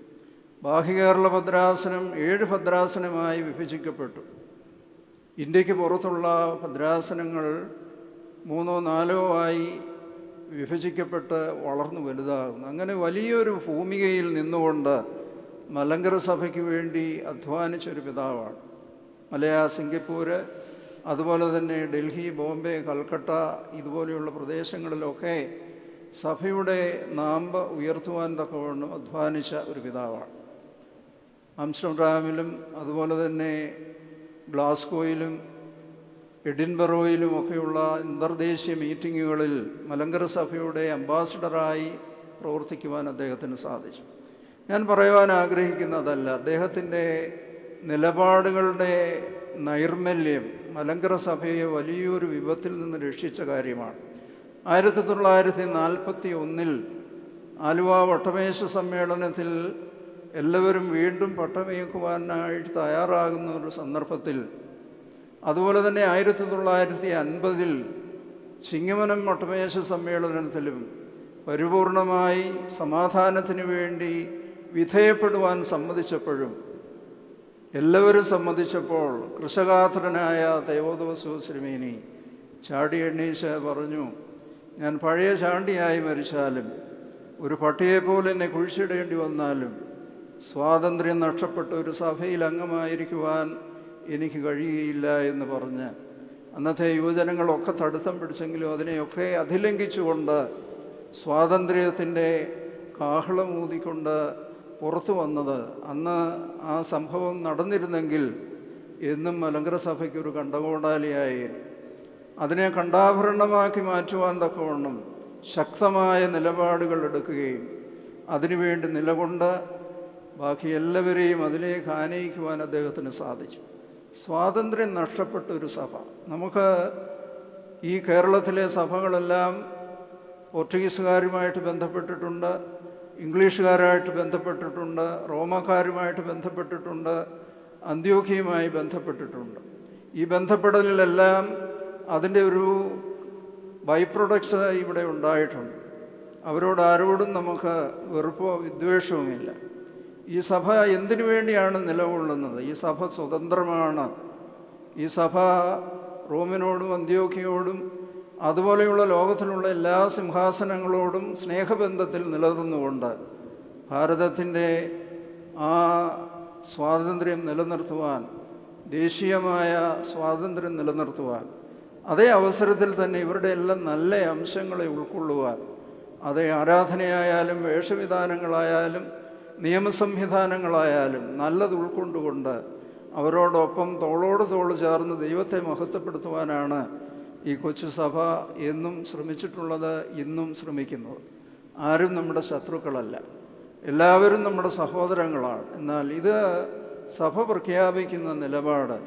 Speaker 2: ബാഹ്യകേരള ഭദ്രാസനം 7 ഭദ്രാസനമായി വിഭജിക്കപ്പെട്ടു. ഇന്ത്യക്ക് പുറത്തുള്ള ഭദ്രാസനങ്ങൾ 3ഓ 4ഓ ആയി വിഭജിക്കപ്പെട്ട് വളർന്നു വലുതാകുന്നു. അങ്ങനെ വലിയൊരു ഭൂമികയിൽ നിന്നുകൊണ്ട് മലങ്കര സഭയ്ക്ക് വേണ്ടി അധ്വാനിച്ചൊരു പിതാവാണ്. മലയാ, സിംഗപ്പൂര്, അതുപോലെ തന്നെ ഡൽഹി, ബോംബെ, കൽക്കട്ട ഇതുപോലെയുള്ള പ്രദേശങ്ങളിലൊക്കെ സഭയുടെ നാമ്പ് ഉയർത്തുവാൻ തക്കവണ്ണം അധ്വാനിച്ച ഒരു പിതാവാണ്. ആംസ്റ്റർഡാമിലും അതുപോലെ തന്നെ ഗ്ലാസ്ഗോയിലും എഡിൻബറോയിലും ഒക്കെയുള്ള അന്തർദേശീയ മീറ്റിങ്ങുകളിൽ മലങ്കര സഭയുടെ അംബാസിഡറായി പ്രവർത്തിക്കുവാൻ അദ്ദേഹത്തിന് സാധിച്ചു. ഞാൻ പറയുവാൻ ആഗ്രഹിക്കുന്നതല്ല, അദ്ദേഹത്തിൻ്റെ നിലപാടുകളുടെ നൈർമല്യം മലങ്കര സഭയെ വലിയൊരു വിപത്തിൽ നിന്ന് രക്ഷിച്ച കാര്യമാണ്. 1941 ആലുവ വട്ടമേശ സമ്മേളനത്തിൽ എല്ലാവരും വീണ്ടും പട്ടമേക്കുവാനായിട്ട് തയ്യാറാകുന്ന ഒരു സന്ദർഭത്തിൽ, അതുപോലെ തന്നെ 1950 ചിങ്ങമനം വട്ടമേശ സമ്മേളനത്തിലും പരിപൂർണമായി സമാധാനത്തിന് വേണ്ടി വിധേയപ്പെടുവാൻ സമ്മതിച്ചപ്പോഴും എല്ലാവരും സമ്മതിച്ചപ്പോൾ കൃഷകാത്രനായ തെവോദോസിയോസ് തിരുമേനി ചാടി എണ്ണീച്ച് പറഞ്ഞു, ഞാൻ പഴയ ചാണ്ടിയായി മരിച്ചാലും ഒരു പട്ടിയെപ്പോലെ എന്നെ കുഴിച്ചിടേണ്ടി വന്നാലും സ്വാതന്ത്ര്യം നഷ്ടപ്പെട്ട ഒരു സഭയിൽ അംഗമായിരിക്കുവാൻ എനിക്ക് കഴിയുകയില്ല എന്ന് പറഞ്ഞ് അന്നത്തെ യുവജനങ്ങളൊക്കെ തടുത്തം പിടിച്ചെങ്കിലും അതിനെയൊക്കെ അതിലംഘിച്ചുകൊണ്ട് സ്വാതന്ത്ര്യത്തിൻ്റെ കാഹളമൂതിക്കൊണ്ട് പുറത്തു വന്നത്, അന്ന് ആ സംഭവം നടന്നിരുന്നെങ്കിൽ എന്നും മലങ്കര സഭയ്ക്കൊരു കണ്ടകോടാലിയായി അതിനെ കണ്ടാഭരണമാക്കി മാറ്റുവാൻ തക്കവണ്ണം ശക്തമായ നിലപാടുകൾ എടുക്കുകയും അതിനുവേണ്ടി നിലകൊണ്ട് ബാക്കി എല്ലാവരെയും അതിലേക്ക് ആനയിക്കുവാൻ അദ്ദേഹത്തിന് സാധിച്ചു. സ്വാതന്ത്ര്യം നഷ്ടപ്പെട്ട ഒരു സഭ. നമുക്ക് ഈ കേരളത്തിലെ സഭകളെല്ലാം പോർച്ചുഗീസുകാരുമായിട്ട് ബന്ധപ്പെട്ടിട്ടുണ്ട്, ഇംഗ്ലീഷുകാരായിട്ട് ബന്ധപ്പെട്ടിട്ടുണ്ട്, റോമക്കാരുമായിട്ട് ബന്ധപ്പെട്ടിട്ടുണ്ട്, അന്ത്യോഖ്യയുമായി ബന്ധപ്പെട്ടിട്ടുണ്ട്. ഈ ബന്ധപ്പെടലിലെല്ലാം അതിൻ്റെ ഒരു ബൈ പ്രൊഡക്ട്സ് ഇവിടെ ഉണ്ടായിട്ടുണ്ട്. അവരോട് ആരോടും നമുക്ക് വെറുപ്പോ വിദ്വേഷവുമില്ല. ഈ സഭ എന്തിനു വേണ്ടിയാണ് നിലകൊള്ളുന്നത്? ഈ സഭ സ്വതന്ത്രമാണ്. ഈ സഭ റോമിനോടും അന്ത്യോഖ്യയോടും അതുപോലെയുള്ള ലോകത്തിലുള്ള എല്ലാ സിംഹാസനങ്ങളോടും സ്നേഹബന്ധത്തിൽ നിലനിന്നുകൊണ്ട് ഭാരതത്തിൻ്റെ ആ സ്വാതന്ത്ര്യം നിലനിർത്തുവാൻ, ദേശീയമായ സ്വാതന്ത്ര്യം നിലനിർത്തുവാൻ, അതേ അവസരത്തിൽ തന്നെ ഇവരുടെ എല്ലാം നല്ല അംശങ്ങളെ ഉൾക്കൊള്ളുവാൻ, അതേ ആരാധനയായാലും വേഷവിധാനങ്ങളായാലും നിയമസംവിധാനങ്ങളായാലും നല്ലത് ഉൾക്കൊണ്ടുകൊണ്ട് അവരോടൊപ്പം തോളോട് തോൾ ചേർന്ന് ദൈവത്തെ മഹത്വപ്പെടുത്തുവാനാണ് ഈ കൊച്ചു സഭ എന്നും ശ്രമിച്ചിട്ടുള്ളത്, ഇന്നും ശ്രമിക്കുന്നത്. ആരും നമ്മുടെ ശത്രുക്കളല്ല, എല്ലാവരും നമ്മുടെ സഹോദരങ്ങളാണ്. എന്നാൽ ഇത് സഭ പ്രഖ്യാപിക്കുന്ന നിലപാട്,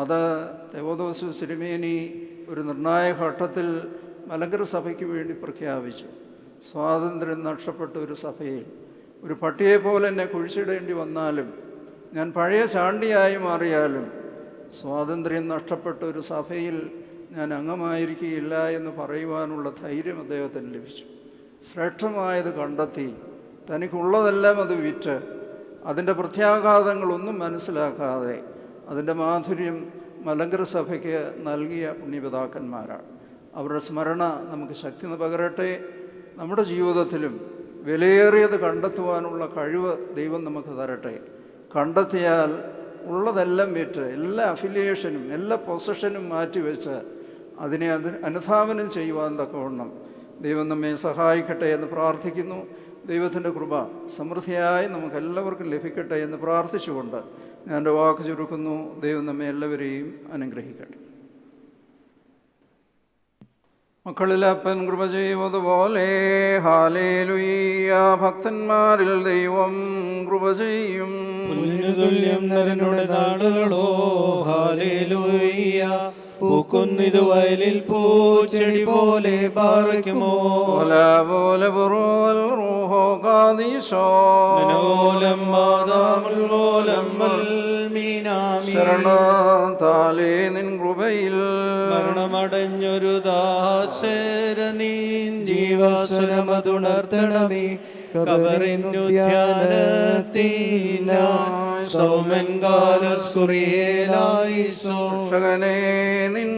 Speaker 2: അത് തെവോദോസ് തിരുമേനി ഒരു നിർണായക ഘട്ടത്തിൽ മലങ്കര സഭയ്ക്ക് വേണ്ടി പ്രഖ്യാപിച്ചു. സ്വാതന്ത്ര്യം നഷ്ടപ്പെട്ട ഒരു സഭയിൽ ഒരു പട്ടിയെപ്പോലെ എന്നെ കുഴിച്ചിടേണ്ടി വന്നാലും, ഞാൻ പഴയ ചാണ്ടിയായി മാറിയാലും, സ്വാതന്ത്ര്യം നഷ്ടപ്പെട്ട ഒരു സഭയിൽ ഞാൻ അംഗമായിരിക്കുകയില്ല എന്ന് പറയുവാനുള്ള ധൈര്യം അദ്ദേഹത്തിന് ലഭിച്ചു. ശ്രേഷ്ഠമായത് കണ്ടെത്തി തനിക്കുള്ളതെല്ലാം അത് വിറ്റ് അതിൻ്റെ പ്രത്യാഘാതങ്ങളൊന്നും മനസ്സിലാക്കാതെ അതിൻ്റെ മാധുര്യം മലങ്കര സഭയ്ക്ക് നൽകിയ പുണ്യപിതാക്കന്മാരാണ്. അവരുടെ സ്മരണ നമുക്ക് ശക്തി പകരട്ടെ. നമ്മുടെ ജീവിതത്തിലും വിലയേറിയത് കണ്ടെത്തുവാനുള്ള കഴിവ് ദൈവം നമുക്ക് തരട്ടെ. കണ്ടെത്തിയാൽ ഉള്ളതെല്ലാം വിറ്റ് എല്ലാ അഫിലിയേഷനും എല്ലാ പൊസഷനും മാറ്റിവെച്ച് അതിനെ അനുധാവനം ചെയ്യുവാൻ തക്കവണ്ണം ദൈവം നമ്മെ സഹായിക്കട്ടെ എന്ന് പ്രാർത്ഥിക്കുന്നു. ദൈവത്തിൻ്റെ കൃപ സമൃദ്ധിയായി നമുക്കെല്ലാവർക്കും ലഭിക്കട്ടെ എന്ന് പ്രാർത്ഥിച്ചുകൊണ്ട് ഞാൻ എൻ്റെ വാക്ക് ചുരുക്കുന്നു. ദൈവം നമ്മെ എല്ലാവരെയും അനുഗ്രഹിക്കട്ടെ. മക്കളിലപ്പൻ കൃപ ചെയ്യുന്നതുപോലെ ഹാലേലുയ്യ, ഭക്തന്മാരിൽ ദൈവം കൃപ ചെയ്യും.
Speaker 3: തുല്യം നരനുടെ നാടുകളോ ഹാലേലുയ്യ, പൂക്കുന്നിതു വയലിൽ പൂച്ചെടി പോലെ പാറിക്കുമോ.
Speaker 2: പോലെ പുറോൽ റൂഹോ കാദീശോ
Speaker 3: മനോലം മാതാമുൽലോലം മീനാമി.
Speaker 2: ശരണത്താലേ നിൻ കൃപയിൽ
Speaker 3: മരണമടഞ്ഞൊരു ദാസര നീ ജീവസ്വരമതുണർത്തണമേ. കബറിനുദ്യാനത്തിനായി സൗമൻ കാലസ്കുറിയേലായിസോ.
Speaker 2: രക്ഷകനെ നിൻ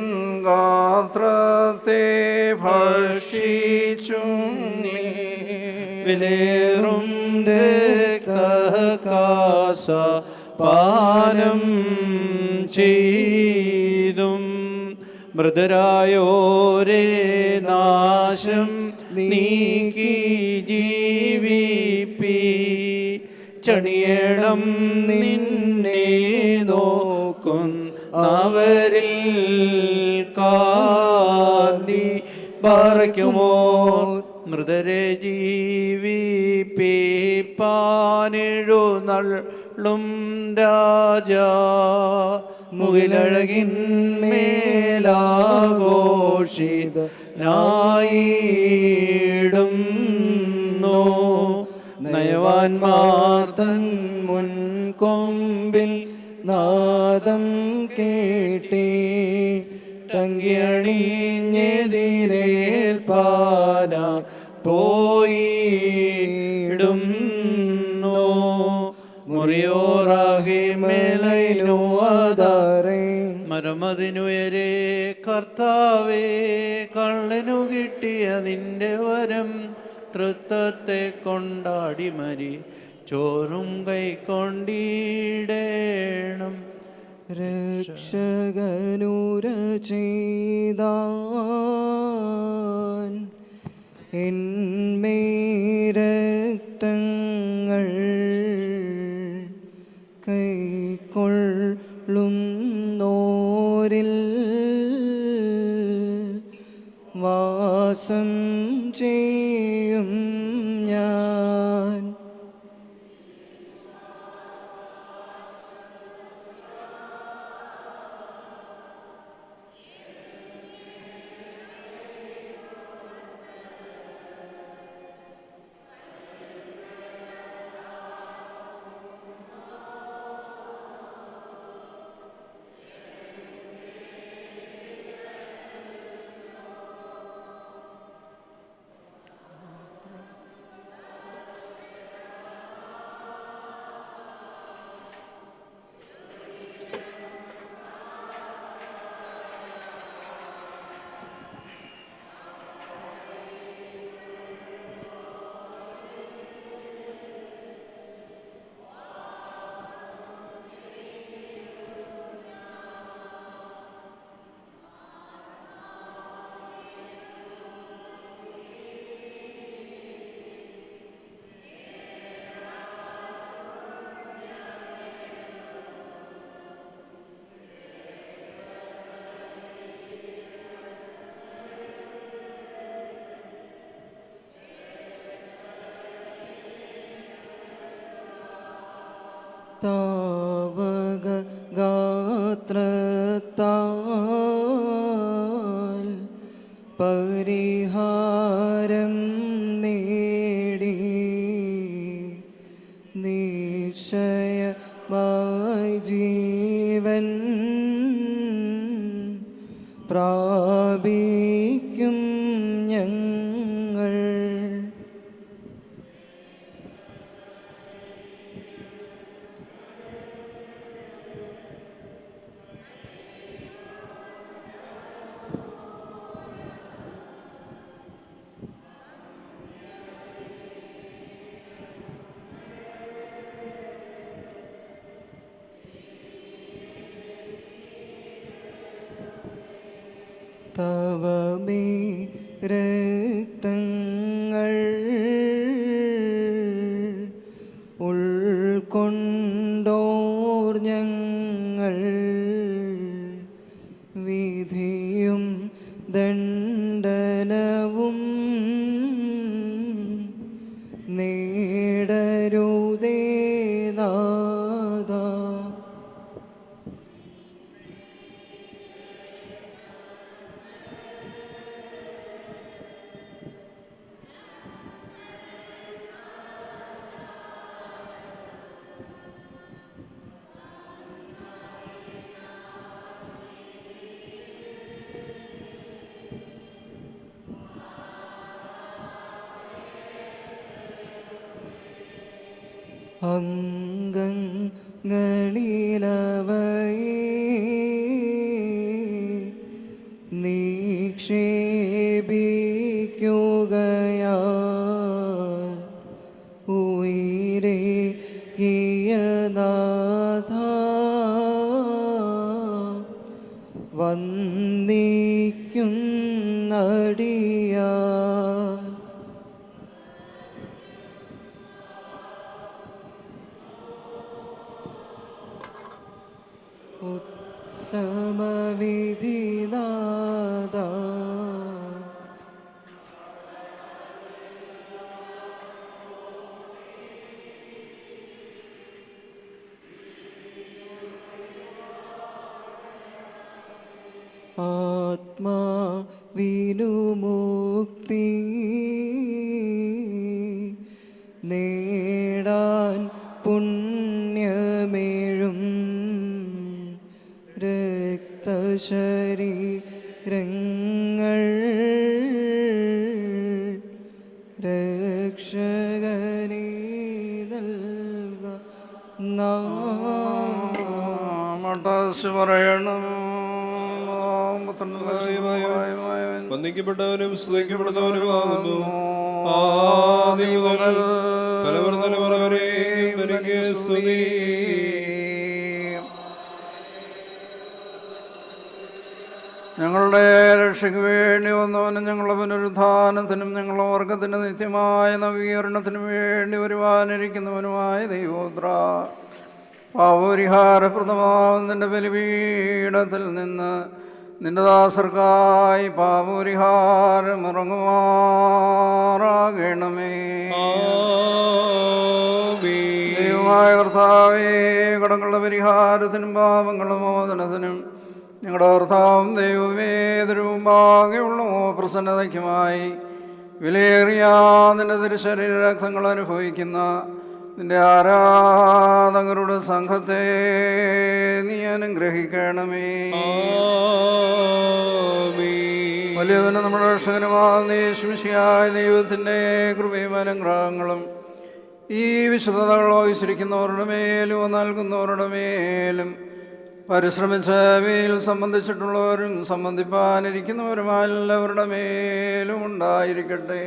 Speaker 2: ഗാത്രത്തെ ഭക്ഷിച്ചു നീ
Speaker 3: വിലേറും രക്തകാസ പാനം ചെയ്തും മൃതരായോരേ നാശം നീക്കി ജീവിപ്പി. ചണിയണം നിന്നെ നോക്കുന്നവരിൽ കാന്തി പാറയ്ക്കുമോ. മൃതരെ ജീവിപ്പിപ്പാനെഴുന്നള്ളും രാജാ. മുകിലഴകിന്മേലാഘോഷിതനായിടുന്നു. നയവാൻമാർ തൻ മുൻകൊമ്പിൽ നാദം കേട്ടി ടങ്കിയണിഞ്ഞെതിരേൽപ്പാന പോയിടുന്നു. മുറിയോറാഹിമേലൈനുവതാരേ മരമതിനുയരെ കർത്താവേ. കള്ളനു കിട്ടിയ നിന്റെ വരം തൃത്വത്തെ കൊണ്ടാടി മരി ചോറും കൈക്കൊണ്ടിടേണം.
Speaker 4: രക്ഷകനുരചിതാൻ എന്മേരക്തങ്ങൾ കൈക്കൊള്ളുന്നോരിൽ വാസം ചെയ്യും ഞാൻ. താവക ഗാത്രത്താൽ പരിഹാരം നേടി നിശ്ചയമായി ജീവൻ പ്രാപിക്കും ഞങ്ങൾ. തവമേ രക്തങ്ങൾ ഉൾക്കൊണ്ടോർ ഞങ്ങൾ വിധിയും ദണ്ഡനവും നേടരുതേ നാഥ. അംഗങ്ങളിലവയെ നിക്ഷേപിക്കുകയാൽ ഉയിരേ ഗിയനാഥ വന്ദിക്കും നടിയാ. ഉത്തമവിധിനാഥ ആത്മാവിനുമുക്തി നേടാൻ പുണ്യമേഴും രക്തശരീരങ്ങൾ രക്ഷകനെ നൽക.
Speaker 2: മട്ടാസ് പറയണം.
Speaker 1: വന്ദിക്കപ്പെട്ടവനും സ്തുതിക്കപ്പെടുന്നവനുമാകുന്നു. ആദി മുതൽ തലമുറ തലമുറ വരെയും നിനക്ക് സ്തുതി.
Speaker 2: ഞങ്ങളുടെ രക്ഷയ്ക്ക് വേണ്ടി വന്നവനും ഞങ്ങളുടെ പുനരുദ്ധാനത്തിനും ഞങ്ങളുടെ വർഗത്തിൻ്റെ നിത്യമായ നവീകരണത്തിനും വേണ്ടി വരുവാനിരിക്കുന്നവനുമായ ദൈവോദ്ര പാപപരിഹാരപ്രദമാവുന്നതിൻ്റെ ബലിപീഠത്തിൽ നിന്ന് നിന്റെ ദാസർക്കായി പാപപരിഹാരം ഇറങ്ങുമാറാകണമേ. ദൈവമായ കർത്താവേ, കടങ്ങളുടെ പരിഹാരത്തിനും പാപങ്ങളുടെ മോചനത്തിനും ഞങ്ങളുടെ കർത്താവും ദൈവമേ തിരുമുമ്പാകെയുള്ള പ്രസന്നതയ്ക്കുമായി വിലയേറിയ നിന്റെ തിരുശരീര രക്തങ്ങൾ അനുഭവിക്കുന്ന നിന്റെ ആരാധകരുടെ സംഘത്തെ നീ അനുഗ്രഹിക്കണമേ. വലിയവനും നമ്മുടെ രക്ഷകനുമാകുന്ന യേശുമിശിഹായ ദൈവത്തിൻ്റെ കൃപയും അനുഗ്രഹങ്ങളും ഈ വിശുദ്ധതകൾ വഹിച്ചിരിക്കുന്നവരുടെ മേലും നൽകുന്നവരുടെ മേലും പരിശ്രമിച്ച അവയിൽ സംബന്ധിച്ചിട്ടുള്ളവരും സംബന്ധിപ്പാനിരിക്കുന്നവരുമായ എല്ലാവരുടെ മേലും ഉണ്ടായിരിക്കട്ടെ.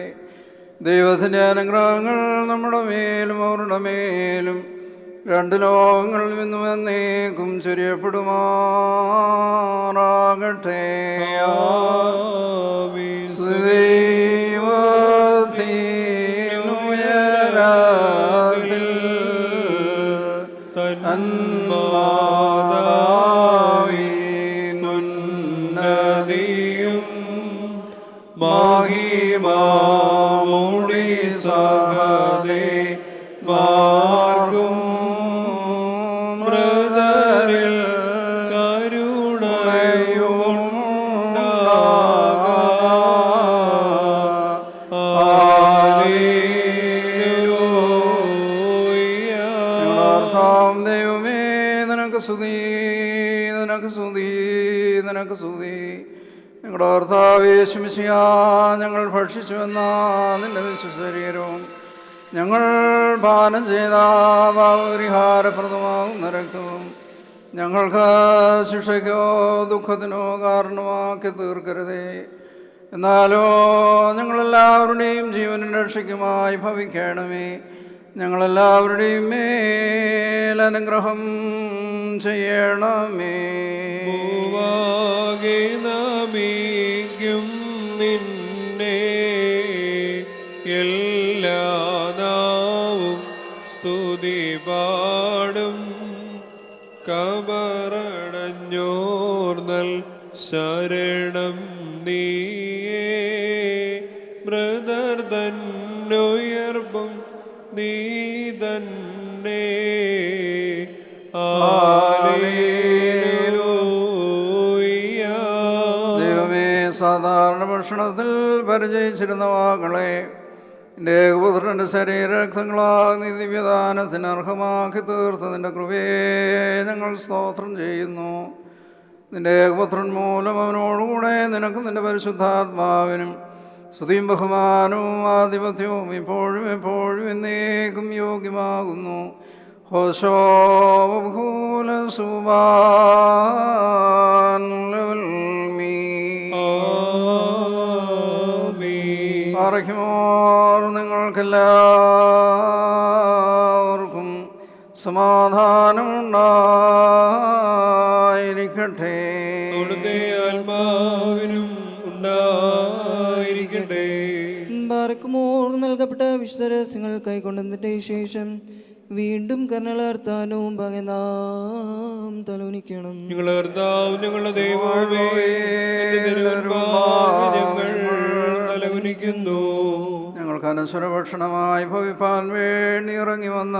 Speaker 2: ദൈവത്തിൻ്റെ അനുഗ്രഹങ്ങൾ നമ്മുടെ മേലും അവരുടെ മേലും രണ്ട് ലോകങ്ങളിൽ നിന്നും എന്നേക്കും ചൊരിയപ്പെടുമാറാകട്ടെ.
Speaker 1: നദിയും മഹിമാമൂടി സഹദേ മാർഗം
Speaker 2: കർത്താവ് ദൈവമേ നിനക്ക് സ്തുതി, നിനക്ക് സ്തുതി, നിനക്ക് സ്തുതി. ഞങ്ങളുടെ കർത്താവ് യേശു മിശിഹാ, ഞങ്ങൾ ഭക്ഷിച്ചുവെന്ന നിന്റെ വിശുശരീരവും ഞങ്ങൾ പാനം ചെയ്ത പാപപരിഹാരപ്രദമാകുന്ന രക്തവും ഞങ്ങൾക്ക് ശിക്ഷയ്ക്കോ ദുഃഖത്തിനോ കാരണമാക്കി തീർക്കരുതേ. എന്നാലോ ഞങ്ങളെല്ലാവരുടെയും ജീവനും രക്ഷയ്ക്കുമായി ഭവിക്കണമേ. ഞങ്ങളെല്ലാവരുടെയും മേലനുഗ്രഹം ചെയ്യണമേ.
Speaker 1: പൂവാകെ നമിക്കും നിന്നെ എല്ലാ നാവും സ്തുതി പാടും. കബറടഞ്ഞോർന്നൽ ശരണം നീയേ, മൃദർ തന്നുയർപ്പും നീ തന്നെ.
Speaker 2: ദൈവമേ, സാധാരണ ഭക്ഷണത്തിൽ പരിചയിച്ചിരുന്ന വാകളെ എൻ്റെ ഏകപുത്രൻ്റെ ശരീരരക്തങ്ങളാകുന്ന ദിവ്യദാനത്തിന് അർഹമാക്കി തീർത്തതിൻ്റെ കൃപയെ ഞങ്ങൾ സ്തോത്രം ചെയ്യുന്നു. നിന്റെ ഏകപുത്രൻ മൂലം അവനോടുകൂടെ നിനക്ക് നിന്റെ പരിശുദ്ധാത്മാവിനും സ്തുതിയും ബഹുമാനവും ആധിപത്യവും ഇപ്പോഴും എപ്പോഴും എന്നേക്കും യോഗ്യമാകുന്നു. ഹോശോ ബഹൂല സുബാൻ ആരഹിമോർ നിങ്ങൾക്കെല്ലാവർക്കും സമാധാനമുണ്ടായിരിക്കട്ടെ.
Speaker 1: അവിടുത്തെ ആത്മാവിനും ഉണ്ടായിരിക്കട്ടെ.
Speaker 4: ബാറക്കുമോർ നൽകപ്പെട്ട വിശുദ്ധ രഹസ്യങ്ങൾ കൈക്കൊണ്ടതിൻ്റെ ശേഷം വീണ്ടും കർണലാർത്താനവും ഭാഗ്യ നാം തലോനിക്കണം.
Speaker 1: ഞങ്ങളുടെ കർത്താവ് ഞങ്ങളുടെ ദൈവമേ, നിന്റെ തിരുമുൻപാകെ ഞങ്ങൾ തലകുനിക്കുന്നു.
Speaker 2: ഞങ്ങൾക്ക് അനശ്വര ഭക്ഷണമായി ഭവിപ്പാൻ വേണ്ടി ഇറങ്ങി വന്ന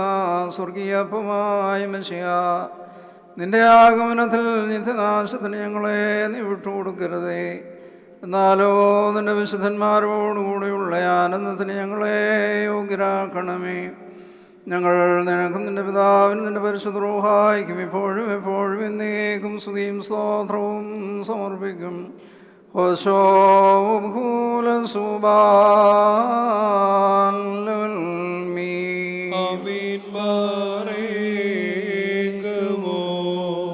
Speaker 2: സ്വർഗീയപ്പമായ മെശിഹാ, നിന്റെ ആഗമനത്തിൽ നിത്യനാശത്തിന് ഞങ്ങളെ നീ വിട്ടുകൊടുക്കരുതേ. എന്നാലോ നിന്റെ വിശുദ്ധന്മാരോടുകൂടിയുള്ള ആനന്ദത്തിന് ഞങ്ങളെ യോഗ്യരാക്കണമേ. ഞങ്ങൾ നിനക്കും നിന്റെ പിതാവിനും നിന്റെ പരിശുദ്ധ റൂഹായിക്കും ഇപ്പോഴും എപ്പോഴും എന്നേക്കും സ്തുതിയും സ്തോത്രവും സമർപ്പിക്കും. ഹോശോ ബഹൂല സുബാൻ
Speaker 1: ആമീൻ. ബാറേക്കുമോ.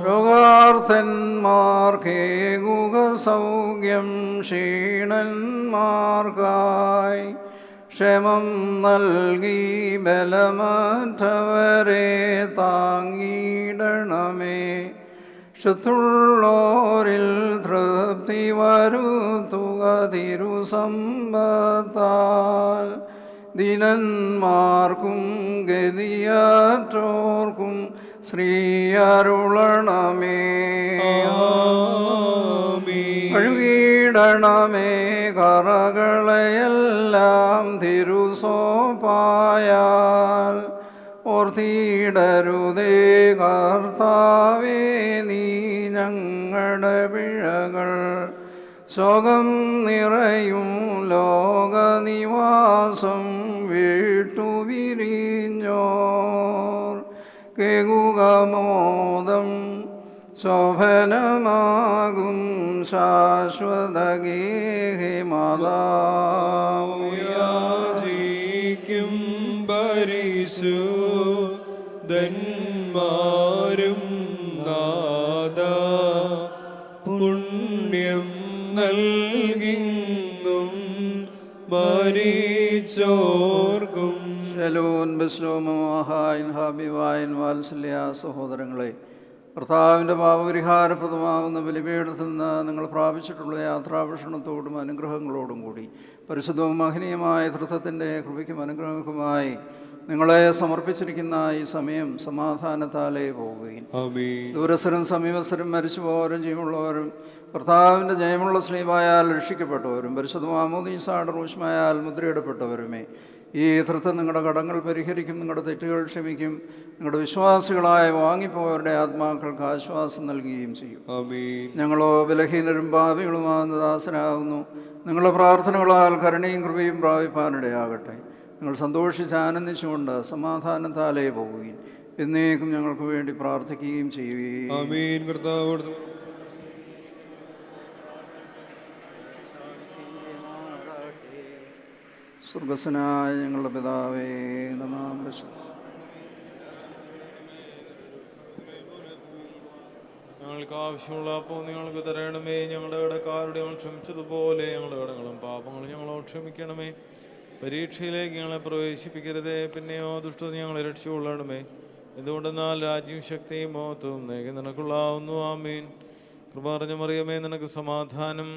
Speaker 2: രോഗാർത്ഥന്മാർക്കേകുക സൗഖ്യം, ക്ഷീണന്മാർക്കായി ക്ഷമം നൽകി ബലമറ്റവരെ താങ്ങിയിടണമേ. ശുദ്ധുള്ളോരിൽ തൃപ്തി വരുത്തുക തിരുസമ്പത്താൽ. ദീനന്മാർക്കും ഗതിയറ്റോർക്കും ശ്രീ അരുളണമേ. കഴുകിയിടണമേ കറകളെയെല്ലാം തിരുസോപ്പായാൽ. ഓർത്തിടരുതേ കർത്താവേ നീ ഞങ്ങളുടെ പിഴകൾ. ശോകം നിറയും ലോകനിവാസം വിട്ടുപിരിഞ്ഞോർ കേകുക മോദം. ശോഭനമാകും ശാശ്വത
Speaker 1: യാചിക്കും പരിശുദ്ധന്മാരും നാദ പുണ്യം നൽകിങ്ങും മരിച്ചോർക്കും.
Speaker 2: ശലോൻ ബസ്ലോമഹായൻ ഹാബിവായൻ വാത്സല്യ സഹോദരങ്ങളെ, കർത്താവിൻ്റെ പാപപരിഹാരപ്രദമാകുന്ന ബലിപീഠത്തിൽ നിന്ന് നിങ്ങൾ പ്രാപിച്ചിട്ടുള്ള യാത്രാഭക്ഷണത്തോടും അനുഗ്രഹങ്ങളോടും കൂടി പരിശുദ്ധവും മഹനീയമായ തൃത്വത്തിൻ്റെ കൃപയ്ക്കും അനുഗ്രഹങ്ങൾക്കുമായി നിങ്ങളെ സമർപ്പിച്ചിരിക്കുന്ന ഈ സമയം സമാധാനത്താലേ പോവുകയും ദൂരസ്ഥരും സമീപസ്ഥരും മരിച്ചുപോയവരും ജീവനുള്ളവരും കർത്താവിൻ്റെ ജയമുള്ള സ്ലീവായാൽ രക്ഷിക്കപ്പെട്ടവരും പരിശുദ്ധ മാമോദീസായുടെ റൂഷ്മായാൽ മുദ്രയിടപ്പെട്ടവരുമേ, ഈ തൃത്വം നിങ്ങളുടെ കടങ്ങൾ പരിഹരിക്കും, നിങ്ങളുടെ തെറ്റുകൾ ക്ഷമിക്കും, നിങ്ങളുടെ വിശ്വാസികളായ വാങ്ങിപ്പോയവരുടെ ആത്മാക്കൾക്ക് ആശ്വാസം നൽകുകയും ചെയ്യും. ഞങ്ങളോ ബലഹീനരും പാപികളുമാകുന്ന ദാസരാകുന്നു. നിങ്ങളുടെ പ്രാർത്ഥനകളാൽ കരുണയും കൃപയും പ്രാപിപ്പാനിടയാകട്ടെ. നിങ്ങൾ സന്തോഷിച്ച് ആനന്ദിച്ചുകൊണ്ട് സമാധാനത്താലേ പോവുകയും എന്നേക്കും ഞങ്ങൾക്ക് വേണ്ടി പ്രാർത്ഥിക്കുകയും ചെയ്യുകയും
Speaker 1: ആമീൻ. കർത്താവോട്
Speaker 2: സ്വർഗസ്വനായ ഞങ്ങളുടെ പിതാവേ, നാം
Speaker 8: ഞങ്ങൾക്ക് ആവശ്യമുള്ള അപ്പോൾ നിങ്ങൾക്ക് തരണമേ. ഞങ്ങളുടെ കടക്കാരുടെ ഞങ്ങൾ ക്ഷമിച്ചതുപോലെ ഞങ്ങളുടെ കടങ്ങളും പാപങ്ങളും ഞങ്ങളോട് ക്ഷമിക്കണമേ. പരീക്ഷയിലേക്ക് ഞങ്ങളെ പ്രവേശിപ്പിക്കരുതേ, പിന്നെയോ ദുഷ്ടത ഞങ്ങളെ രക്ഷിക്കൊള്ളണമേ. എന്തുകൊണ്ടെന്നാൽ രാജ്യവും ശക്തിയും മഹത്വവും നേകെ നിനക്കുള്ളാവുന്നു. ആമീൻ. കൃപ നിറഞ്ഞ മറിയമേ, നിനക്ക് സമാധാനം.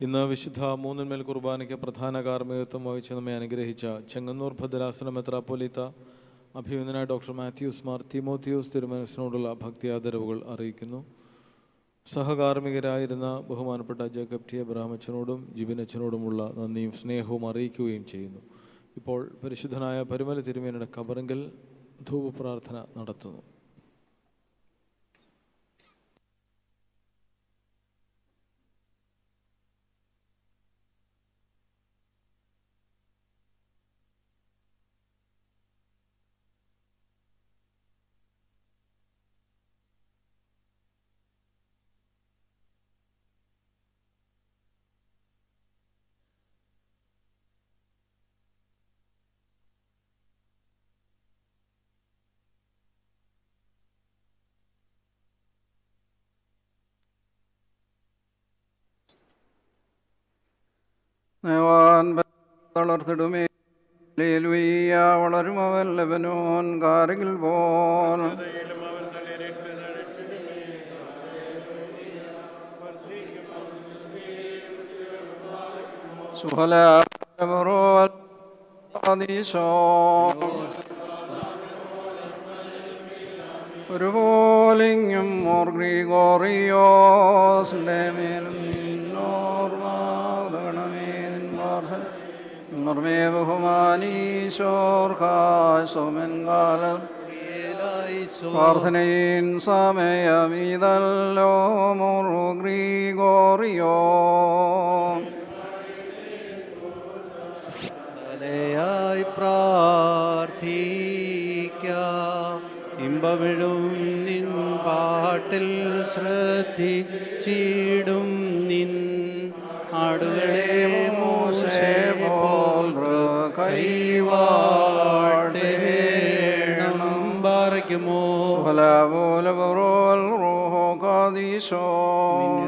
Speaker 8: ഇന്ന് വിശുദ്ധ മൂന്നിന്മേൽ കുർബാനയ്ക്ക് പ്രധാന കാർമ്മികത്വം വഹിച്ച് നമ്മെ അനുഗ്രഹിച്ച ചെങ്ങന്നൂർ ഭദ്രാസന മെത്രാപ്പൊലീത്ത അഭിനന്ദനായ ഡോക്ടർ മാത്യൂസ് മാർ തീമോത്തിയോസ് തിരുമനസിനോടുള്ള ഭക്തി ആദരവുകൾ അറിയിക്കുന്നു. സഹകാർമ്മികരായിരുന്ന ബഹുമാനപ്പെട്ട ജേക്കബ് ടി എബ്രഹാമച്ചനോടും ജിബിനച്ചനോടുമുള്ള നന്ദിയും സ്നേഹവും അറിയിക്കുകയും ചെയ്യുന്നു. ഇപ്പോൾ പരിശുദ്ധനായ പരിമല തിരുമേനിയുടെ കബറിങ്കൽ ധൂപപ്രാർത്ഥന നടത്തുന്നു.
Speaker 2: നയവാൻ തളർത്തിടുമേ. ഹല്ലേലൂയ. വളരും അവൻ ലെബനോൻ കാരകിൽ പോൽ. ഒരുപോലിങ്ങും മോർ ഗ്രിഗോറിയോസിന്റെ മേലും നിന്നോർമാതകണമേ. നിൻ പ്രാർത്ഥന നിർമ്മേ ബഹുമാനീശോർക്കാശോമൻ കാലം പ്രാർത്ഥനയിൻ സമയമീതല്ലോ. മോർ ഗ്രിഗോറിയോ
Speaker 3: തലയായി പ്രാർത്ഥിക്കാം. ഇമ്പമിഴും നിൻ പാട്ടിൽ ശ്രദ്ധിച്ചിടും നിൻ ആടുകളെ മോശെ പോൽ കൈവാടേണം. പാറയ്ക്കുമോ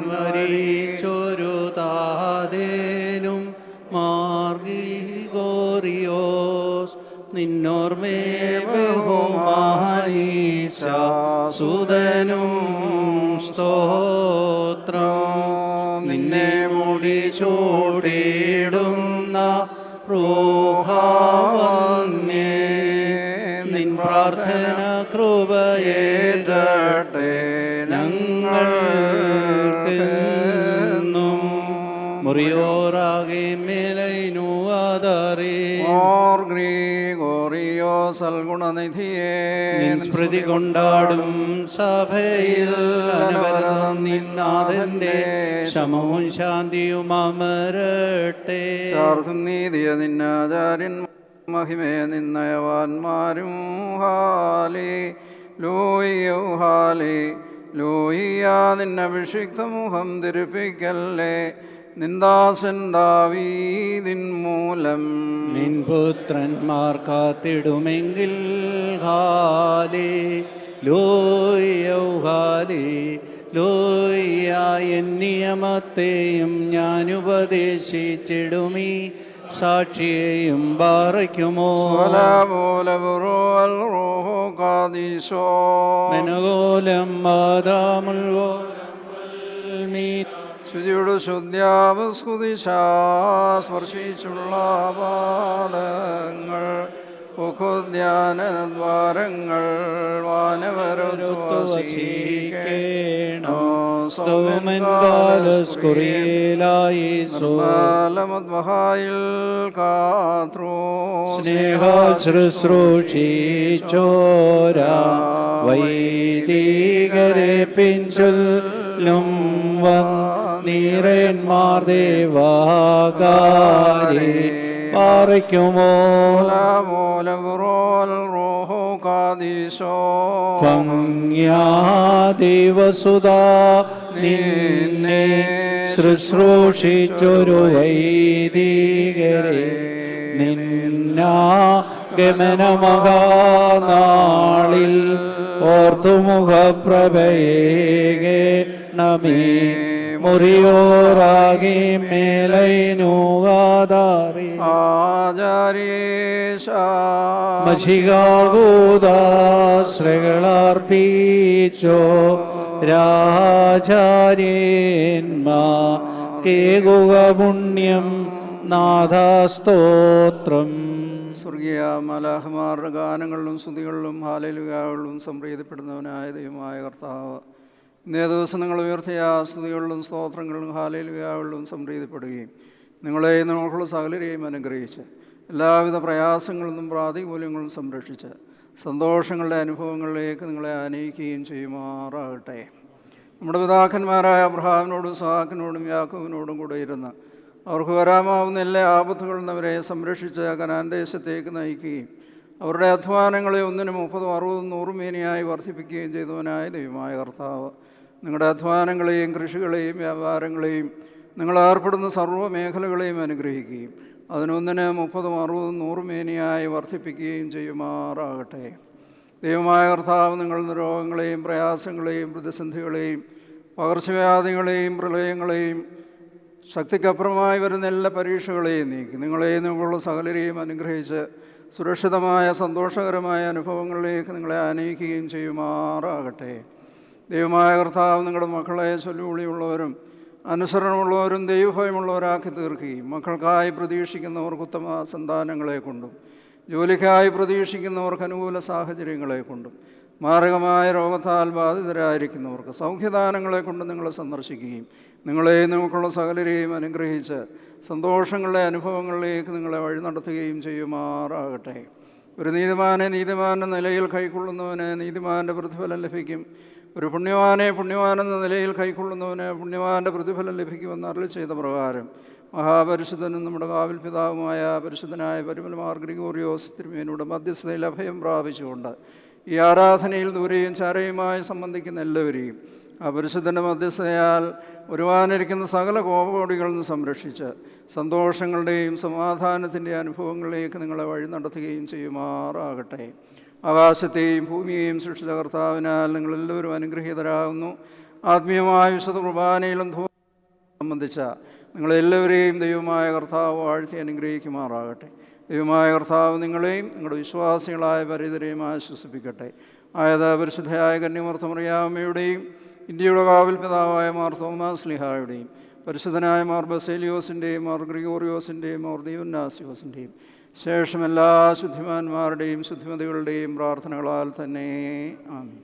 Speaker 3: മരിച്ചൊരു താതേനും മാർഗിഗോറിയോസ് നിന്നോർമേ ബഹുമാനീച്ച സുതനും സ്തോത്രം. നിന്നെ മുടി ചൂടിടുന്ന റൂഹാവന്യേ നിൻ പ്രാർത്ഥന കൃപയേകട്ടെ ഞങ്ങൾക്കെന്നും. മുറിയോറാകെ മേലൈനു ആധാരേ
Speaker 2: മോർ ഗ്രിഗോറിയോ സൽഗുണനിധിയേ.
Speaker 3: നിൻ സ്മൃതി കൊണ്ടാടും സഭയിൽ അനവരതം നിന്നാഥന്റെ ശമവും ശാന്തിയും അമരട്ടെ.
Speaker 2: ചാർത്തും നീതിയ നിന്നാചാര്യൻ മഹിമേ നിന്നയവാന്മാരും ഹാലി ലൂയ്യോ ഹാലി ലൂയ്യ. നിന്നഭിഷിക്ത മുഖം തിരുപ്പിക്കല്ലേ. നിന്ദാസൻ ദാവീദിൻ മൂലം
Speaker 3: നിൻ പുത്രന്മാർ കാത്തിടുമെങ്കിൽ ഹാലേ ലൂയ്യോ ഹാലേ ലൂയ്യ. എൻ നിയമത്തെയും ഞാൻ ഉപദേശിച്ചിടുമീ സാക്ഷിയെയും പാറയ്ക്കുമോ. മനോലം ശുചിയുടെ ശുദ്ധ്യാവസ്കുതിശാസ്പർശിച്ചുള്ള പാദങ്ങൾ മുഖോദ്യാനദ്വാരങ്ങൾ വാനവരൊത്തുവസിക്കേണോ.
Speaker 2: സൗമൻ
Speaker 3: കാലസ് കുറിയിലായിസോ
Speaker 2: മദ്ബഹായിൽ കാത്രോ
Speaker 3: സ്നേഹ ശുശ്രൂഷിച്ചോര വൈദികരെ പിഞ്ചൊല്ലും വന്നീരന്മാർ ദേവാകാരെ പാറയ്ക്കുമോ ദിവസുതാ നിന്നെ ശുശ്രൂഷിച്ചൊരു വൈദികരെ ഗമനമഹാനാളിൽ ഓർത്തുമുഖപ്രഭയേകണമേ മുറിയോറാകി മേലൈനുകാതാറി മഷികാകൂദാശ്രകളർപ്പിച്ചോ രാജാര്യന്മാ കേകുക പുണ്യം നാഥാസ്തോത്രം.
Speaker 2: സ്വർഗീയ മലാഹമാരുടെ ഗാനങ്ങളിലും സ്തുതികളിലും ഹാലേലുയാകളിലും സംപ്രീതിപ്പെടുന്നവനായ ദൈവമായ കർത്താവ്, ഇന്നേ ദിവസം നിങ്ങൾ ഉയർത്തിയ സ്തുതികളിലും സ്തോത്രങ്ങളിലും ഹാലേലുയാകളിലും സംപ്രീതിപ്പെടുകയും നിങ്ങളെയും നിങ്ങൾക്കുള്ള സകലരെയും അനുഗ്രഹിച്ച് എല്ലാവിധ പ്രയാസങ്ങളിൽ നിന്നും പ്രാതികൂല്യങ്ങളും സംരക്ഷിച്ച് സന്തോഷങ്ങളുടെ അനുഭവങ്ങളിലേക്ക് നിങ്ങളെ ആനയിക്കുകയും ചെയ്യുമാറാകട്ടെ. നമ്മുടെ പിതാക്കന്മാരായ അബ്രഹാമിനോടും ഇസ്ഹാക്കിനോടും യാക്കോബിനോടും കൂടെ ഇരുന്ന് അവർക്ക് വരാമാവുന്ന എല്ലാ ആപത്തുകളിൽ നിന്ന് അവരെ സംരക്ഷിച്ച് കനാൻ ദേശത്തേക്ക് നയിക്കുകയും അവരുടെ അധ്വാനങ്ങളെ 1 30 60 100 മേനിയായി വർദ്ധിപ്പിക്കുകയും ചെയ്തവനായ ദൈവമായ കർത്താവ്, നിങ്ങളുടെ അധ്വാനങ്ങളെയും കൃഷികളെയും വ്യാപാരങ്ങളെയും നിങ്ങൾ ഏർപ്പെടുന്ന സർവ്വ മേഖലകളെയും അനുഗ്രഹിക്കുകയും അതിനൊന്നിന് 30 60 100 മേനിയായി വർദ്ധിപ്പിക്കുകയും ചെയ്യുമാറാകട്ടെ. ദൈവമായ കർത്താവ് നിങ്ങൾ രോഗങ്ങളെയും പ്രയാസങ്ങളെയും പ്രതിസന്ധികളെയും പകർച്ചവ്യാധികളെയും പ്രളയങ്ങളെയും ശക്തിക്കപ്പുറമായി വരുന്ന എല്ലാ പരീക്ഷകളെയും നീക്കി നിങ്ങളെയും നിങ്ങളുള്ള സകലരെയും അനുഗ്രഹിച്ച് സുരക്ഷിതമായ സന്തോഷകരമായ അനുഭവങ്ങളിലേക്ക് നിങ്ങളെ ആനയിക്കുകയും ചെയ്യുമാറാകട്ടെ. ദൈവമായ കർത്താവ് നിങ്ങളുടെ മക്കളെ ചൊല്ലുവിളിയുള്ളവരും അനുസരണമുള്ളവരും ദൈവഭയമുള്ളവരാക്കി തീർക്കുകയും മക്കൾക്കായി പ്രതീക്ഷിക്കുന്നവർക്ക് ഉത്തമ സന്താനങ്ങളെ കൊണ്ടും ജോലിക്കായി പ്രതീക്ഷിക്കുന്നവർക്ക് അനുകൂല സാഹചര്യങ്ങളെ കൊണ്ടും മാരകമായ രോഗത്താൽ ബാധിതരായിരിക്കുന്നവർക്ക് സൗഖ്യദാനങ്ങളെ കൊണ്ട് നിങ്ങളെ സന്ദർശിക്കുകയും നിങ്ങളെയും നിങ്ങൾക്കുള്ള സകലരെയും അനുഗ്രഹിച്ച് സന്തോഷങ്ങളുടെ അനുഭവങ്ങളിലേക്ക് നിങ്ങളെ വഴി നടത്തുകയും ചെയ്യുമാറാകട്ടെ. ഒരു നീതിമാന്റെ നിലയിൽ കൈക്കൊള്ളുന്നവന് നീതിമാൻ്റെ പ്രതിഫലം ലഭിക്കും. ഒരു പുണ്യവാനെന്ന നിലയിൽ കൈക്കൊള്ളുന്നവന് പുണ്യവാൻ്റെ പ്രതിഫലം ലഭിക്കുമെന്ന് അരുളി ചെയ്ത പ്രകാരം മഹാപരിശുദ്ധനും നമ്മുടെ കാവൽ പിതാവുമായ പരിശുദ്ധനായ പരിമലമാർ ഗ്രിഗോറിയോസ് തിരുമേനിയുടെ മധ്യസ്ഥതയിൽ അഭയം പ്രാപിച്ചുകൊണ്ട് ഈ ആരാധനയിൽ ദൂരെയും ചാരയുമായി സംബന്ധിക്കുന്ന എല്ലാവരെയും ആ പരിശുദ്ധൻ്റെ മധ്യസ്ഥതയാൽ ഒരുവാനിരിക്കുന്ന സകല കോപകോടികളിൽ നിന്ന് സംരക്ഷിച്ച് സന്തോഷങ്ങളുടെയും സമാധാനത്തിൻ്റെ അനുഭവങ്ങളിലേക്ക് നിങ്ങളെ വഴി നടത്തുകയും ചെയ്യുമാറാകട്ടെ. ആകാശത്തെയും ഭൂമിയെയും സൃഷ്ടിച്ച കർത്താവിനാൽ നിങ്ങളെല്ലാവരും അനുഗ്രഹീതരാകുന്നു. ആത്മീയമായ വിശുദ്ധ കുർബാനയിലും സംബന്ധിച്ച നിങ്ങളെല്ലാവരെയും ദൈവമായ കർത്താവ് വാഴ്ത്തി അനുഗ്രഹിക്കുമാറാകട്ടെ. ദൈവമായ കർത്താവ് നിങ്ങളെയും നിങ്ങളുടെ വിശ്വാസികളായ പരിതരെയും ആശ്വസിപ്പിക്കട്ടെ. ആയത് പരിശുദ്ധയായ കന്യമർത്തമറിയാമ്മയുടെയും ഇന്ത്യയുടെ കാവൽ പിതാവായ മാർ തോമാസ് സ്ലീഹായുടെയും പരിശുദ്ധനായ മാർ ബസേലിയോസിൻ്റെയും മാർ ഗ്രിഗോറിയോസിൻ്റെയും മാർ ദീവന്നാസിയോസിൻ്റെയും ശേഷം എല്ലാ ശുദ്ധിമാന്മാരുടെയും ശുദ്ധിമതികളുടെയും പ്രാർത്ഥനകളാൽ തന്നെ ആമീൻ.